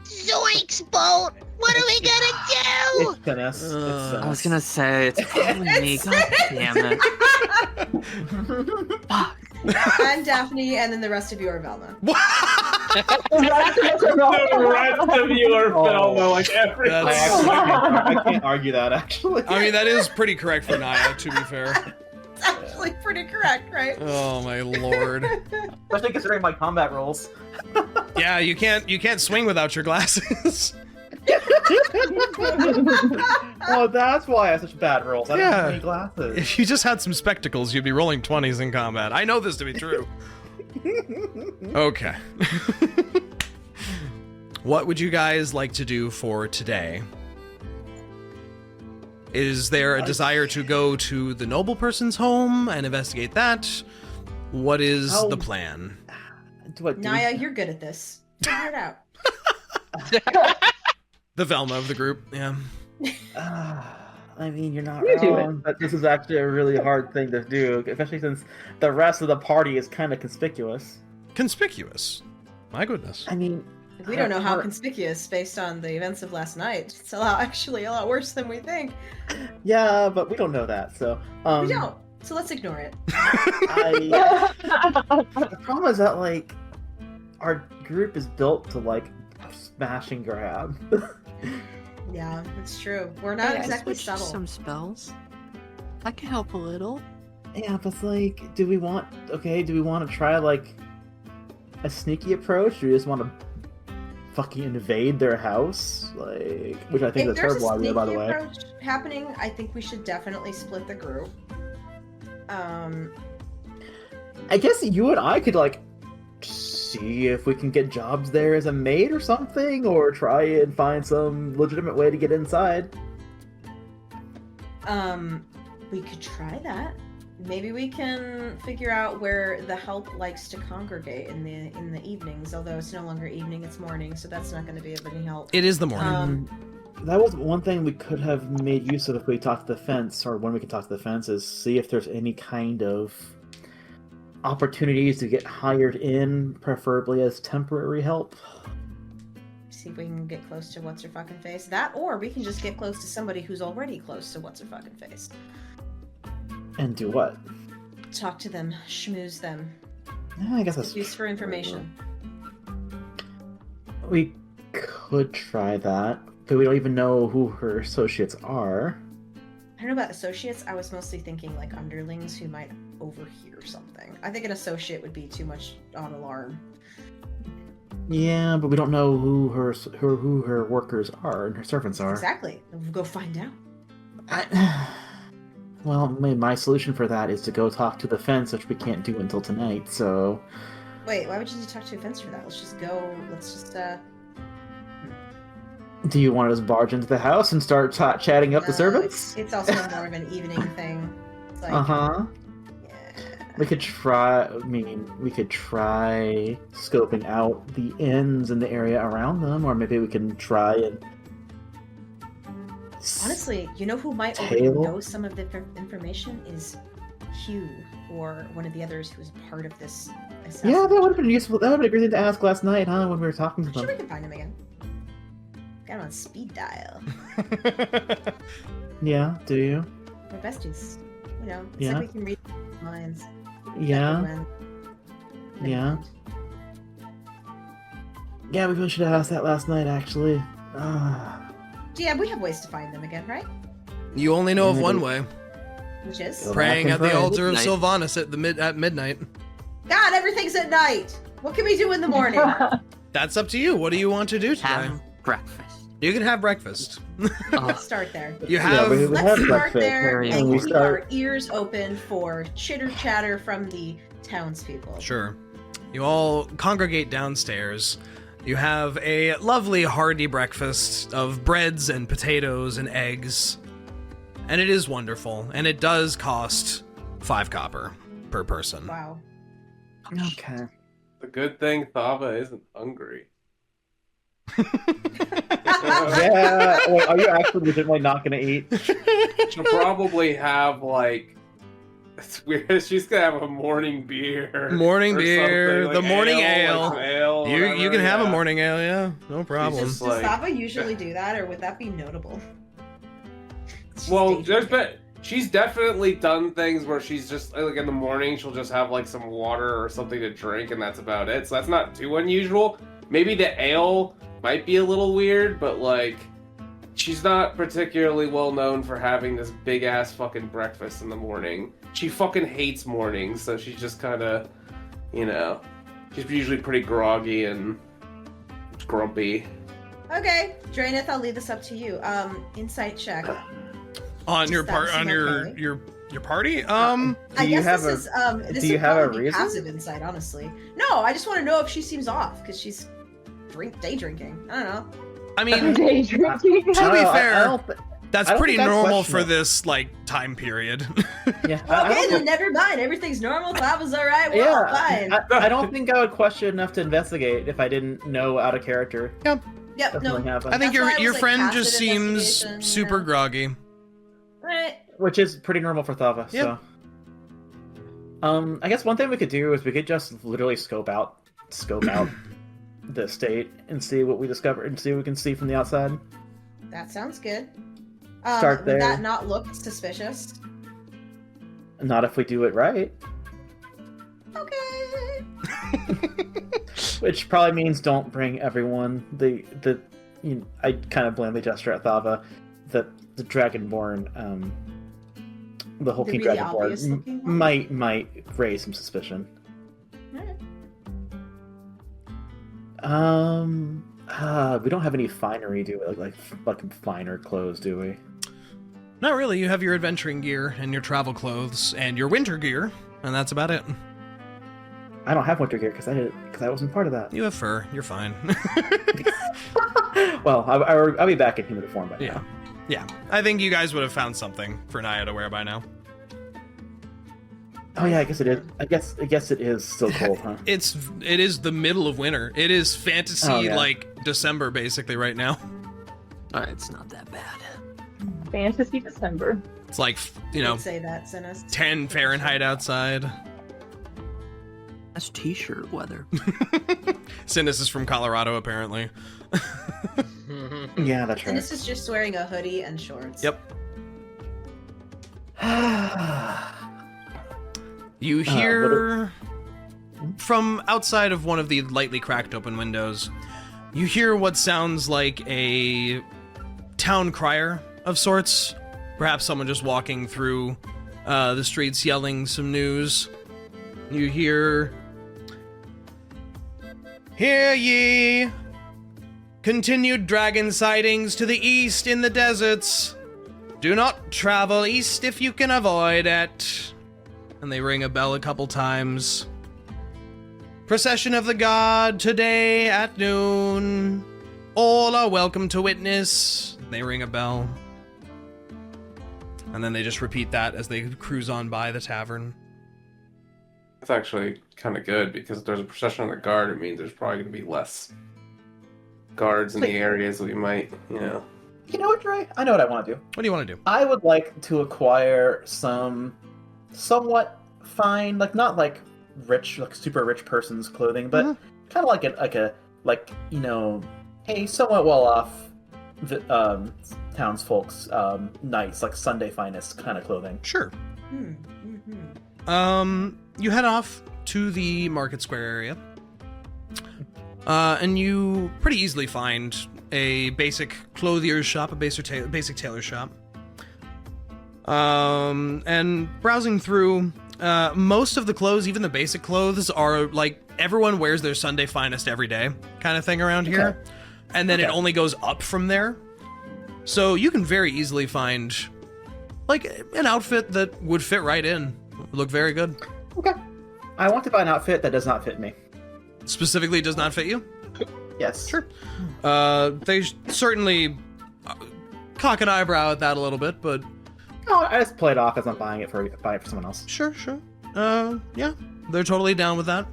Zoinks, Bolt! What are we gonna do? It's Synas. I was gonna say, it's probably me. God damn it. Fuck. I'm Daphne, and then the rest of you are Velma. The rest of you are Velma, like every. I can't argue that, actually. I mean, that is pretty correct for Niah, to be fair. It's actually pretty correct, right? Oh my lord. Especially considering my combat rolls. Yeah, you can't swing without your glasses. Oh, that's why I have such bad rolls. I don't have any glasses. If you just had some spectacles, you'd be rolling 20s in combat. I know this to be true. Okay. What would you guys like to do for today? Is there a desire to go to the noble person's home and investigate that? What is the plan? Niah, you're good at this. Figure it out. The Velma of the group, yeah. I mean, you're not wrong, but this is actually a really hard thing to do, especially since the rest of the party is kind of conspicuous. Conspicuous? My goodness. I mean... We don't know how conspicuous based on the events of last night. It's actually a lot worse than we think. Yeah, but we don't know that, so... We don't, so let's ignore it. The problem is that, like, our group is built to, like, smash and grab. Yeah, it's true. We're not exactly subtle. Some spells. That can help a little. Yeah, but it's like, do we want to try, like, a sneaky approach, or do we just want to fucking invade their house? Like, which I think is a terrible idea, by the way. If there's a sneaky approach happening, I think we should definitely split the group. I guess you and I could, like, see if we can get jobs there as a maid or something, or try and find some legitimate way to get inside. We could try that. Maybe we can figure out where the help likes to congregate in the evenings, although it's no longer evening, it's morning, so that's not going to be of any help. It is the morning. That was one thing we could have made use of if we talked to the fence, or when we could talk to the fence, is see if there's any kind of opportunities to get hired in, preferably as temporary help. See if we can get close to what's her fucking face. That, or we can just get close to somebody who's already close to what's her fucking face. And do what? Talk to them, schmooze them. Yeah, I guess that's use for information. We could try that, but we don't even know who her associates are. I don't know about associates. I was mostly thinking like underlings who might overhear something. I think an associate would be too much on alarm. Yeah, but we don't know who her workers are and her servants are. Exactly. We'll go find out. Well, my solution for that is to go talk to the fence, which we can't do until tonight, so... Wait, why would you talk to a fence for that? Let's just go, Do you want to just barge into the house and start chatting up the servants? It's also more of an evening thing. It's like, yeah. We could try scoping out the inns in the area around them, or maybe we can try and... Honestly, you know who might already know some of the information is Hugh, or one of the others who's part of this assassination. Yeah, that would have been useful. That would have been a great thing to ask last night, huh, when we were talking to them. I'm sure we can find him again. Got him on speed dial. Yeah, do you? We're besties. You know, it's Yeah. like we can read minds. Yeah. Yeah. Yeah, we really should have asked that last night, actually. Yeah, we have ways to find them again, right? You only know of one way. Which is? Praying at the altar of Midnight. Sylvanas at midnight. God, everything's at night! What can we do in the morning? That's up to you. What do you want to do today? Have breakfast. You can have breakfast. Let's start there. You have... Let's start there Very and important. keep our ears open for chitter-chatter from the townspeople. Sure. You all congregate downstairs, You have a lovely hearty breakfast of breads and potatoes and eggs. And it is wonderful. And it does cost 5 copper per person. Wow. Okay. The good thing Thava isn't hungry. Yeah. Wait, are you actually legitimately not going to eat? She'll probably have, like... It's weird. She's going to have a morning beer. Morning or beer. something, The morning ale. Like some ale You can have a yeah. morning ale, yeah. No problem. Jesus. Does Like- Thava usually do that, or would that be notable? Well, she's definitely done things where she's just like in the morning she'll just have like some water or something to drink and that's about it. So that's not too unusual. Maybe the ale might be a little weird, but like she's not particularly well known for having this big ass fucking breakfast in the morning. She fucking hates mornings, so she's just kind of, you know, she's usually pretty groggy and grumpy. Okay, Draeneth, I'll leave this up to you. Insight check. On your Does that part, seem on your okay? your party? I Do you guess have this do you would have a probably be reason? passive insight, honestly. No, I just want to know if she seems off because she's day drinking. I don't know. I mean, Day drinking. to be fair, I don't that's I don't pretty think I'd normal question for it. this like time period. yeah, I Okay, don't then never mind. Everything's normal. Thava's all right. We're Yeah, all fine. I don't think I would question enough to investigate if I didn't know out of character. Yep. No. Definitely happened. I think That's why I your was, like, friend just passive seems investigation, you super know. groggy. Right. Which is pretty normal for Thava. Yep. So, I guess one thing we could do is we could just literally scope out the state and see what we discover and see what we can see from the outside. That sounds good. Start there. Would that not look suspicious? Not if we do it right. Okay. Which probably means don't bring everyone. I kind of blandly gesture at Thava. The Dragonborn, the hulking really obvious Dragonborn looking one? might raise some suspicion. Alright. We don't have any finery, do we? Like fucking finer clothes, do we? Not really. You have your adventuring gear and your travel clothes and your winter gear, and that's about it. I don't have winter gear because I wasn't part of that. You have fur. You're fine. Well, I'll be back in human form by now. Yeah. Yeah. I think you guys would have found something for Niah to wear by now. Oh yeah, I guess it is. I guess it is still cold, huh? It is the middle of winter. It is fantasy like December basically right now. Alright, it's not that bad. Fantasy December. It's like, you know, I'd say that, Synas. 10 Fahrenheit outside. That's t-shirt weather. Synas is from Colorado apparently. Yeah, that's And right. this is just wearing a hoodie and shorts. Yep. You hear from outside of one of the lightly cracked open windows, you hear what sounds like a town crier of sorts. Perhaps someone just walking through the streets yelling some news. You hear, "Hear ye! Continued dragon sightings to the east in the deserts. Do not travel east if you can avoid it." And they ring a bell a couple times. "Procession of the god today at noon. All are welcome to witness." They ring a bell. And then they just repeat that as they cruise on by the tavern. That's actually kind of good because if there's a procession of the guard, it means there's probably going to be less guards in the areas we might, you know. You know what, Dre? I know what I want to do. What do you want to do? I would like to acquire some somewhat fine, like not like rich, like super rich person's clothing, but kind of like you know, a somewhat well off townsfolk's nice, like Sunday finest kind of clothing. Sure. Mm-hmm. You head off to the market square area. And you pretty easily find a basic clothier's shop, a basic tailor shop. And browsing through, most of the clothes, even the basic clothes, are like everyone wears their Sunday finest every day kind of thing around here. Okay. And then it only goes up from there. So you can very easily find like an outfit that would fit right in. Would look very good. Okay. I want to buy an outfit that does not fit me. Specifically does not fit you? Yes. Sure. They certainly cock an eyebrow at that a little bit, but Oh, I just play it off as I'm buying it for someone else. sure. Yeah, they're totally down with that.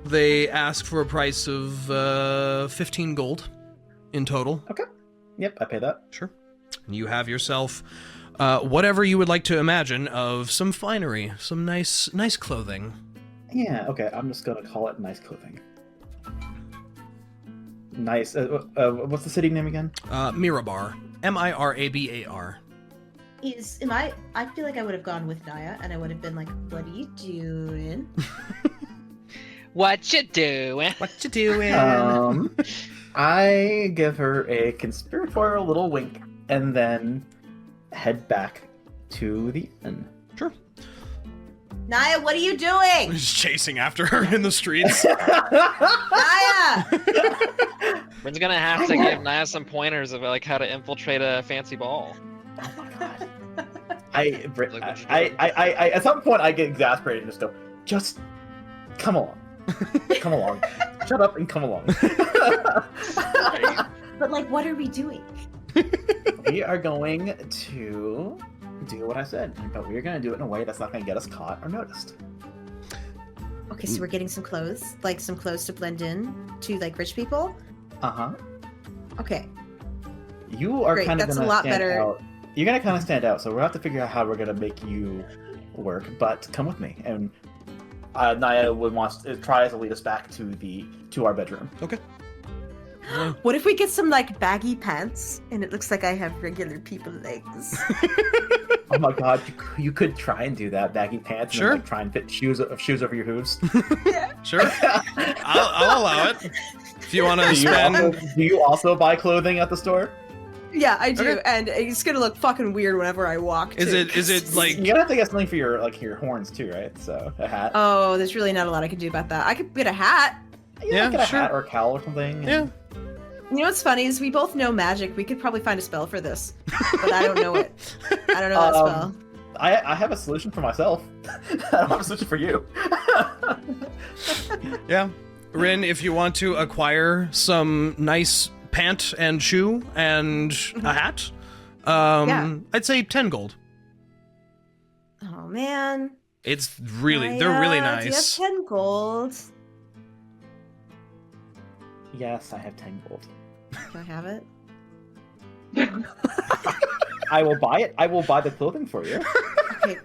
They ask for a price of 15 gold in total. Okay. Yep, I pay that. Sure. You have yourself whatever you would like to imagine of some finery, some nice clothing. Yeah, okay, I'm just gonna call it nice clothing. Nice. What's the city name again? Mirabar. Mirabar. I feel like I would have gone with Niah, and I would have been like, "What are you doing?" What you doing? What you doing? I give her a conspiratorial little wink, and then head back to the inn. Sure. Niah, what are you doing? Just chasing after her in the streets. Niah! Rinn's gonna have to give Niah some pointers about like how to infiltrate a fancy ball. Oh my god. I at some point I get exasperated and just go, just come along. Come along. Shut up and come along. But like, what are we doing? We are going to do what I said, but we are going to do it in a way that's not going to get us caught or noticed. Okay, so we're getting some clothes to blend in to like rich people. Okay. Okay. You are Great, kind of that's going a to lot stand better. out. You're going to kind of stand out, so we'll have to figure out how we're going to make you work. But come with me, and Niah would try to lead us back to our bedroom. Okay. What if we get some like baggy pants and it looks like I have regular people legs? Oh my god, you could try and do that, baggy pants, and Sure. then, like, try and fit shoes over your hooves. Sure. I'll allow it. If you want to spend... Do you also buy clothing at the store? Yeah, I do, Okay. and it's gonna look fucking weird whenever I walk. Is it like... You're gonna have to get something for your horns too, right? So a hat. Oh, there's really not a lot I can do about that. I could get a hat. Yeah, get a sure. hat or a cowl or something. Yeah. You know what's funny is we both know magic. We could probably find a spell for this, but I don't know it. I don't know that spell. I have a solution for myself. I don't have a solution for you. Yeah. Rinn, if you want to acquire some nice pant and shoe and a hat, Yeah. I'd say 10 gold. Oh man. It's really, they're really Niah, nice. Do you have 10 gold? Yes, I have 10 gold. Can I have it? I will buy it. I will buy the clothing for you. Okay.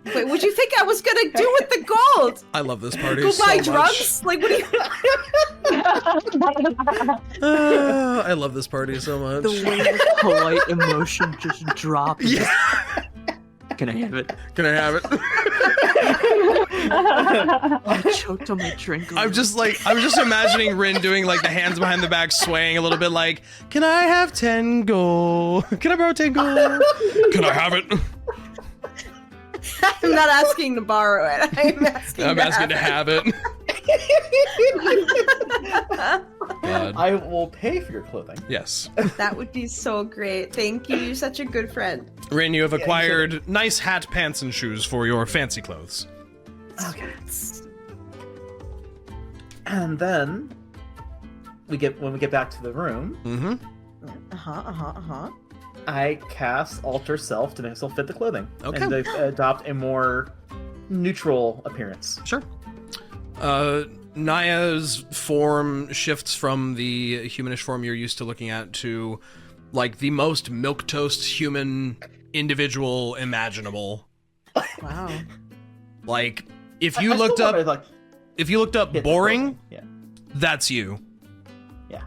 Wait, what'd you think I was gonna do with the gold? I love this party Go so buy much. drugs? Like, what do you? I love this party so much. The way this polite emotion just dropped. Yeah. Can I have it? Can I have it? I choked on my drink. I'm just imagining Rinn doing like the hands behind the back swaying a little bit like, can I have 10 gold? Can I borrow 10 gold? Can I have it? I'm not asking to borrow it. I'm asking to have it. God. I will pay for your clothing. Yes. That would be so great. Thank you. You're such a good friend. Rinn, you have acquired nice hat, pants, and shoes for your fancy clothes. Okay. And then when we get back to the room, I cast Alter Self to make myself fit the clothing. Okay. And to adopt a more neutral appearance. Sure. Niah's form shifts from the humanish form you're used to looking at to like the most milquetoast human individual imaginable. Wow. Like if you looked up boring, that's you. Yeah.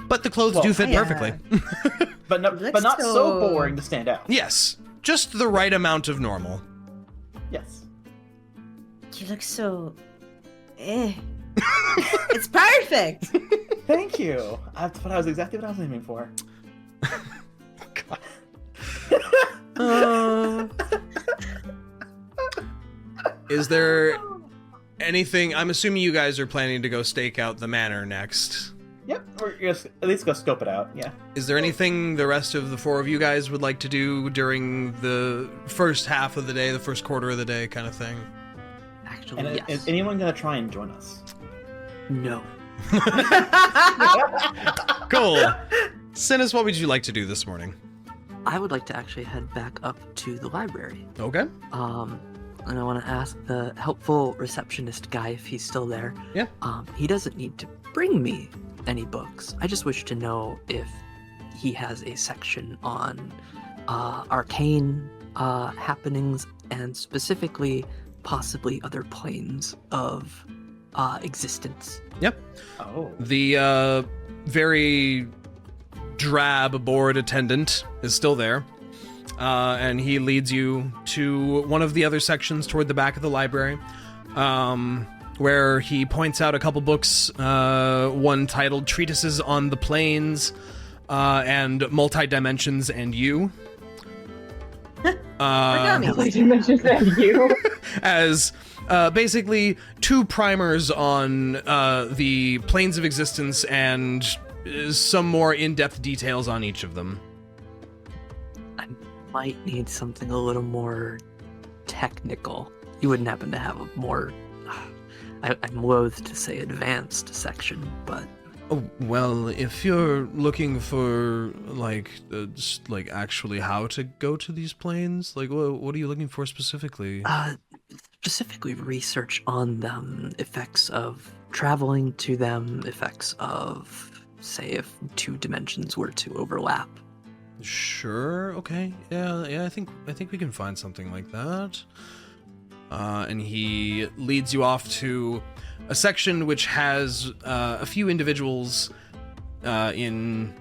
But the clothes do fit perfectly. but not so boring to stand out. Yes. Just the right amount of normal. Yes. You look so... It's perfect! Thank you. That's exactly what I was aiming for. Is there anything... I'm assuming you guys are planning to go stake out the manor next. Yep, we're at least go scope it out, yeah. Is there anything the rest of the four of you guys would like to do during the first half of the day, the first quarter of the day kind of thing? Actually, And yes. is anyone going to try and join us? No. Cool. Synas, what would you like to do this morning? I would like to actually head back up to the library. Okay. And I want to ask the helpful receptionist guy if he's still there. Yeah. He doesn't need to bring me any books. I just wish to know if he has a section on arcane happenings and specifically possibly other planes of existence. Yep. Oh. The very drab board attendant is still there. And he leads you to one of the other sections toward the back of the library, where he points out a couple books, one titled Treatises on the Planes and Multi-Dimensions and You. Multi-dimensions and You. As basically two primers on the planes of existence and some more in-depth details on each of them. Might need something a little more technical. You wouldn't happen to have a more, I'm loath to say advanced section, but... Oh, well, if you're looking for, like actually how to go to these planes, like, what are you looking for specifically? Specifically research on them, effects of traveling to them, effects of, say, if two dimensions were to overlap. Sure. Okay. Yeah. I think we can find something like that. And he leads you off to a section which has a few individuals in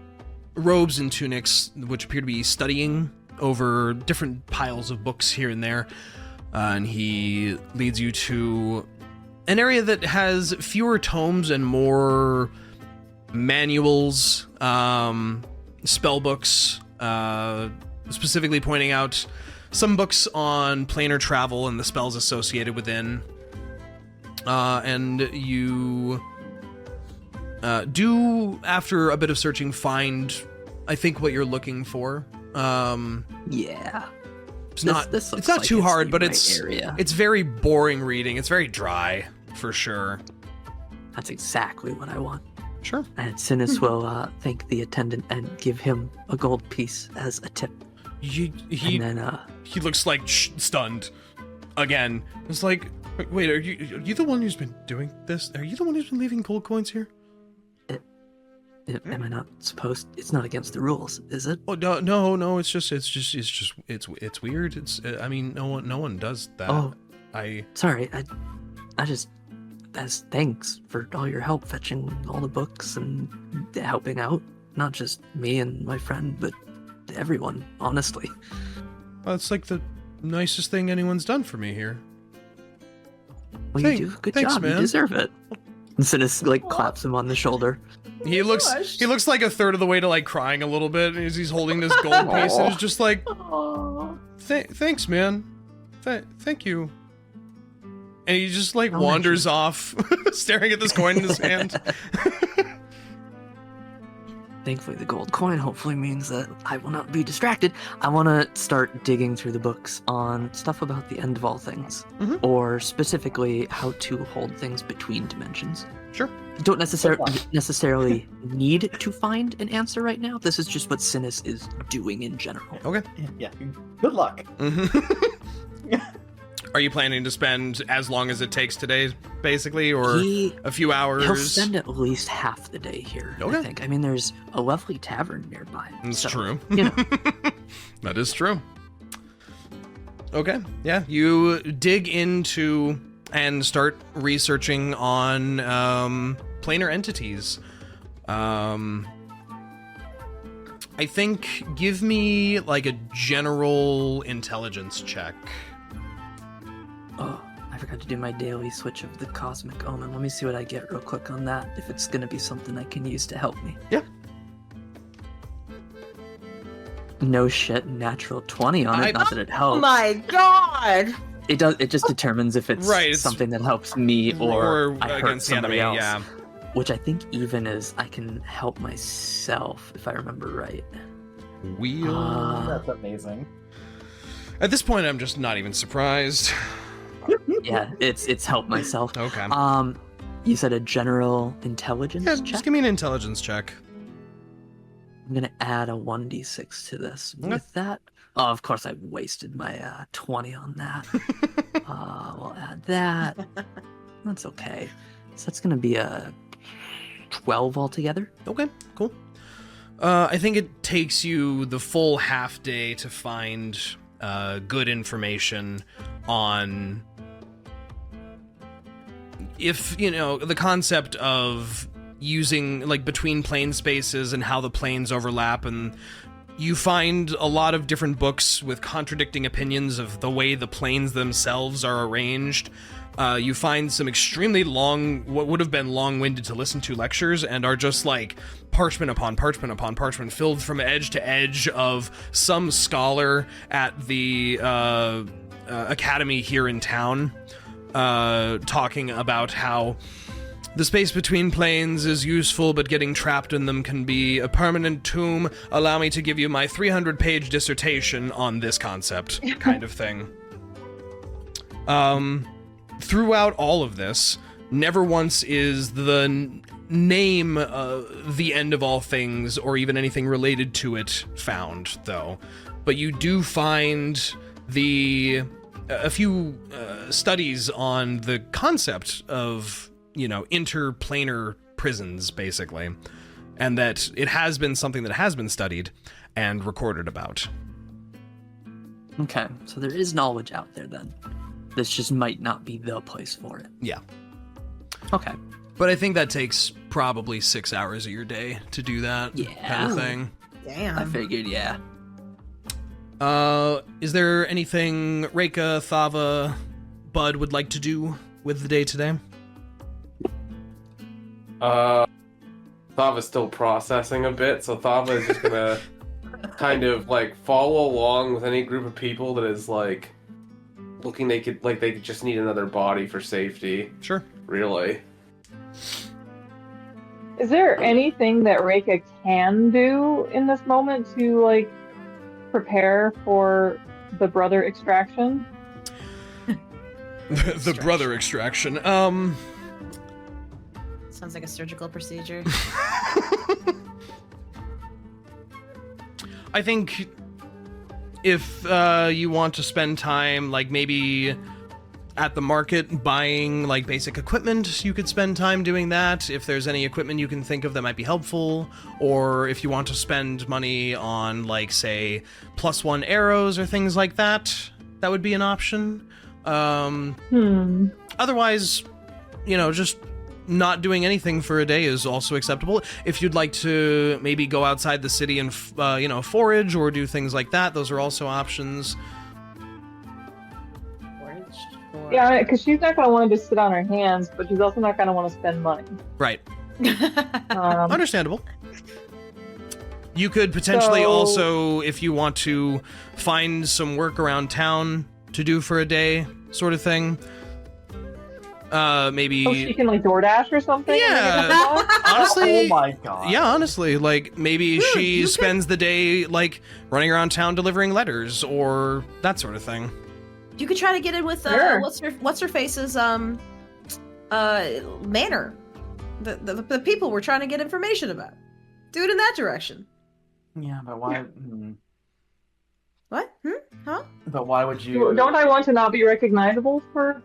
robes and tunics, which appear to be studying over different piles of books here and there. And he leads you to an area that has fewer tomes and more manuals, spell books. Specifically pointing out some books on planar travel and the spells associated within. And you do, after a bit of searching, find, I think, what you're looking for. Yeah. It's not too hard, but it's very boring reading. It's very dry, for sure. That's exactly what I want. Sure. And Synas will thank the attendant and give him a gold piece as a tip. He looks like stunned again. It's like, wait, are you the one who's been doing this? Are you the one who's been leaving gold coins here? Am I not supposed? It's not against the rules, is it? Oh no. It's weird. I mean, no one does that. Oh, sorry. I just. As thanks for all your help fetching all the books and helping out. Not just me and my friend, but everyone, honestly. Well, it's like the nicest thing anyone's done for me here. Well, you do a good job, man. You deserve it. And Synas, claps him on the shoulder. He looks like a third of the way to, crying a little bit as he's holding this gold piece, and is just like, thanks, man. Thank you. And he just, wanders off, staring at this coin in his hand. Thankfully, the gold coin hopefully means that I will not be distracted. I want to start digging through the books on stuff about the end of all things. Mm-hmm. Or specifically, how to hold things between dimensions. Sure. You don't necessarily need to find an answer right now. This is just what Synas is doing in general. Okay. Yeah. Good luck. Mm-hmm. Are you planning to spend as long as it takes today, basically, or a few hours? He'll spend at least half the day here, okay. I think. I mean, there's a lovely tavern nearby. That's true. You know. That is true. Okay, yeah, you dig into and start researching on planar entities. I think give me, a general intelligence check. Oh, I forgot to do my daily switch of the Cosmic Omen. Let me see what I get real quick on that, if it's going to be something I can use to help me. Yeah. No shit, natural 20 on it, not that it helps. Oh my god! It just determines if it's something that helps me or I hurt somebody else. Yeah. Which I think even is I can help myself, if I remember right. That's amazing. At this point, I'm just not even surprised. Yeah, it's help myself. Okay. You said a general intelligence Yeah, check? just give me an intelligence check. I'm gonna add a 1d6 to this. With that, oh, of course I wasted my 20 on that. We'll add that. That's okay. So that's gonna be a 12 altogether. Okay, cool. I think it takes you the full half day to find good information on if, the concept of using, like, between plane spaces and how the planes overlap, and you find a lot of different books with contradicting opinions of the way the planes themselves are arranged. You find some extremely long, what would have been long-winded to listen to lectures, and are just like parchment upon parchment upon parchment, filled from edge to edge of some scholar at the academy here in town, talking about how the space between planes is useful, but getting trapped in them can be a permanent tomb. Allow me to give you my 300-page dissertation on this concept, kind of thing. Throughout all of this, never once is the name the end of all things, or even anything related to it, found, though. But you do find a few studies on the concept of, interplanar prisons, basically, and that it has been something that has been studied and recorded about. Okay, so there is knowledge out there then. This just might not be the place for it. Yeah. Okay. But I think that takes probably 6 hours of your day to do that kind of thing. Damn. I figured, yeah. Is there anything Reyka, Thava, Bud would like to do with the day today? Thava's still processing a bit, so Thava is just gonna kind of like follow along with any group of people that is like looking they just need another body for safety. Sure. Really. Is there anything that Reyka can do in this moment to like prepare for the brother extraction? The brother extraction. Sounds like a surgical procedure. I think if you want to spend time, like, maybe at the market buying, like, basic equipment, you could spend time doing that. If there's any equipment you can think of that might be helpful, or if you want to spend money on, like, say, +1 arrows or things like that, that would be an option. Otherwise, just not doing anything for a day is also acceptable. If you'd like to maybe go outside the city and, forage or do things like that, those are also options. Yeah, because she's not going to want to just sit on her hands, but she's also not going to want to spend money. Right. Understandable. You could potentially also, if you want to, find some work around town to do for a day, sort of thing. Maybe. Oh, she can like DoorDash or something? Yeah. Honestly. Oh my god. Yeah, honestly, like maybe she spends the day like running around town delivering letters or that sort of thing. You could try to get in with Sure. what's her face's manor. The people we're trying to get information about. Do it in that direction. Yeah, but why? What? Huh? But why would you? Don't I want to not be recognizable for?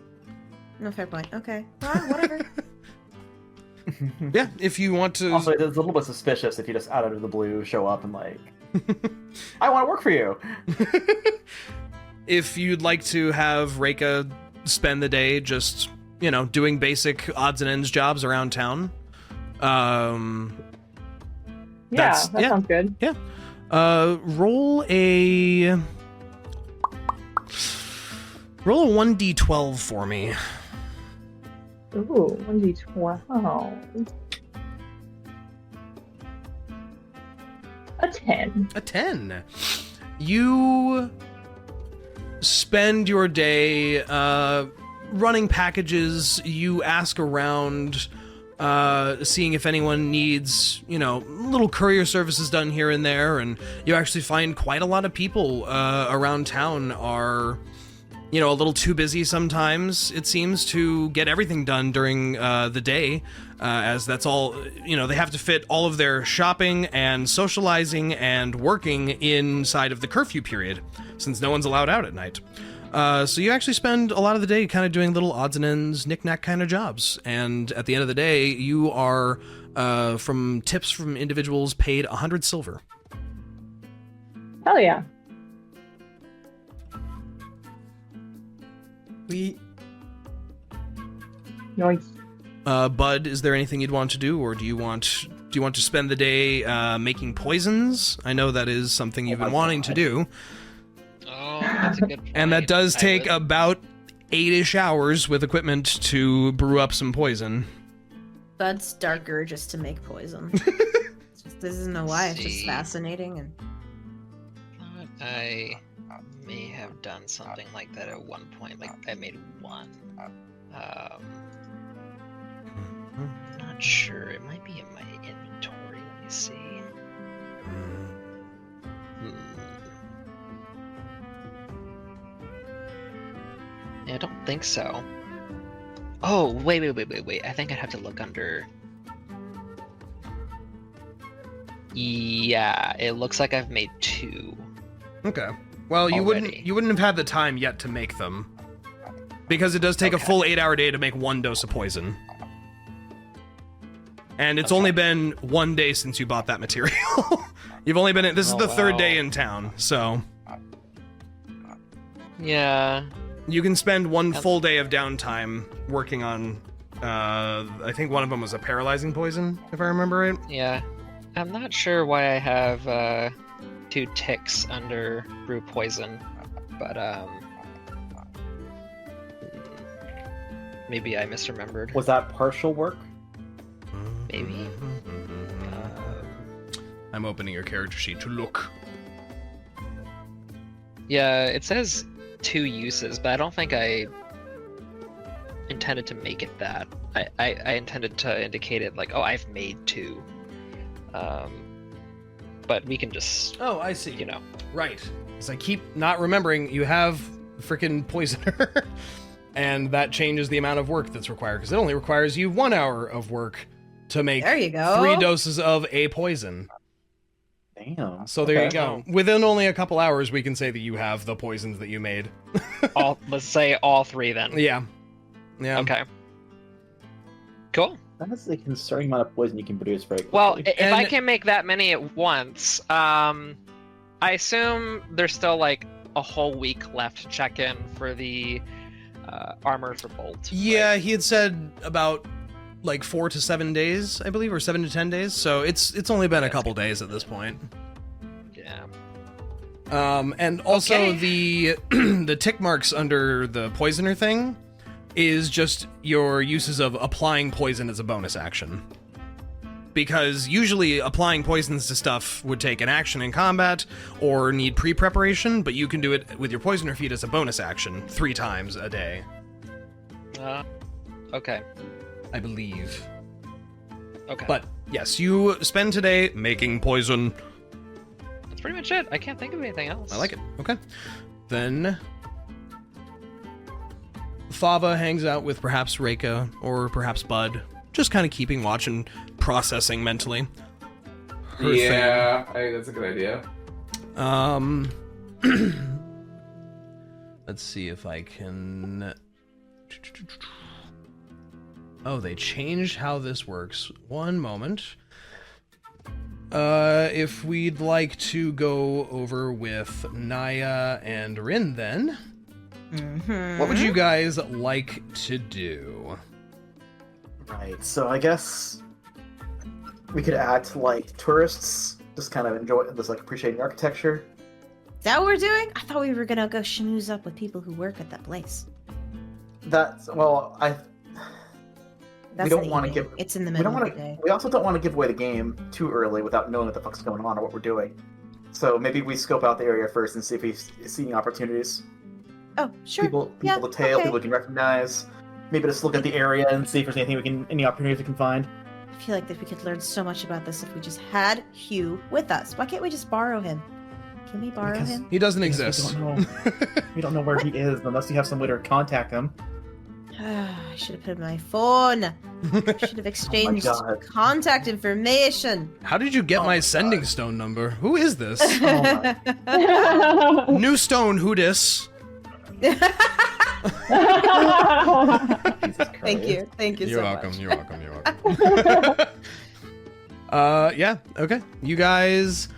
No, fair point. Okay. Whatever. Yeah, if you want to. Also, it's a little bit suspicious if you just out of the blue show up and like, I want to work for you. If you'd like to have Reyka spend the day just, doing basic odds and ends jobs around town. That sounds good. Yeah. Roll a 1d12 for me. Ooh, 1d12. A 10. A 10. You spend your day running packages. You ask around, seeing if anyone needs, little courier services done here and there, and you actually find quite a lot of people around town are a little too busy sometimes, it seems, to get everything done during the day, as that's all, they have to fit all of their shopping and socializing and working inside of the curfew period, since no one's allowed out at night. So you actually spend a lot of the day kind of doing little odds and ends, knick-knack kind of jobs, and at the end of the day, you are, from tips from individuals, paid 100 silver. Hell yeah. Nice. Bud, is there anything you'd want to do, or do you want to spend the day making poisons? I know that is something you've been wanting to do. Oh, that's a good point. And that does take about 8-ish hours with equipment to brew up some poison. Bud's dark urge is to make poison. This isn't know why. It's just fascinating. And I may have done something like that at one point. Like I made one. Not sure. It might be in my inventory. Let me see. Yeah, I don't think so. Oh, wait. I think I'd have to look under... Yeah, it looks like I've made 2. Okay. Well, you already. wouldn't have had the time yet to make them. Because it does take a full 8-hour day to make 1 dose of poison. And it's only been 1 day since you bought that material. You've only been this is the 3rd day in town, so... Yeah. You can spend 1 full day of downtime working on, I think one of them was a paralyzing poison, if I remember right. Yeah. I'm not sure why I have 2 ticks under brew poison, but maybe I misremembered. Was that partial work? Maybe. I'm opening your character sheet to look. Yeah, it says 2 uses, but I don't think I intended to make it that. I intended to indicate it like, oh, I've made 2. But we can just... Oh, I see. Right. Because I keep not remembering you have freaking poisoner. And that changes the amount of work that's required, because it only requires you 1 hour of work to make there you go. 3 doses of a poison. Damn. So there you go. Within only a couple hours, we can say that you have the poisons that you made. Let's say all 3 then. Yeah. Yeah. Okay. Cool. That's a concerning amount of poison you can produce very quickly. Well, if I can make that many at once, I assume there's still like a whole week left to check in for the armor for Bolt. Yeah, right? He had said about like 4 to 7 days, I believe, or 7 to 10 days. So it's only been a couple days at this point. Yeah. And also the the tick marks under the poisoner thing is just your uses of applying poison as a bonus action. Because usually applying poisons to stuff would take an action in combat or need pre-preparation, but you can do it with your poisoner feat as a bonus action 3 times a day. Okay. I believe. Okay. But yes, you spend today making poison. That's pretty much it. I can't think of anything else. I like it. Okay. Then Thava hangs out with perhaps Reyka or perhaps Bud, just kind of keeping watch and processing mentally. Yeah, I think that's a good idea. Let's see if I can... Oh, they changed how this works. One moment. If we'd like to go over with Niah and Rinn then, what would you guys like to do? Right, so I guess we could act like tourists, just kind of enjoy this, like appreciating architecture. Is that what we're doing? I thought we were gonna go schmooze up with people who work at that place. That's, well, we don't want to give. It's in the middle of the day. We also don't want to give away the game too early without knowing what the fuck's going on or what we're doing. So maybe we scope out the area first and see if we see any opportunities. Oh, sure. People to tail, people we can recognize. Maybe just look at the area and see if there's any opportunities we can find. I feel like that we could learn so much about this if we just had Hugh with us. Why can't we just borrow him? Can we borrow him? He doesn't exist. We don't know where he is unless you have some way to contact him. I should have put in my phone. I should have exchanged contact information. How did you get my sending stone number? Who is this? New stone, who dis? Thank you You're so welcome. much. You're welcome. Yeah, okay. You guys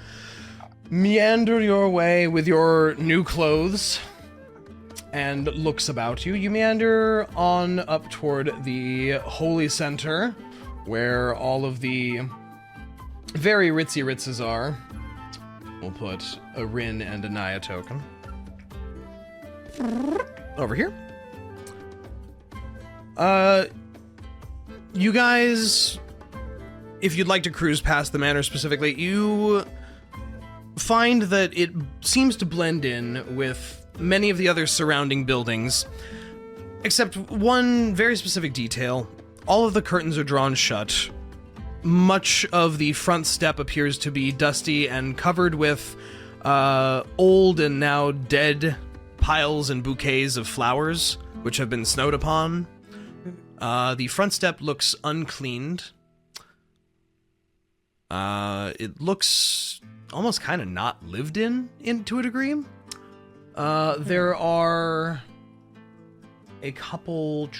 meander your way with your new clothes and looks about you. You meander on up toward the Holy Center, where all of the very ritzy ritzes are. We'll put a Rinn and a Niah token. Over here. You guys, if you'd like to cruise past the manor specifically, you find that it seems to blend in with many of the other surrounding buildings, except one very specific detail. All of the curtains are drawn shut. Much of the front step appears to be dusty and covered with old and now dead piles and bouquets of flowers, which have been snowed upon. The front step looks uncleaned. It looks almost kind of not lived in to a degree. There are a couple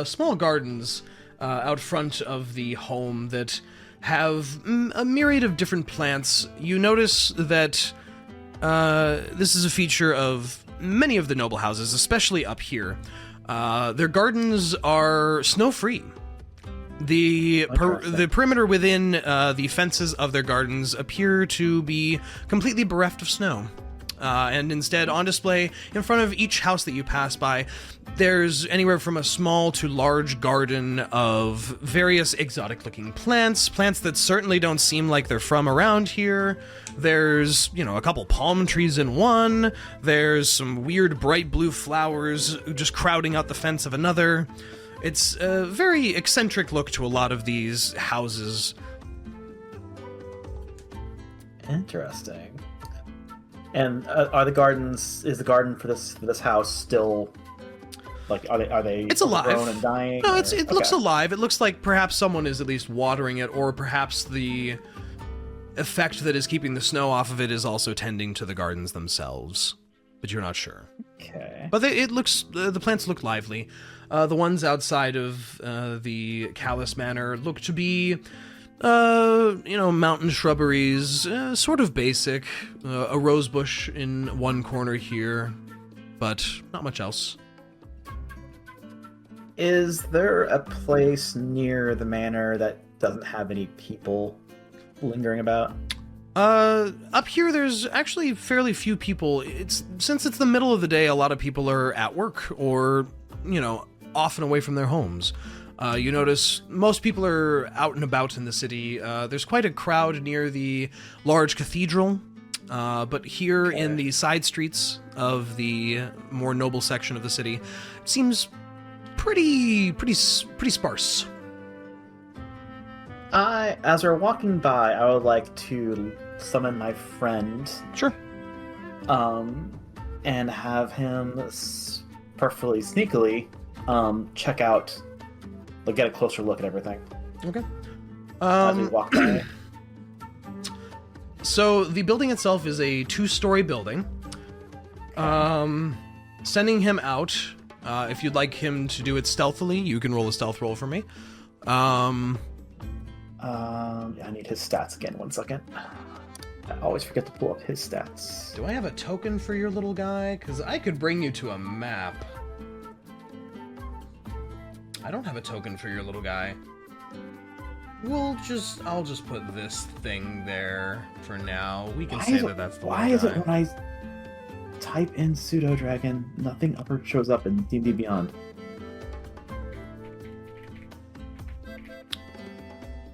small gardens out front of the home that have a myriad of different plants. You notice that this is a feature of many of the noble houses, especially up here. Their gardens are snow-free. The perimeter within the fences of their gardens appear to be completely bereft of snow. And instead, on display in front of each house that you pass by, there's anywhere from a small to large garden of various exotic-looking plants that certainly don't seem like they're from around here. There's, a couple palm trees in one. There's some weird bright blue flowers just crowding out the fence of another. It's a very eccentric look to a lot of these houses. Interesting. And is the garden for this house still, like, are they it's alive. Grown and dying? No, it looks alive. It looks like perhaps someone is at least watering it, or perhaps the effect that is keeping the snow off of it is also tending to the gardens themselves. But you're not sure. Okay. But the plants look lively. The ones outside of the Callous Manor look to be, mountain shrubberies, sort of basic. A rose bush in one corner here, but not much else. Is there a place near the manor that doesn't have any people lingering about? Up here, there's actually fairly few people. Since it's the middle of the day, a lot of people are at work or, off and away from their homes. You notice most people are out and about in the city. There's quite a crowd near the large cathedral, but here in the side streets of the more noble section of the city, it seems pretty sparse. As we're walking by, I would like to summon my friend. Sure. And have him perfectly sneakily check out, get a closer look at everything. Okay. As we walk by. So the building itself is a 2-story building. Sending him out, if you'd like him to do it stealthily, you can roll a stealth roll for me. I need his stats again. 1 second. I always forget to pull up his stats. Do I have a token for your little guy? Because I could bring you to a map. I don't have a token for your little guy. I'll just put this thing there for now. We can say that that's the Why is it when I type in pseudo dragon, nothing upper shows up in D&D Beyond?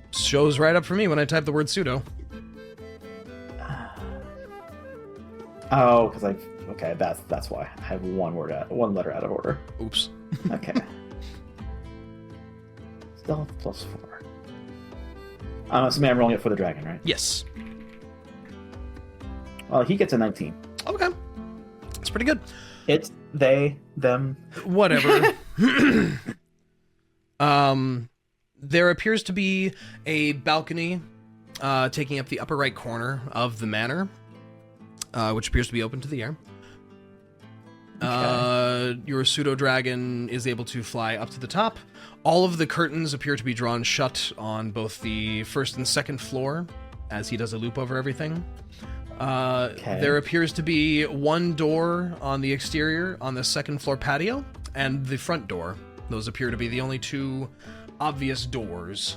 Shows right up for me when I type the word pseudo. Oh, because okay, that's why I have one letter out of order. Oops. Okay. Stealth +4. I'm assuming I'm rolling it for the dragon, right? Yes. He gets a 19. Okay. That's pretty good. It's they, them. Whatever. There appears to be a balcony taking up the upper right corner of the manor, which appears to be open to the air. Okay. Your pseudo-dragon is able to fly up to the top. All of the curtains appear to be drawn shut on both the first and second floor, as he does a loop over everything. Okay. There appears to be one door on the exterior on the second floor patio, and the front door. Those appear to be the only two obvious doors.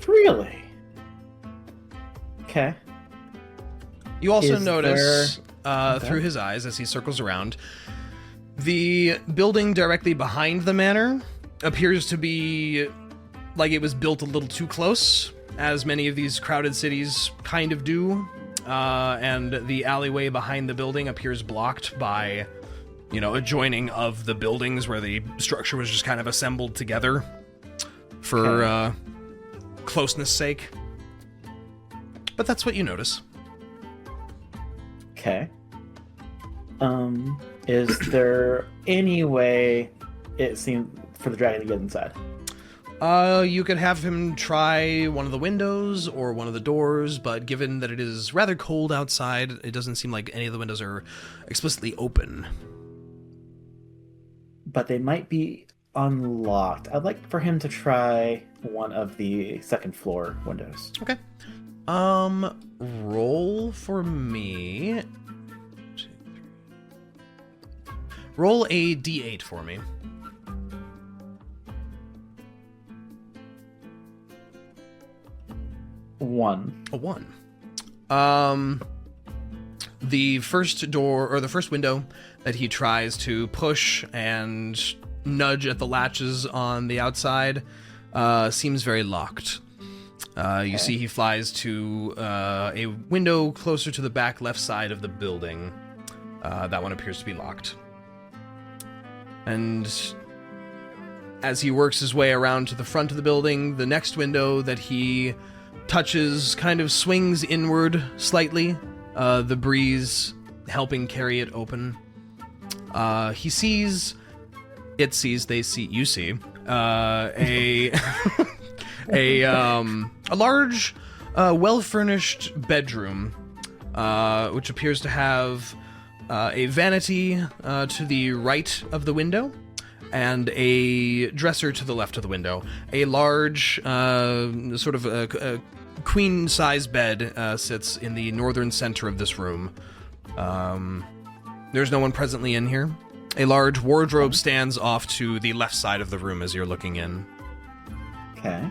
Really? Okay. You also notice, through his eyes as he circles around, the building directly behind the manor appears to be like it was built a little too close, as many of these crowded cities kind of do. And the alleyway behind the building appears blocked by, a joining of the buildings where the structure was just kind of assembled together for closeness sake. But that's what you notice. Okay. Is there any way it seemed for the dragon to get inside? You could have him try one of the windows or one of the doors, but given that it is rather cold outside, it doesn't seem like any of the windows are explicitly open. But they might be unlocked. I'd like for him to try one of the second floor windows. Okay. Roll for me. Roll a d8 for me. 1. A 1. The first door, or the first window that he tries to push and nudge at the latches on the outside seems very locked. You see he flies to a window closer to the back left side of the building. That one appears to be locked. And as he works his way around to the front of the building, the next window that he touches kind of swings inward slightly, the breeze helping carry it open. You see, a large, well-furnished bedroom, which appears to have a vanity to the right of the window, and a dresser to the left of the window. A large, sort of a queen-size bed sits in the northern center of this room. There's no one presently in here. A large wardrobe stands off to the left side of the room as you're looking in. Okay.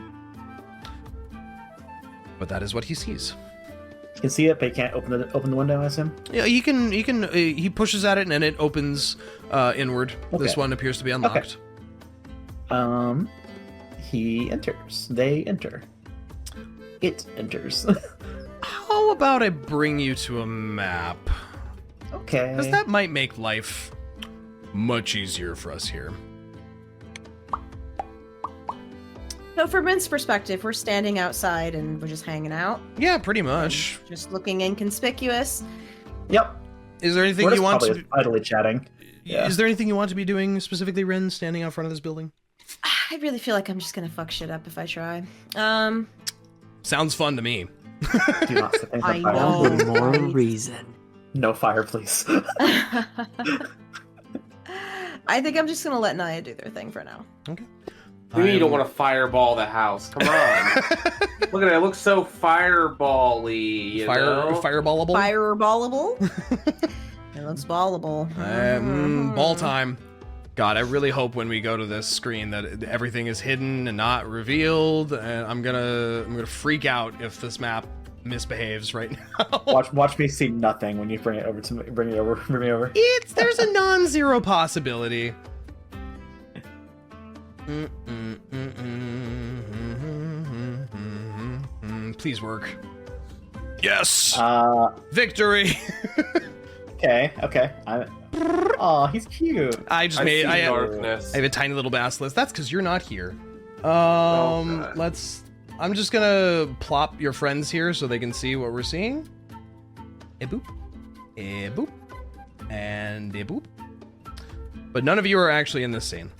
But that is what he sees. You can see it, but he can't open the window, I assume? Yeah, he can. He pushes at it, and it opens inward. Okay. This one appears to be unlocked. Okay. He enters. They enter. It enters. How about I bring you to a map? Okay. Because that might make life much easier for us here. So from Rinn's perspective, we're standing outside and we're just hanging out. Yeah, pretty much. Just looking inconspicuous. Yep. Is there anything you want to idly chatting? Yeah. Is there anything you want to be doing specifically, Rinn, standing out front of this building? I really feel like I'm just gonna fuck shit up if I try. Sounds fun to me. Do not set things on I know. For more reason. No fire, please. I think I'm just gonna let Niah do their thing for now. Okay. You don't want to fireball the house. Come on. Look at it. It looks so fireball-y, you know? Fireballable? Fireballable? It looks ballable. Ball time. God, I really hope when we go to this screen that everything is hidden and not revealed. And I'm gonna freak out if this map misbehaves right now. Watch me see nothing when you bring it over to me. Bring me over. There's a non-zero possibility. Please work. Yes. Victory. Okay. Oh, he's cute. I have a tiny little basilisk. That's because you're not here. I'm just gonna plop your friends here so they can see what we're seeing. Hey, boop. a boop, and a boop. But none of you are actually in this scene.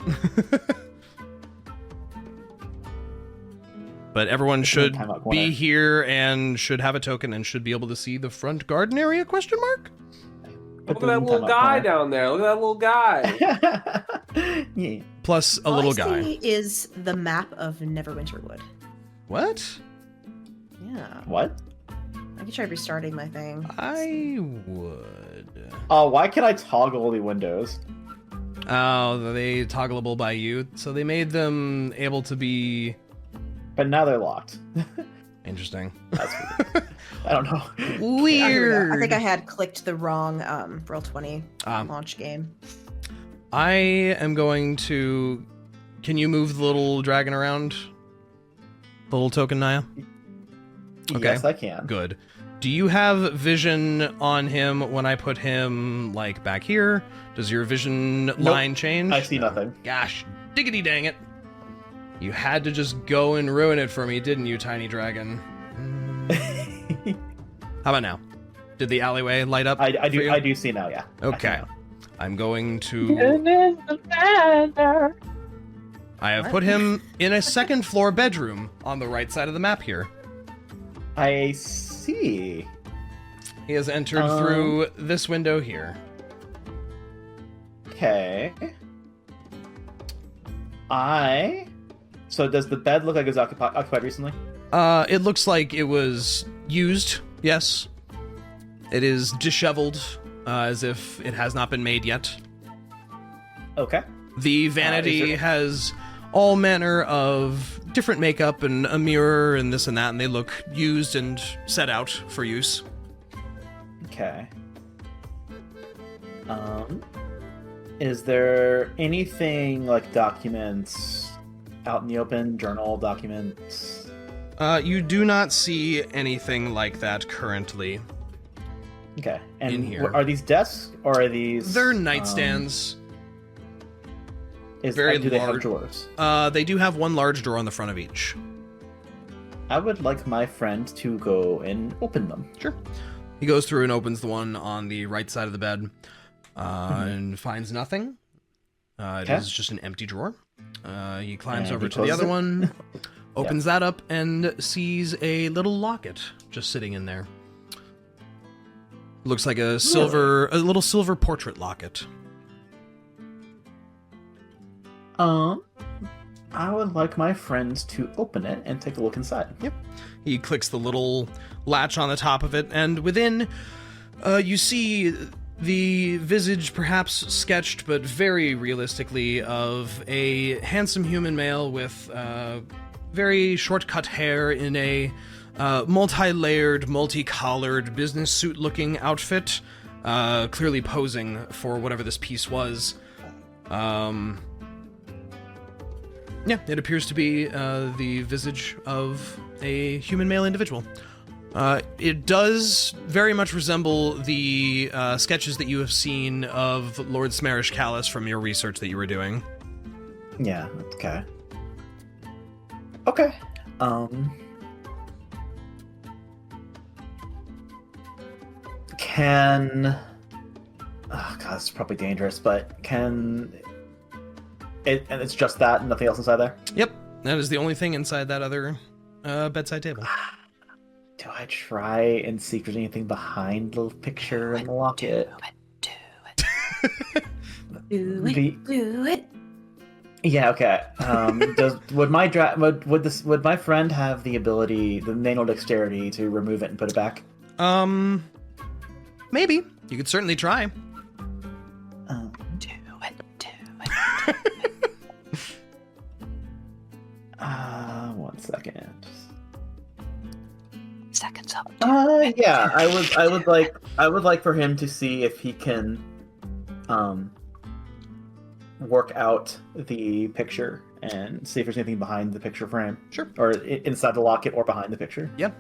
But everyone should be here and should have a token and should be able to see the front garden area, question mark? Look at that little guy down there. Look at that little guy. Yeah. Plus a All little I guy. see is the map of Neverwinterwood. What? Yeah. What? I could try restarting my thing. I would. Oh, why can I toggle the windows? Oh, they toggleable by you, so they made them able to be... But now they're locked. Interesting. That's weird. I don't know. Weird. I think I had clicked the wrong Roll20 launch game. I am going to... Can you move the little dragon around? The little token, Niah? Okay. Yes, I can. Good. Do you have vision on him when I put him, like, back here? Does your vision line change? I see nothing. Gosh, diggity dang it. You had to just go and ruin it for me, didn't you, tiny dragon? How about now? Did the alleyway light up? I do see now, yeah. Okay. I'm going to... I have put him in a second floor bedroom on the right side of the map here. I see. He has entered through this window here. Okay. So does the bed look like it was occupied recently? It looks like it was used, yes. It is disheveled, as if it has not been made yet. Okay. The vanity has all manner of different makeup and a mirror and this and that, and they look used and set out for use. Okay. Is there anything like documents out in the open, journal documents? You do not see anything like that currently. Okay. And in here. Are these desks or are these? They're nightstands. Do they have drawers? They do have one large door on the front of each. I would like my friend to go and open them. Sure. He goes through and opens the one on the right side of the bed, and finds nothing. It is just an empty drawer. He climbs over to the other one, opens that up, and sees a little locket just sitting in there. Looks like a little silver portrait locket. I would like my friends to open it and take a look inside. Yep. He clicks the little latch on the top of it, and within, you see the visage, perhaps sketched, but very realistically, of a handsome human male with very short-cut hair in a multi-layered, multi-collared, business suit-looking outfit, clearly posing for whatever this piece was. Yeah, it appears to be the visage of a human male individual. It does very much resemble the sketches that you have seen of Lord Smarish Callis from your research that you were doing. Yeah, okay. Okay. Oh god, this is probably dangerous, but can... and it's just that, nothing else inside there? Yep, that is the only thing inside that other bedside table. Do I try and see if there's anything behind the picture in the locket? Do it. Yeah, okay. Would my friend have the ability, the manual dexterity, to remove it and put it back? Maybe. You could certainly try. Do it. 1 second. Seconds up. Yeah, I would like for him to see if he can work out the picture and see if there's anything behind the picture frame. Sure. Or inside the locket or behind the picture. Yep.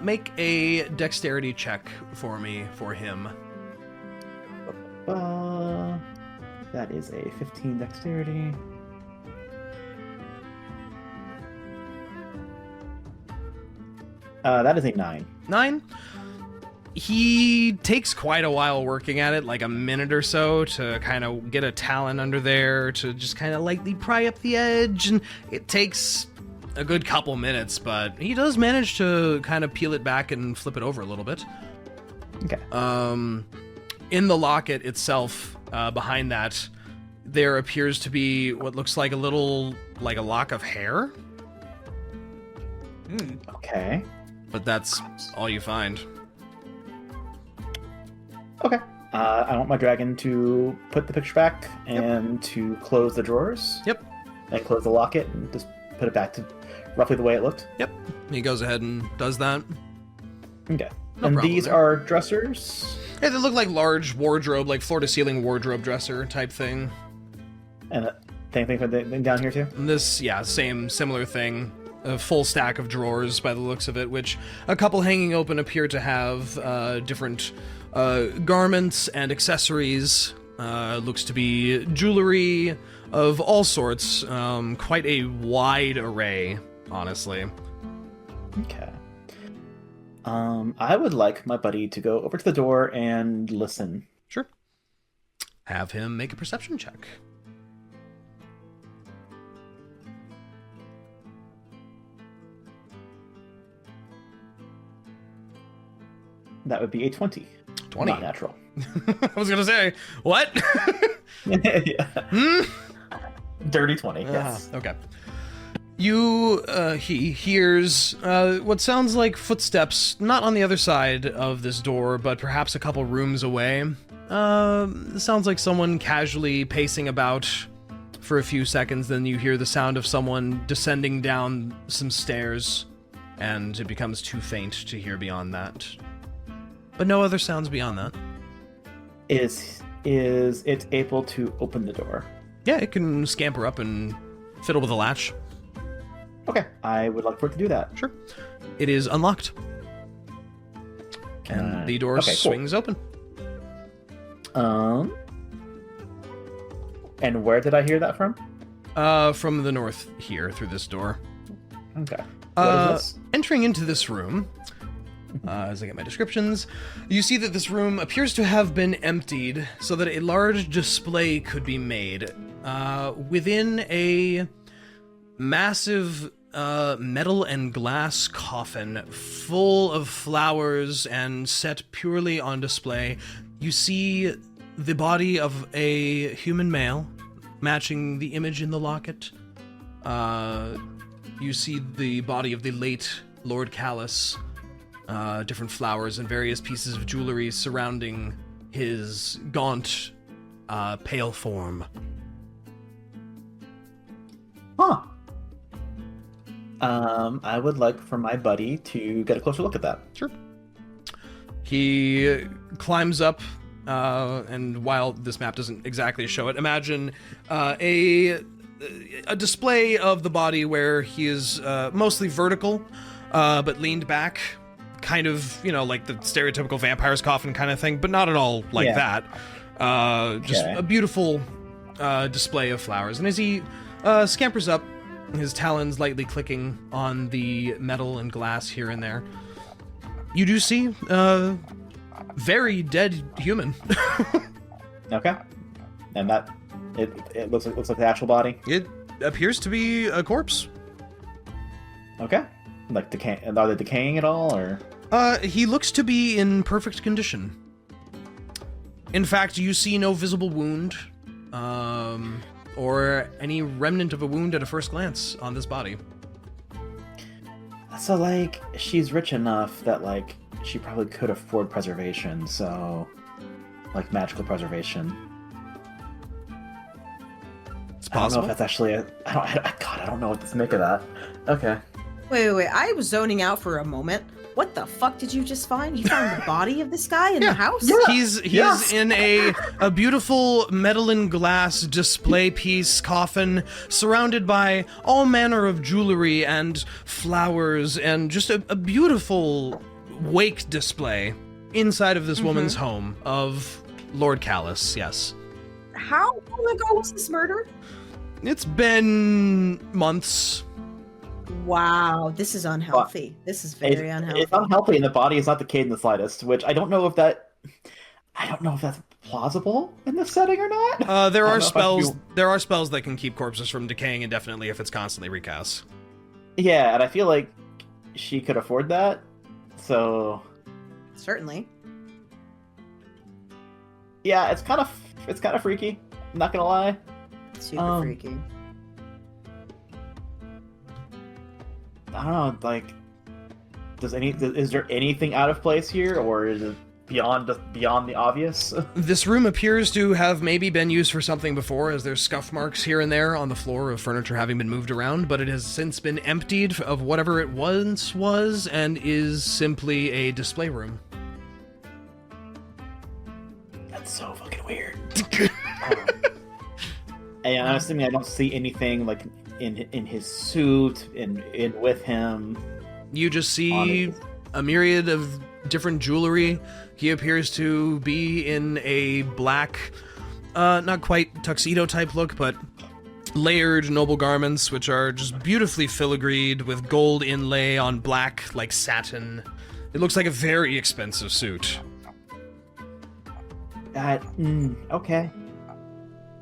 Make a dexterity check for me, for him. That is a 15 dexterity. That is a 9. 9? He takes quite a while working at it, like a minute or so, to kind of get a talon under there, to just kind of lightly pry up the edge, and it takes a good couple minutes, but he does manage to kind of peel it back and flip it over a little bit. Okay. In the locket itself, behind that, there appears to be what looks like a lock of hair. Okay. But that's all you find. Okay. I want my dragon to put the picture back and to close the drawers. Yep. And close the locket and just put it back to roughly the way it looked. Yep. He goes ahead and does that. Okay. No and problem these there. are dressers? Yeah, they look like large wardrobe, like floor-to-ceiling wardrobe dresser type thing. And same thing for the thing down here too? And this, yeah, similar thing. A full stack of drawers by the looks of it, which a couple hanging open appear to have different garments and accessories. Looks to be jewelry of all sorts. Quite a wide array, honestly. Okay. I would like my buddy to go over to the door and listen. Sure. Have him make a perception check. That would be a 20. 20. Not natural. I was gonna say, what? Yeah. Dirty 20, yes. Okay. He hears what sounds like footsteps, not on the other side of this door, but perhaps a couple rooms away. Sounds like someone casually pacing about for a few seconds, then you hear the sound of someone descending down some stairs, and it becomes too faint to hear beyond that. But no other sounds beyond that. Is it able to open the door? Yeah, it can scamper up and fiddle with a latch. Okay, I would like for it to do that. Sure. It is unlocked. And the door swings open. And where did I hear that from? From the north here, through this door. Okay. What is this? Entering into this room, as I get my descriptions, you see that this room appears to have been emptied so that a large display could be made. Within a massive metal and glass coffin full of flowers and set purely on display, you see the body of a human male, matching the image in the locket. You see the body of the late Lord Callus, different flowers and various pieces of jewelry surrounding his gaunt, pale form. Huh. I would like for my buddy to get a closer look at that. Sure. He climbs up, and while this map doesn't exactly show it, imagine a display of the body where he is mostly vertical, but leaned back, kind of, like the stereotypical vampire's coffin kind of thing, but not at all like that. Just a beautiful display of flowers. And as he scampers up, his talons lightly clicking on the metal and glass here and there, you do see a very dead human. Okay. And that it looks like the actual body? It appears to be a corpse. Okay. Like are they decaying at all, or? He looks to be in perfect condition. In fact, you see no visible wound, or any remnant of a wound at a first glance on this body. So, she's rich enough that, she probably could afford preservation, so, magical preservation. It's possible. I don't know if that's actually I don't know what to make of that. Okay. Wait. I was zoning out for a moment. What the fuck did you just find? You found the body of this guy in the house? Yeah. He's in a beautiful metal and glass display piece coffin, surrounded by all manner of jewelry and flowers, and just a beautiful wake display inside of this woman's home of Lord Callus, yes. How long ago was this murder? It's been months. Wow, this is unhealthy. This is very unhealthy. It's unhealthy, and the body is not decayed in the slightest. Which I don't know if that's plausible in this setting or not. There are spells. There are spells that can keep corpses from decaying indefinitely if it's constantly recast. Yeah, and I feel like she could afford that. So Certainly. Yeah, it's kind of freaky. I'm not gonna lie. Super freaky. I don't know. Like, is there anything out of place here, or is it beyond the obvious? This room appears to have maybe been used for something before, as there's scuff marks here and there on the floor of furniture having been moved around, but it has since been emptied of whatever it once was and is simply a display room. That's so fucking weird. And I'm assuming I don't see anything like in his suit in with him. You just see a myriad of different jewelry. He appears to be in a black, not quite tuxedo type look, but layered noble garments, which are just beautifully filigreed with gold inlay on black, like satin. It looks like a very expensive suit. Okay.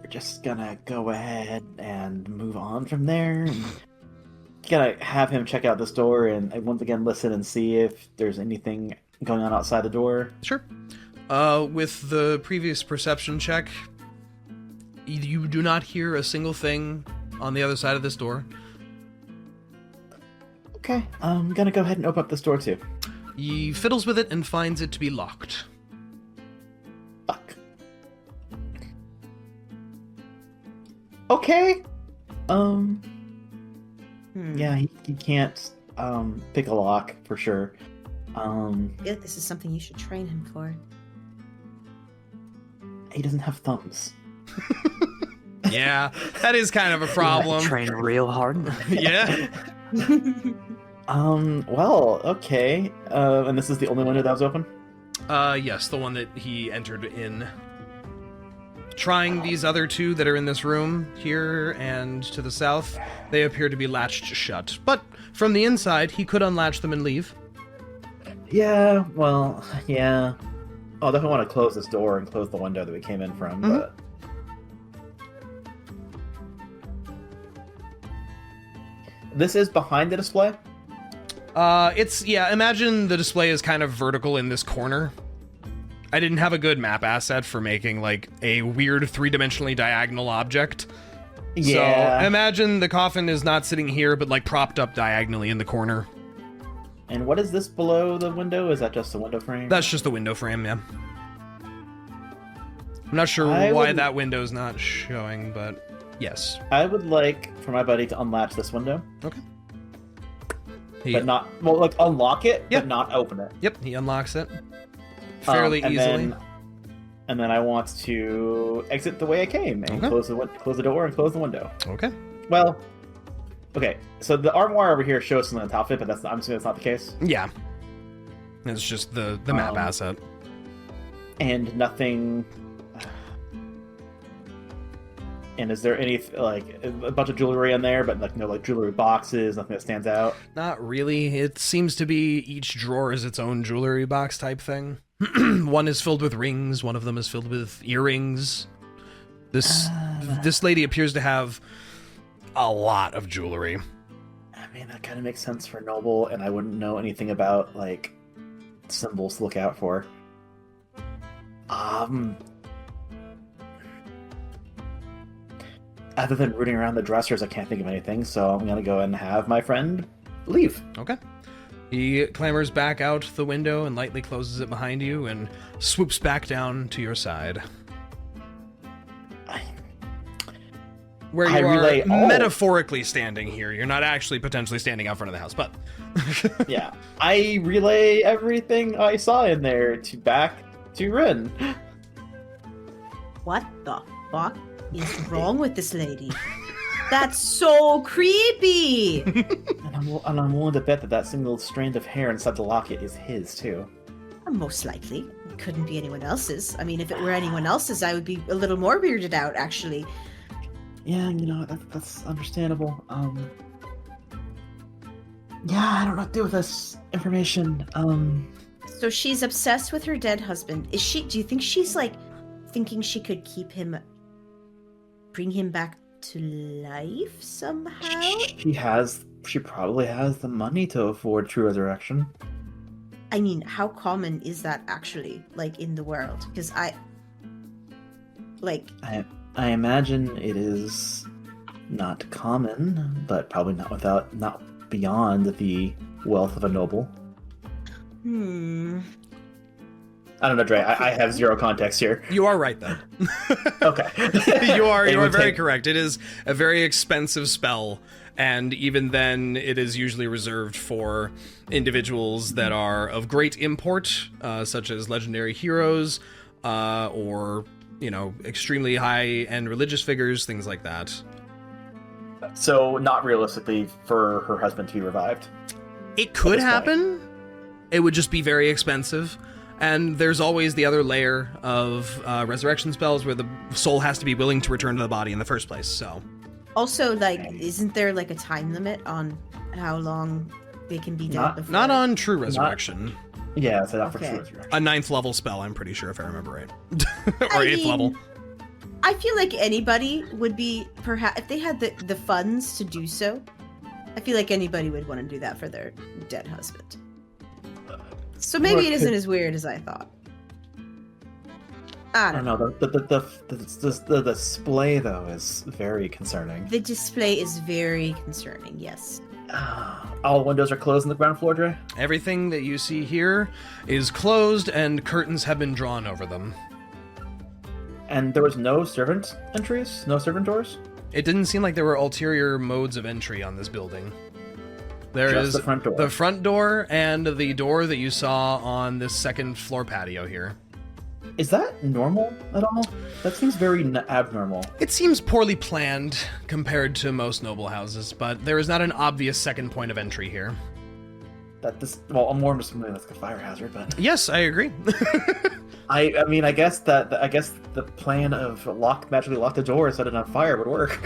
We're just gonna go ahead and move on from there. Gonna have him check out this door and once again listen and see if there's anything going on outside the door. Sure. With the previous perception check, you do not hear a single thing on the other side of this door. Okay, I'm gonna go ahead and open up this door too. He fiddles with it and finds it to be locked. Fuck. Okay. Yeah, he can't pick a lock for sure. I feel like this is something you should train him for. He doesn't have thumbs. Yeah, that is kind of a problem. Train real hard. Yeah. Well, okay. And this is the only window that was open? Yes, the one that he entered in. Trying these other two that are in this room here and to the south, they appear to be latched shut. But from the inside, he could unlatch them and leave. Yeah, well, yeah. I'll definitely want to close this door and close the window that we came in from, but... This is behind the display? Imagine the display is kind of vertical in this corner. I didn't have a good map asset for making, like, a weird three-dimensionally diagonal object. Yeah. So, imagine the coffin is not sitting here, but, like, propped up diagonally in the corner. And what is this below the window? Is that just the window frame? That's just the window frame, yeah. I'm not sure why that window's not showing, but yes. I would like for my buddy to unlatch this window. Okay. But not... Well, like, unlock it, but not open it. Yep, he unlocks it. Fairly easily. And then I want to exit the way I came and close the door and close the window. Okay. Well, okay. So the armoire over here shows something on top of it, but I'm assuming that's not the case. Yeah. It's just the map asset. And nothing. And is there any like a bunch of jewelry in there, but like no like jewelry boxes, nothing that stands out? Not really. It seems to be each drawer is its own jewelry box type thing. One is filled with rings, one of them is filled with earrings. This lady appears to have a lot of jewelry. I mean, that kind of makes sense for noble, and I wouldn't know anything about like symbols to look out for. Other than rooting around the dressers, I can't think of anything, so I'm gonna go and have my friend leave. Okay. He clambers back out the window and lightly closes it behind you and swoops back down to your side. Where you are metaphorically standing here. You're not actually potentially standing out front of the house, but... Yeah. I relay everything I saw in there back to Rinn. What the fuck is wrong with this lady? That's so creepy! And I'm willing to bet that single strand of hair inside the locket is his, too. Most likely. It couldn't be anyone else's. I mean, if it were anyone else's, I would be a little more weirded out, actually. Yeah, you know, that's understandable. Yeah, I don't know what to do with this information. So she's obsessed with her dead husband. Is she? Do you think she's like thinking she could keep him, bring him back to life somehow? She probably has the money to afford true resurrection. I mean, how common is that actually, like, in the world? Because I imagine it is not common, but probably not beyond the wealth of a noble. I don't know, Dre. I have zero context here. You are right, though. Okay. you are very correct. It is a very expensive spell, and even then, it is usually reserved for individuals that are of great import, such as legendary heroes, or, extremely high-end religious figures, things like that. So, not realistically for her husband to be revived? It could happen. It would just be very expensive. And there's always the other layer of resurrection spells where the soul has to be willing to return to the body in the first place, so... Also, isn't there, a time limit on how long they can be dead before? Not on true resurrection. Yeah, so not for true resurrection. A 9th level spell, I'm pretty sure, if I remember right. Or 8th level. I feel like anybody would be, perhaps, if they had the funds to do so, I feel like anybody would want to do that for their dead husband. So maybe it isn't as weird as I thought. I don't know. The display, though, is very concerning. The display is very concerning, yes. All windows are closed on the ground floor, Dre? Everything that you see here is closed and curtains have been drawn over them. And there was no servant entries? No servant doors? It didn't seem like there were ulterior modes of entry on this building. There is the front door and the door that you saw on this second floor patio here. Is that normal at all? That seems very abnormal. It seems poorly planned compared to most noble houses, but there is not an obvious second point of entry here. I'm more just something that's like a fire hazard, but... Yes, I agree. I mean, I guess the plan of magically lock the door and set it on fire would work.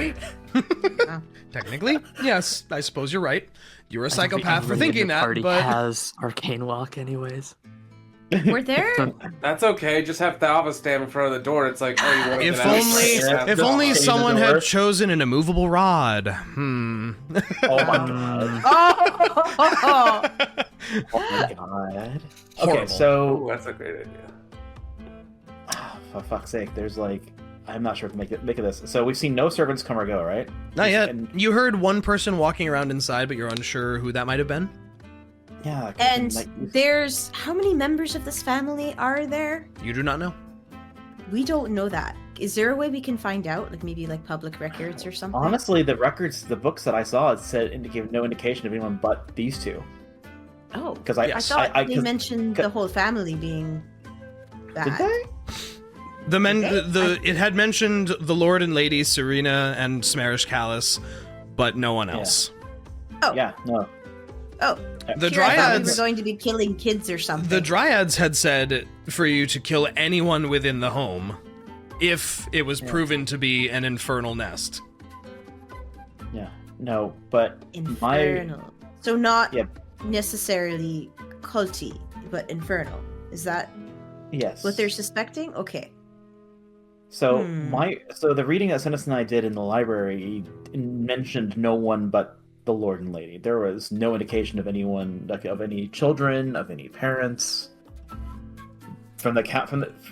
Technically, yes. I suppose you're right. You're a psychopath for thinking that, party but... has arcane walk anyways. Were there? That's okay. Just have Thava stand in front of the door. It's like, oh, you want to if only someone had chosen an immovable rod. Oh my god. Oh my god. Okay, so ooh, that's a great idea. For fuck's sake, there's I'm not sure what to make of this. So we've seen no servants come or go, right? Not yet. You heard one person walking around inside, but you're unsure who that might have been. Yeah. And there's... How many members of this family are there? You do not know. We don't know that. Is there a way we can find out? Maybe public records or something? Honestly, the books that I saw, it gave no indication of anyone but these two. Oh. Because I thought they mentioned the whole family being bad. Did they? It had mentioned the Lord and Lady Serena and Smerish Callus, but no one else. Yeah. Oh. Yeah, no. Oh. The Here I thought we Dryads were going to be killing kids or something. The Dryads had said for you to kill anyone within the home if it was proven to be an infernal nest. Yeah. No, but infernal. So not necessarily culty, but infernal. Is that what they're suspecting? Okay. So the reading that Synas and I did in the library mentioned no one but the Lord and Lady. There was no indication of anyone, of any children, of any parents.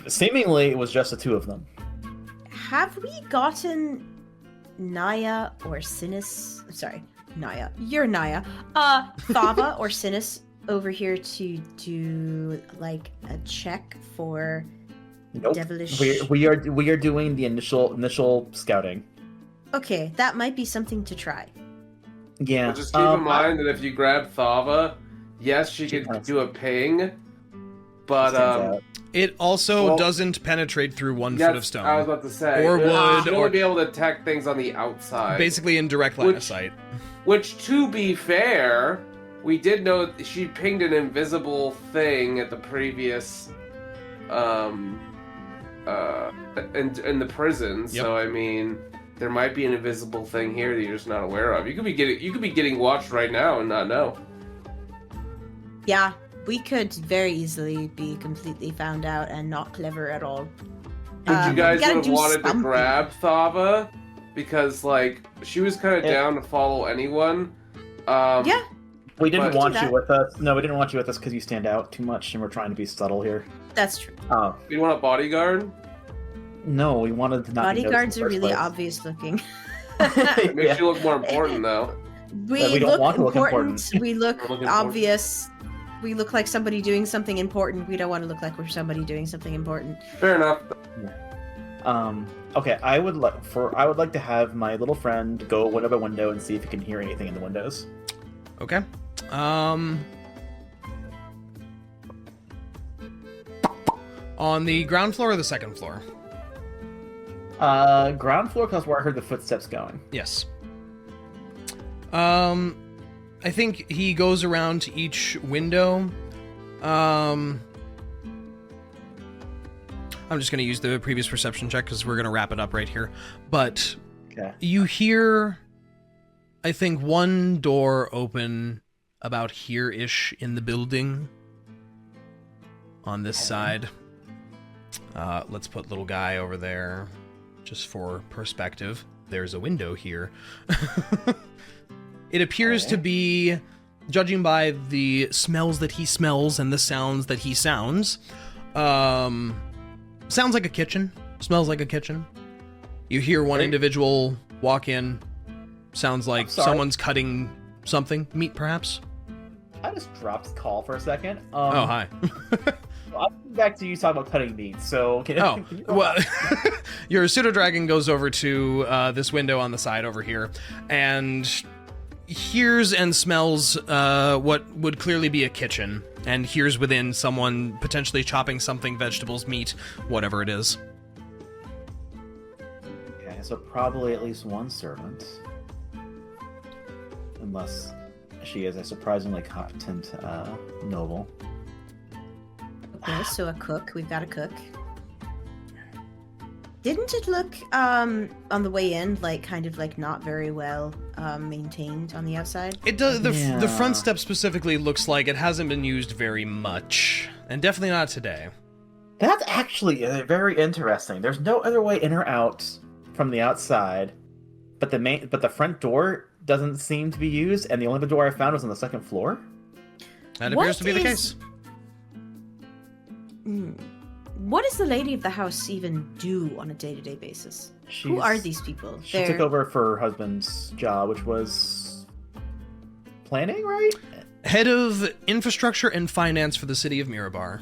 Seemingly it was just the two of them. Have we gotten Niah or Synas? Sorry, Niah. You're Niah. Thava or Synas over here to do a check for devilish. We are doing the initial scouting. Okay, that might be something to try. Yeah. But just keep in mind that if you grab Thava, yes, she could do a ping, but it also doesn't penetrate through 1 foot of stone. I was about to say, or wood, or be able to detect things on the outside, basically in direct line of sight. Which, to be fair, we did know she pinged an invisible thing at the previous, in the prison. Yep. So I mean, there might be an invisible thing here that you're just not aware of. You could be getting watched right now and not know. Yeah, we could very easily be completely found out and not clever at all. Would you guys gotta have do wanted to something. grab Thava? Because, like, she was kind of down to follow anyone. Yeah. We didn't But- want Do you that. with us. No, we didn't want you with us because you stand out too much, and we're trying to be subtle here. That's true. Oh You want a bodyguard? no, we wanted to not. be Bodyguards noticed are in the really first obvious looking. place. It makes Yeah. you look more important, though. We don't look want to look important. We look We're looking important. obvious. We look like somebody doing something important. We don't want to look like we're somebody doing something important. Fair enough. Okay, I would like to have my little friend go window by window and see if he can hear anything in the windows. Okay. On the ground floor or the second floor? Ground floor, because where I heard the footsteps going. Yes. I think he goes around to each window. I'm just going to use the previous perception check because we're going to wrap it up right here. But Okay. you hear, I think, one door open about here-ish in the building on this side. Let's put little guy over there just for perspective. There's a window here. It appears to be, judging by the smells that he smells and the sounds that he sounds, sounds like a kitchen. Smells like a kitchen. You hear one individual walk in. Sounds like someone's cutting something. Meat, perhaps? I just dropped call for a second. Oh, hi. I'll come back to you talking about cutting meat, so... Can you go well, back? your pseudo-dragon goes over to this window on the side over here, and hears and smells what would clearly be a kitchen, and hears within someone potentially chopping something, vegetables, meat, whatever it is. Okay, so probably at least one servant. Unless she is a surprisingly competent noble. Okay, so a cook. We've got a cook. Didn't it look on the way in like kind of like not very well maintained on the outside? It does. The Yeah. front step specifically looks like it hasn't been used very much, and definitely not today. That's actually very interesting. There's no other way in or out from the outside, but the front door doesn't seem to be used, and the only door I found was on the second floor. That What appears to be the is- case. What does the lady of the house even do on a day-to-day basis? Who are these people? She took over for her husband's job, which was planning, right? Head of infrastructure and finance for the city of Mirabar.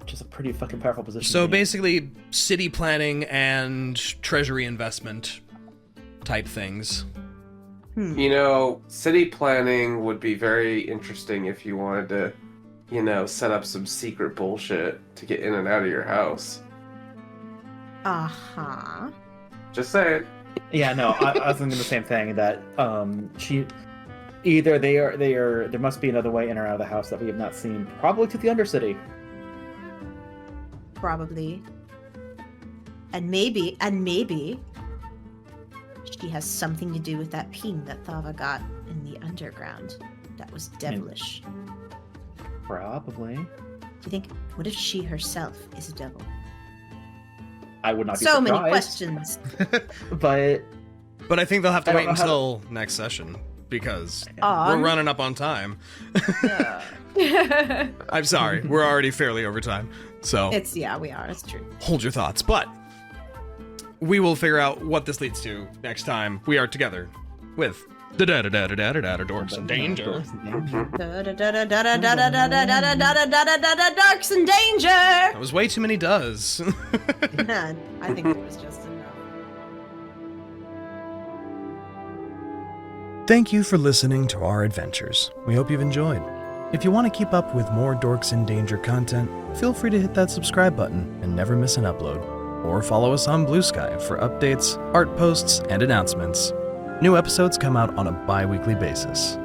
Which is a pretty fucking powerful position. So to be in. basically, city planning and treasury investment type things. You know, city planning would be very interesting if you wanted to, you know, set up some secret bullshit to get in and out of your house. Uh-huh. Just saying. Yeah, no, I was thinking the same thing. That she either there must be another way in or out of the house that we have not seen. Probably to the Undercity. Probably. And maybe she has something to do with that ping that Thava got in the underground. That was devilish. Probably. Do you think, what if she herself is a devil? I would not be So surprised. many questions. But I think they'll have to I wait don't know how until next session because On. we're running up on time. I'm sorry, we're already fairly over time. So We are. It's true. hold your thoughts, but we will figure out what this leads to next time we are together with the Dorks in Danger. Darks in danger. That was way too many does. I think it was just enough. Thank you for listening to our adventures. We hope you've enjoyed. If you want to keep up with more Dorks in Danger content, feel free to hit that subscribe button and never miss an upload. Or follow us on Blue Sky for updates, art posts, and announcements. New episodes come out on a bi-weekly basis.